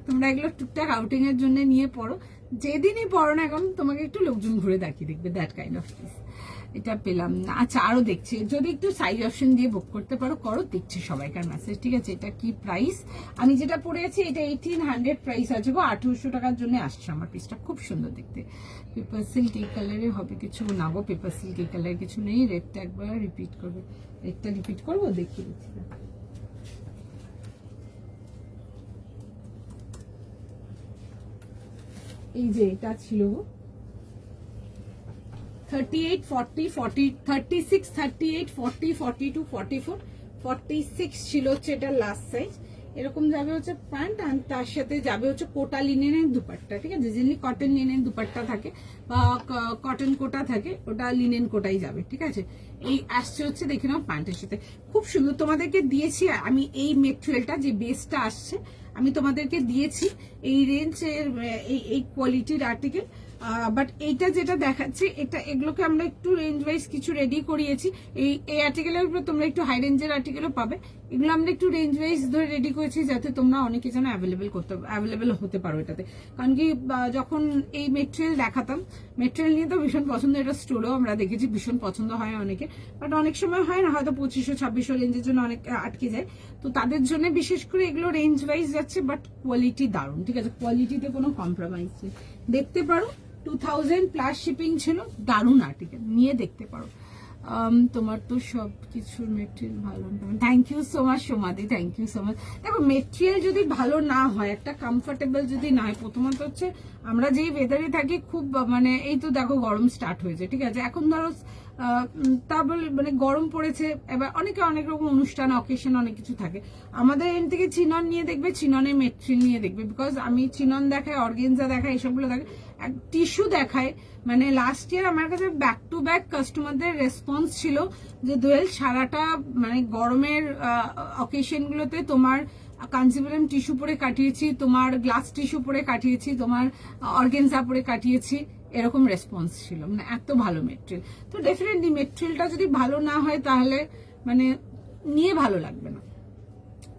তোমরা, এগুলো টুকটাক আউটিং এর জন্য নিয়ে পড়ো, যেদিনই পড়ো না এখন তোমাকে একটু লোকজন ঘুরে দেখিয়ে দেখবে, দ্যাট কাইন্ড অফ পিস। এটা পেলাম না। আচ্ছা আরো দেখছি, যদি একটু সাইজ অপশন দিয়ে বুক করতে পারো করো, দেখছি সবাইকার মেসেজ। ঠিক আছে, এটা কি প্রাইস? আমি যেটা পরে আছি এটা 1800 প্রাইস আছে গো, 1800 টাকার জন্য আসছে আমার পিসটা, খুব সুন্দর দেখতে। পেপার সিল্ক এই কালারে হবে কিছু না গো, পেপার সিল্ক এই কালার কিছু নেই। রেডটা একবার রিপিট করবে, রেডটা রিপিট করবো, দেখিয়ে দিচ্ছি। এই যে এটা ছিল গো 38, 40, 40, 36, 38, 40, 42, 44, 46 ছিল হচ্ছে এটা লাস্ট সাইজ। এরকম যাবে হচ্ছে প্যান্ট, আর তার সাথে যাবে হচ্ছে কোটা লিনেনের দুপাট্টা। ঠিক আছে, যেমনি কটন লিনেন দুপাট্টা থাকে বা কটন কোটা থাকে, ওটা লিনেন কোটাই যাবে। ঠিক আছে, এই আসছে হচ্ছে দেখে নাও প্যান্টের সাথে, খুব সুন্দর। তোমাদেরকে দিয়েছি আমি এই মেটেরিয়ালটা, যে বেসটা আসছে আমি তোমাদেরকে দিয়েছি এই রেঞ্জের এই কোয়ালিটির আর্টিকেল। বাট এইটা যেটা দেখাচ্ছে এটা, এগুলোকে আমরা একটু রেঞ্জ ওয়াইজ কিছু রেডি করিয়েছি। এই আর্টিকেলের উপরে তোমরা একটু হাই রেঞ্জের আর্টিকেলও পাবে, এগুলো আমরা একটু রেঞ্জ ওয়াইজ ধরে রেডি করেছি যাতে তোমরা অনেকে যেন অ্যাভেলেবেল হতে পারো এটাতে। কারণ কি যখন এই মেটেরিয়াল দেখাতাম, মেটেরিয়াল নিয়ে তো ভীষণ পছন্দ, এটা স্টোরেও আমরা দেখেছি ভীষণ পছন্দ হয় অনেকে, বাট অনেক সময় হয় না, হয়তো 2500-2600 রেঞ্জের জন্য অনেক আটকে যায়। তো তাদের জন্য বিশেষ করে এগুলো রেঞ্জ ওয়াইজ যাচ্ছে, বাট কোয়ালিটি দারুণ। ঠিক আছে, কোয়ালিটিতে কোনো কম্প্রোমাইজ নেই, দেখতে পারো। 2000 প্লাস শিপিং ছিল, দারুণ আর্টিকেল, নিয়ে দেখতে পারো। তোমার তো সব কিছুর মেটেরিয়াল ভালো। থ্যাংক ইউ সো মাচ সোমাদি, থ্যাংক ইউ সো মাচ। দেখো মেটেরিয়াল যদি ভালো না হয়, একটা কমফোর্টেবল যদি না হয়, প্রথমত হচ্ছে আমরা যেই ওয়েদারে থাকি খুব মানে এই তো দেখো গরম স্টার্ট হয়েছে। ঠিক আছে, এখন ধরো তা বলে মানে গরম পড়েছে, এবার অনেকে অনেক রকম অনুষ্ঠান অকেশন অনেক কিছু থাকে। আমাদের এন থেকে চিনন নিয়ে দেখবে, চিননের মেটেরিয়াল নিয়ে দেখবে, বিকজ আমি চিনন দেখাই, অর্গেনজা দেখাই, এসবগুলো দেখাই, টিস্যু দেখায়। মানে লাস্ট ইয়ার আমার কাছে ব্যাক টু ব্যাক কাস্টমারদের রেসপন্স ছিল যে দোয়েল সারাটা মানে গরমের অকেশন গুলোতে তোমার কাঞ্জিবরম টিস্যু পরে কাটিয়েছি, তোমার গ্লাস টিস্যু পরে কাটিয়েছি, তোমার অর্গেনজা পরে কাটিয়েছি, এরকম রেসপন্স ছিল। মানে এত ভালো মেটেরিয়াল। তো ডেফিনেটলি মেটেরিয়ালটা যদি ভালো না হয় তাহলে মানে নিয়ে ভালো লাগবে না।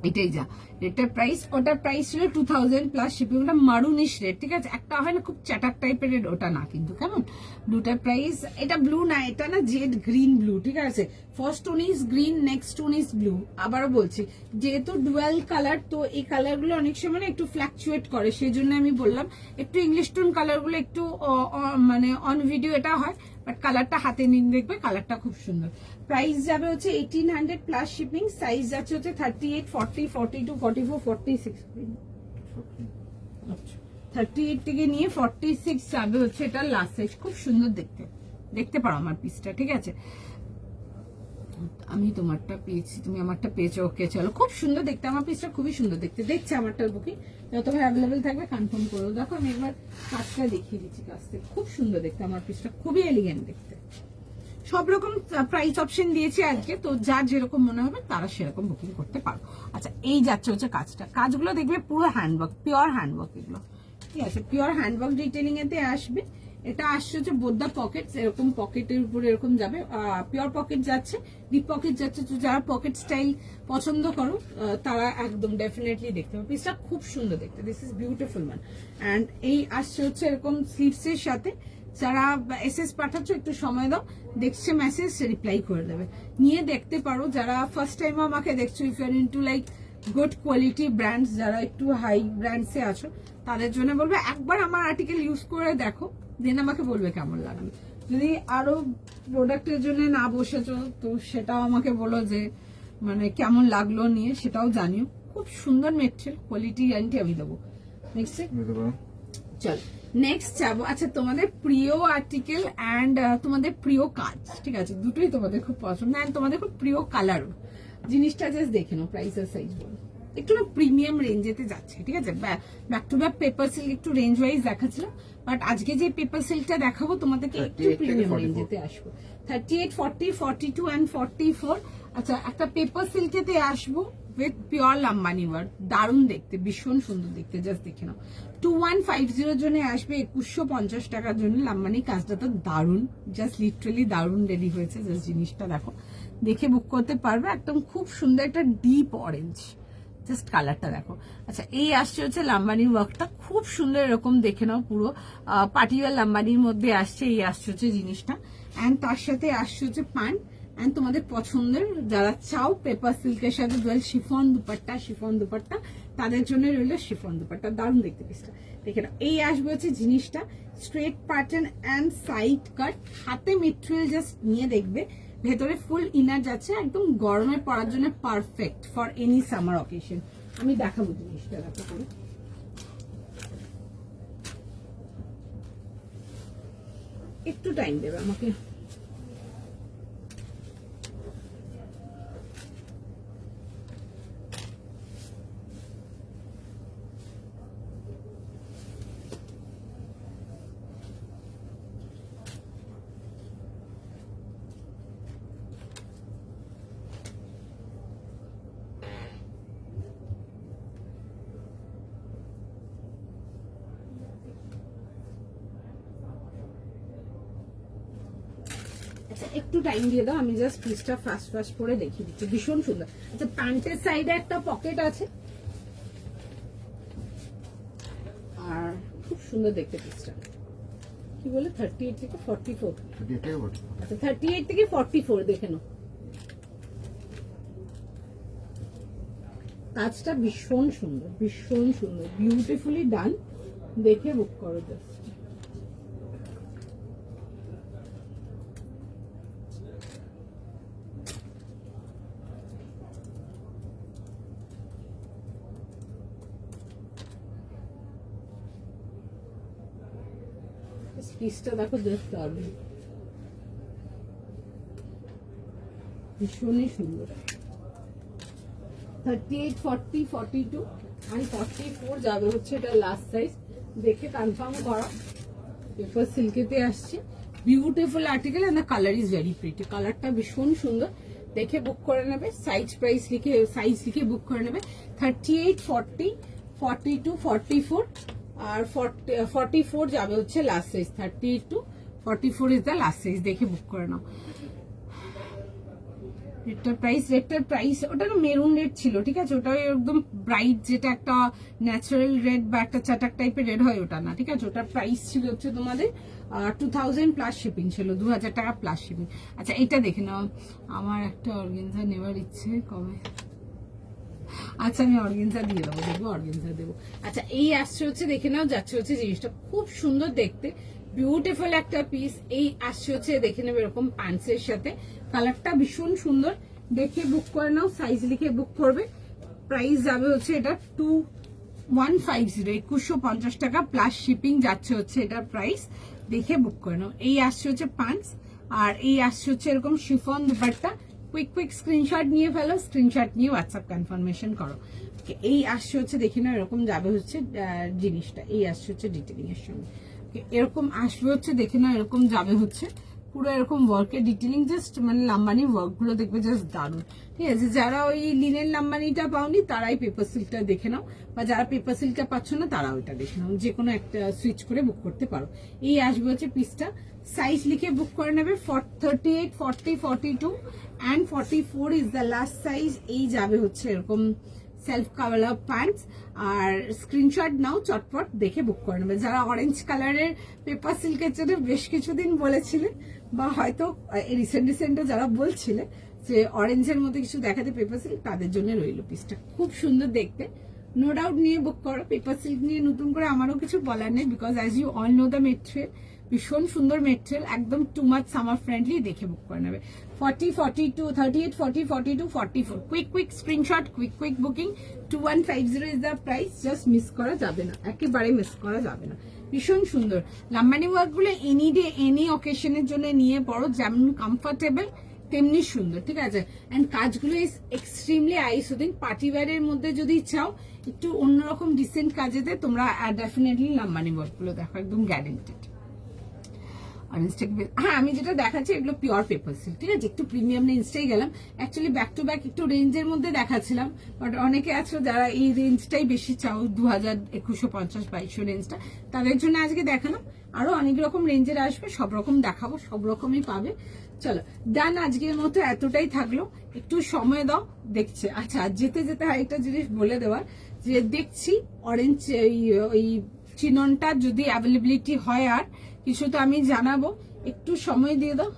এটাই যা রেটের প্রাইস, ওটার প্রাইস ছিল 2000 প্লাস শিপিং। ওটা মারুনিশ রেড। ঠিক আছে, একটা হয় না খুব চ্যাটাক টাইপের রেড, ওটা না কিন্তু। কেমন ব্লুটার প্রাইস? এটা ব্লু না, এটা না জেড গ্রিন ব্লু। ঠিক আছে, first tone is green, next tone is blue. আবারও বলছি, যেহেতু ডুয়াল কালার, তো এই কালার গুলো অনেক সময় একটু ফ্ল্যাকচুয়েট করে, সেই জন্য আমি বললাম একটু ইংলিশ টোন কালার গুলো একটু মানে অন ভিডিও এটা হয়, বাট কালারটা হাতে নিয়ে দেখবে, কালারটা খুব সুন্দর। প্রাইস যাবে হচ্ছে 1800 প্লাস শিপিং। সাইজ যাচ্ছে হচ্ছে 38, 40, 42, 44, 46। 38 থেকে নিয়ে 46 যাবে হচ্ছে এটা লাস্ট সাইজ। খুব সুন্দর দেখতে, দেখতে পারো আমার পিসটা। ঠিক আছে, আমি তোমারটা পেয়েছি, তুমি আমারটা পেয়েছো। ওকে চলো, খুব সুন্দর দেখতে আমার পিসটা, খুবই সুন্দর দেখতে। দেখছি আমারটার বুকিং যত ভাই অ্যাভেলেবেল থাকবে কনফার্ম করো। দেখো আমি একবার কাজটা দেখিয়ে দিচ্ছি কাছ থেকে, খুব সুন্দর দেখতে আমার পিসটা, খুবই এলিগেন্ট দেখতে। সব রকম প্রাইস অপশন দিয়েছি আজকে, তো যার যেরকম মনে হবে তারা সেরকম বুকিং করতে পারো। আচ্ছা, এই যাচ্ছে হচ্ছে কাজটা, কাজগুলো দেখবে পুরো হ্যান্ডওয়ার্ক, পিওর হ্যান্ডওয়ার্ক এগুলো। ঠিক আছে, পিওর হ্যান্ডওয়ার্ক ডিটেলিং এতে আসবে। এটা আসছে হচ্ছে বোদ্দা পকেট, এরকম পকেটের উপরে এরকম যাবে, পিওর পকেট যাচ্ছে, ডিপ পকেট যাচ্ছে। তো যারা পকেট স্টাইল পছন্দ করো তারা একদম ডেফিনেটলি দেখতে পাবে। পিসটা খুব সুন্দর দেখতে, this is beautiful man. And এই আসছে হচ্ছে এরকম স্লিভস এর সাথে। যারা এসএস পাঠাচ্ছ একটু সময় দাও, দেখছে মেসেজ রিপ্লাই করে দেবে, নিয়ে দেখতে পারো। যারা ফার্স্ট টাইম আমাকে দেখছো, if your into like good quality brands, যারা একটু হাই ব্র্যান্ডসে আছো, তাদের জন্য বলবে একবার আমার আর্টিকেল ইউজ করে দেখো, দেন আমাকে বলবে কেমন লাগলো। যদি আরো প্রোডাক্টের জন্য না বসেছো তো সেটাও আমাকে বলো যে মানে কেমন লাগলো নিয়ে, সেটাও জানিও। খুব সুন্দর মেটেরিয়াল, কোয়ালিটি গ্যারান্টি আমি দেবো। নেক্সট চল নেক্সট যাবো। আচ্ছা, তোমাদের প্রিয় আর্টিকেল অ্যান্ড তোমাদের প্রিয় কাজ। ঠিক আছে, দুটোই তোমাদের খুব পছন্দ, অ্যান্ড তোমাদের খুব প্রিয় কালারও। জিনিসটা জাস্ট দেখে নাও, প্রাইস আর সাইজ বলো। একটু না প্রিমিয়াম রেঞ্জেতে যাচ্ছে। ঠিক আছে, back to back paper silk একটু রেঞ্জ ওয়াইজ দেখাচ্ছিলাম, বাট আজকে যে পেপার সিল্কটা দেখাবো তোমাদেরকে একটু প্রিমিয়াম রেঞ্জেতে আসবো। 38, 40, 42 অ্যান্ড 44। আচ্ছা, একটা পেপার সিল্কেতে আসবো উইথ পিওর লাম্বানি ওয়ার্ক, দারুণ দেখতে, ভীষণ সুন্দর দেখতে, জাস্ট দেখে নাও। 2150 জন্য আসবে 2150 টাকার জন্য। লাম্বানি কাজটা তো দারুণ, জাস্ট লিটারালি দারুণ রেডি হয়েছে। জাস্ট জিনিসটা দেখো, দেখে বুক করতে পারবে। একদম খুব সুন্দর একটা ডিপ অরেঞ্জ, জাস্ট কালারটা দেখো। আচ্ছা, এই আসছে হচ্ছে লাম্বানির ওয়ার্কটা, খুব সুন্দর, এরকম দেখে নাও, পুরো পার্টিওয়ার লাম্বানির মধ্যে আসছে। এই আসছে হচ্ছে জিনিসটা, অ্যান্ড তার সাথে আসছে হচ্ছে প্যান্ট। এন্ড তোমাদের পছন্দের যারা চাও পেপার সিল্কের সাথে ডুয়েল শিফন দুপাট্টা তাদের জন্য রইল শিফন দুপাট্টা, দারুণ দেখতে পিসটা দেখে নাও। এই আসবে হচ্ছে জিনিসটা, স্ট্রেট প্যাটার্ন অ্যান্ড সাইড কাট, হাতে মেটেরিয়াল জাস্ট নিয়ে দেখবে, ভেতরে ফুল ইনার যাচ্ছে, একদম গরমে পরার জন্য perfect for any summer occasion. আমি দেখাবো জিনিসটা, দেখো করে একটু টাইম দেবে আমাকে। একটু টাইম দিয়ে দাও, আমি জাস্ট পিসটা ফাস্ট করে দেখিয়ে দিচ্ছি, ভীষণ সুন্দর। আচ্ছা, প্যান্টের সাইডে একটা পকেট আছে, আর খুব সুন্দর দেখতে পিসটা। কি বলে 38 থেকে 44? আচ্ছা, 38 থেকে 44 দেখে নাও। কাজটা ভীষণ সুন্দর, বিউটিফুলি ডান, দেখে বুক করো জাস্ট। পিসটা দেখো, জাস্ট দারুণ, ভীষণই সুন্দর। 38, 40, 42 and 44 যাবে হচ্ছে এটা লাস্ট সাইজ, দেখে কনফার্ম করো। পেপার সিল্কেতে আসছে, beautiful article and the colour is very pretty, কালারটা ভীষণ সুন্দর, দেখে বুক করে নেবে। সাইজ লিখে বুক করে নেবে। 38, 40, 42, 44 আর 44 যাবে হচ্ছে last size. 38 to 44 is the last size, দেখে বুক করে নাও। রেডটার প্রাইস ওটা না মেরুন রেড ছিল, ঠিক আছে, ওটা একদম ব্রাইট, যেটা একটা ন্যাচারাল রেড বা একটা চাটাক টাইপের রেড হয়, ওটা না, ঠিক আছে। ওটার প্রাইস ছিল হচ্ছে তোমাদের 2000 প্লাস শিপিং ছিল, 2000 টাকা প্লাস শিপিং। আচ্ছা, এটা দেখে নাও, আমার একটা অর্গেনজা নেওয়ার ইচ্ছে কবে। আচ্ছা, আমি অর্গেনজা দিয়ে দেবো, দেখবো অর্গেনজা দেবো। আচ্ছা, এই আসছে হচ্ছে, দেখে নাও, যাচ্ছে হচ্ছে জিনিসটা খুব সুন্দর দেখতে, বিউটিফুল একটা পিস। এই আসছে হচ্ছে, দেখে নেবে এরকম প্যান্টসের সাথে, কালারটা ভীষণ সুন্দর, দেখে বুক করে নাও, সাইজ লিখে বুক করবে। প্রাইস যাবে হচ্ছে এটা 2150, 2150 টাকা প্লাস শিপিং যাচ্ছে হচ্ছে এটার প্রাইস, দেখে বুক করে নাও। এই আসছে হচ্ছে প্যান্টস, আর এই আসছে হচ্ছে এরকম শিফন দুপাট্টা। কুইক স্ক্রিনশট নিয়ে ফেলো, স্ক্রিনশট নিয়ে হোয়াটসঅ্যাপ কনফার্মেশন করো। এই আসছে হচ্ছে, দেখে নাও, এরকম যাবে হচ্ছে জিনিসটা, এই আসছে হচ্ছে ডিটেলিং এর সঙ্গে, এরকম আসবে হচ্ছে, দেখে নাও, এরকম যাবে হচ্ছে পুরো এরকম ওয়ার্কের ডিটেলিং, জাস্ট মানে লাম্বানি ওয়ার্ক গুলো দেখবে জাস্ট দারুণ, ঠিক আছে। যারা ওই লিনের লাম্বানিটা পাওনি তারাই পেপার সিল্কটা দেখে নাও, বা যারা পেপার সিল্কটা পাচ্ছ না তারা ওইটা দেখে নাও, যে কোনো একটা সুইচ করে বুক করতে পারো। এই আসবে হচ্ছে পিসটা, সাইজ লিখে বুক করে নেবে। 38, 40, 42 and 44 is the last size. এই যাবে হচ্ছে এরকম সেলফ কালার প্যান্টস, আর স্ক্রিনশট নাও, চটপট দেখে বুক করে নেবে। যারা অরেঞ্জ কালারের পেপার সিল্কের জন্য বেশ কিছুদিন বলেছিলেন, বা হয়তো রিসেন্টে যারা বলছিলে যে অরেঞ্জের মধ্যে কিছু দেখাতে পেপার সিল্ক, তাদের জন্য রইল পিসটা, খুব সুন্দর দেখতে, নো ডাউট নিয়ে বুক করো। পেপার সিল্ক নিয়ে নতুন করে আমারও কিছু বলার নেই, because as you all know the material, ভীষণ সুন্দর মেটেরিয়াল, একদম টু মাচ সামার ফ্রেন্ডলি, দেখে বুক করে নেবে। 40, 42, 38, 40, 42, 44, quick screenshot, quick booking. 2150 is the price, just miss করা যাবে না, একেবারে মিস করা যাবে না, ভীষণ সুন্দর। লাম্বানি ওয়ার্ক গুলো এনি ডে এনি অকেশনের জন্য নিয়ে পড়ো, যেমন কমফোর্টেবল তেমনি সুন্দর, ঠিক আছে। এন্ড কাজগুলো is extremely eye soothing. Party ওয়্যারের মধ্যে যদি চাও একটু অন্যরকম ডিসেন্ট কাজেতে, তোমরা ডেফিনেটলি লাম্বানি ওয়ার্ক গুলো দেখো, একদম গ্যারেন্টেড। অরেঞ্জটাকে হ্যাঁ আমি যেটা দেখাচ্ছি এগুলো পিওর পেপার সিল্ক, ঠিক আছে। একটু প্রিমিয়াম রেঞ্জটাই গেলাম, অ্যাকচুয়ালি ব্যাক টু ব্যাক একটু রেঞ্জের মধ্যে দেখাচ্ছিলাম, বাট অনেকে আছো যারা এই রেঞ্জটাই বেশি চাও, 2150-2200 রেঞ্জটা, তাদের জন্য আজকে দেখালাম। আরো অনেক রকম রেঞ্জের আসবে, সব রকম দেখাবো, সব রকমই পাবে। চলো ডান, আজকের মতো এতটাই থাকলো, একটু সময় দাও দেখছে। আচ্ছা যেতে যেতে আরেকটা জিনিস বলে দেওয়ার, যে দেখছি অরেঞ্জ ওই চিননটা যদি অ্যাভেলেবিলিটি হয় আর কিছু তো আমি জানাবো, একটু সময় দিয়ে দাও।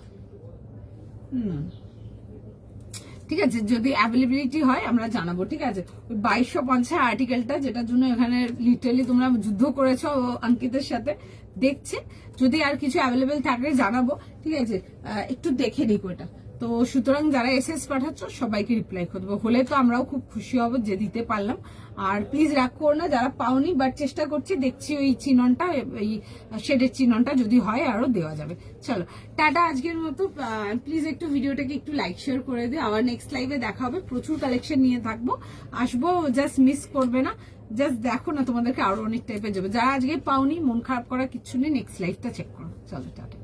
ঠিক আছে, যদি অ্যাভেলেবিলিটি হয় আমরা জানাবো, ঠিক আছে। 2250 আর্টিকেলটা, যেটার জন্য এখানে লিটারালি তোমরা যুদ্ধ করেছো অঙ্কিতের সাথে, দেখছে যদি আর কিছু অ্যাভেলেবেল থাকলে জানাবো, ঠিক আছে। একটু দেখে নিক ওটা। তো সুতরাং যারা এসএস পাঠাচ্ছ সবাইকে রিপ্লাই করবো, হলে তো আমরাও খুব খুশি হব যে দিতে পারলাম। আর প্লিজ রাগ করো না যারা পাওনি, বাট চেষ্টা করছি, দেখছি ওই চিননটা, এই শেডের চিননটা যদি হয় আরো দেওয়া যাবে। চলো টাটা আজকের মতো। প্লিজ একটু ভিডিওটাকে একটু লাইক শেয়ার করে দিও। আবার নেক্সট লাইভে দেখা হবে, প্রচুর কালেকশন নিয়ে থাকবো, আসবো, জাস্ট মিস করবে না, জাস্ট দেখো না, তোমাদেরকে আরো অনেক টাইপের যাবে। যারা আজকে পাওনি মন খারাপ করার কিছু নেই, নেক্সট লাইভটা চেক করো। চলো টাটা।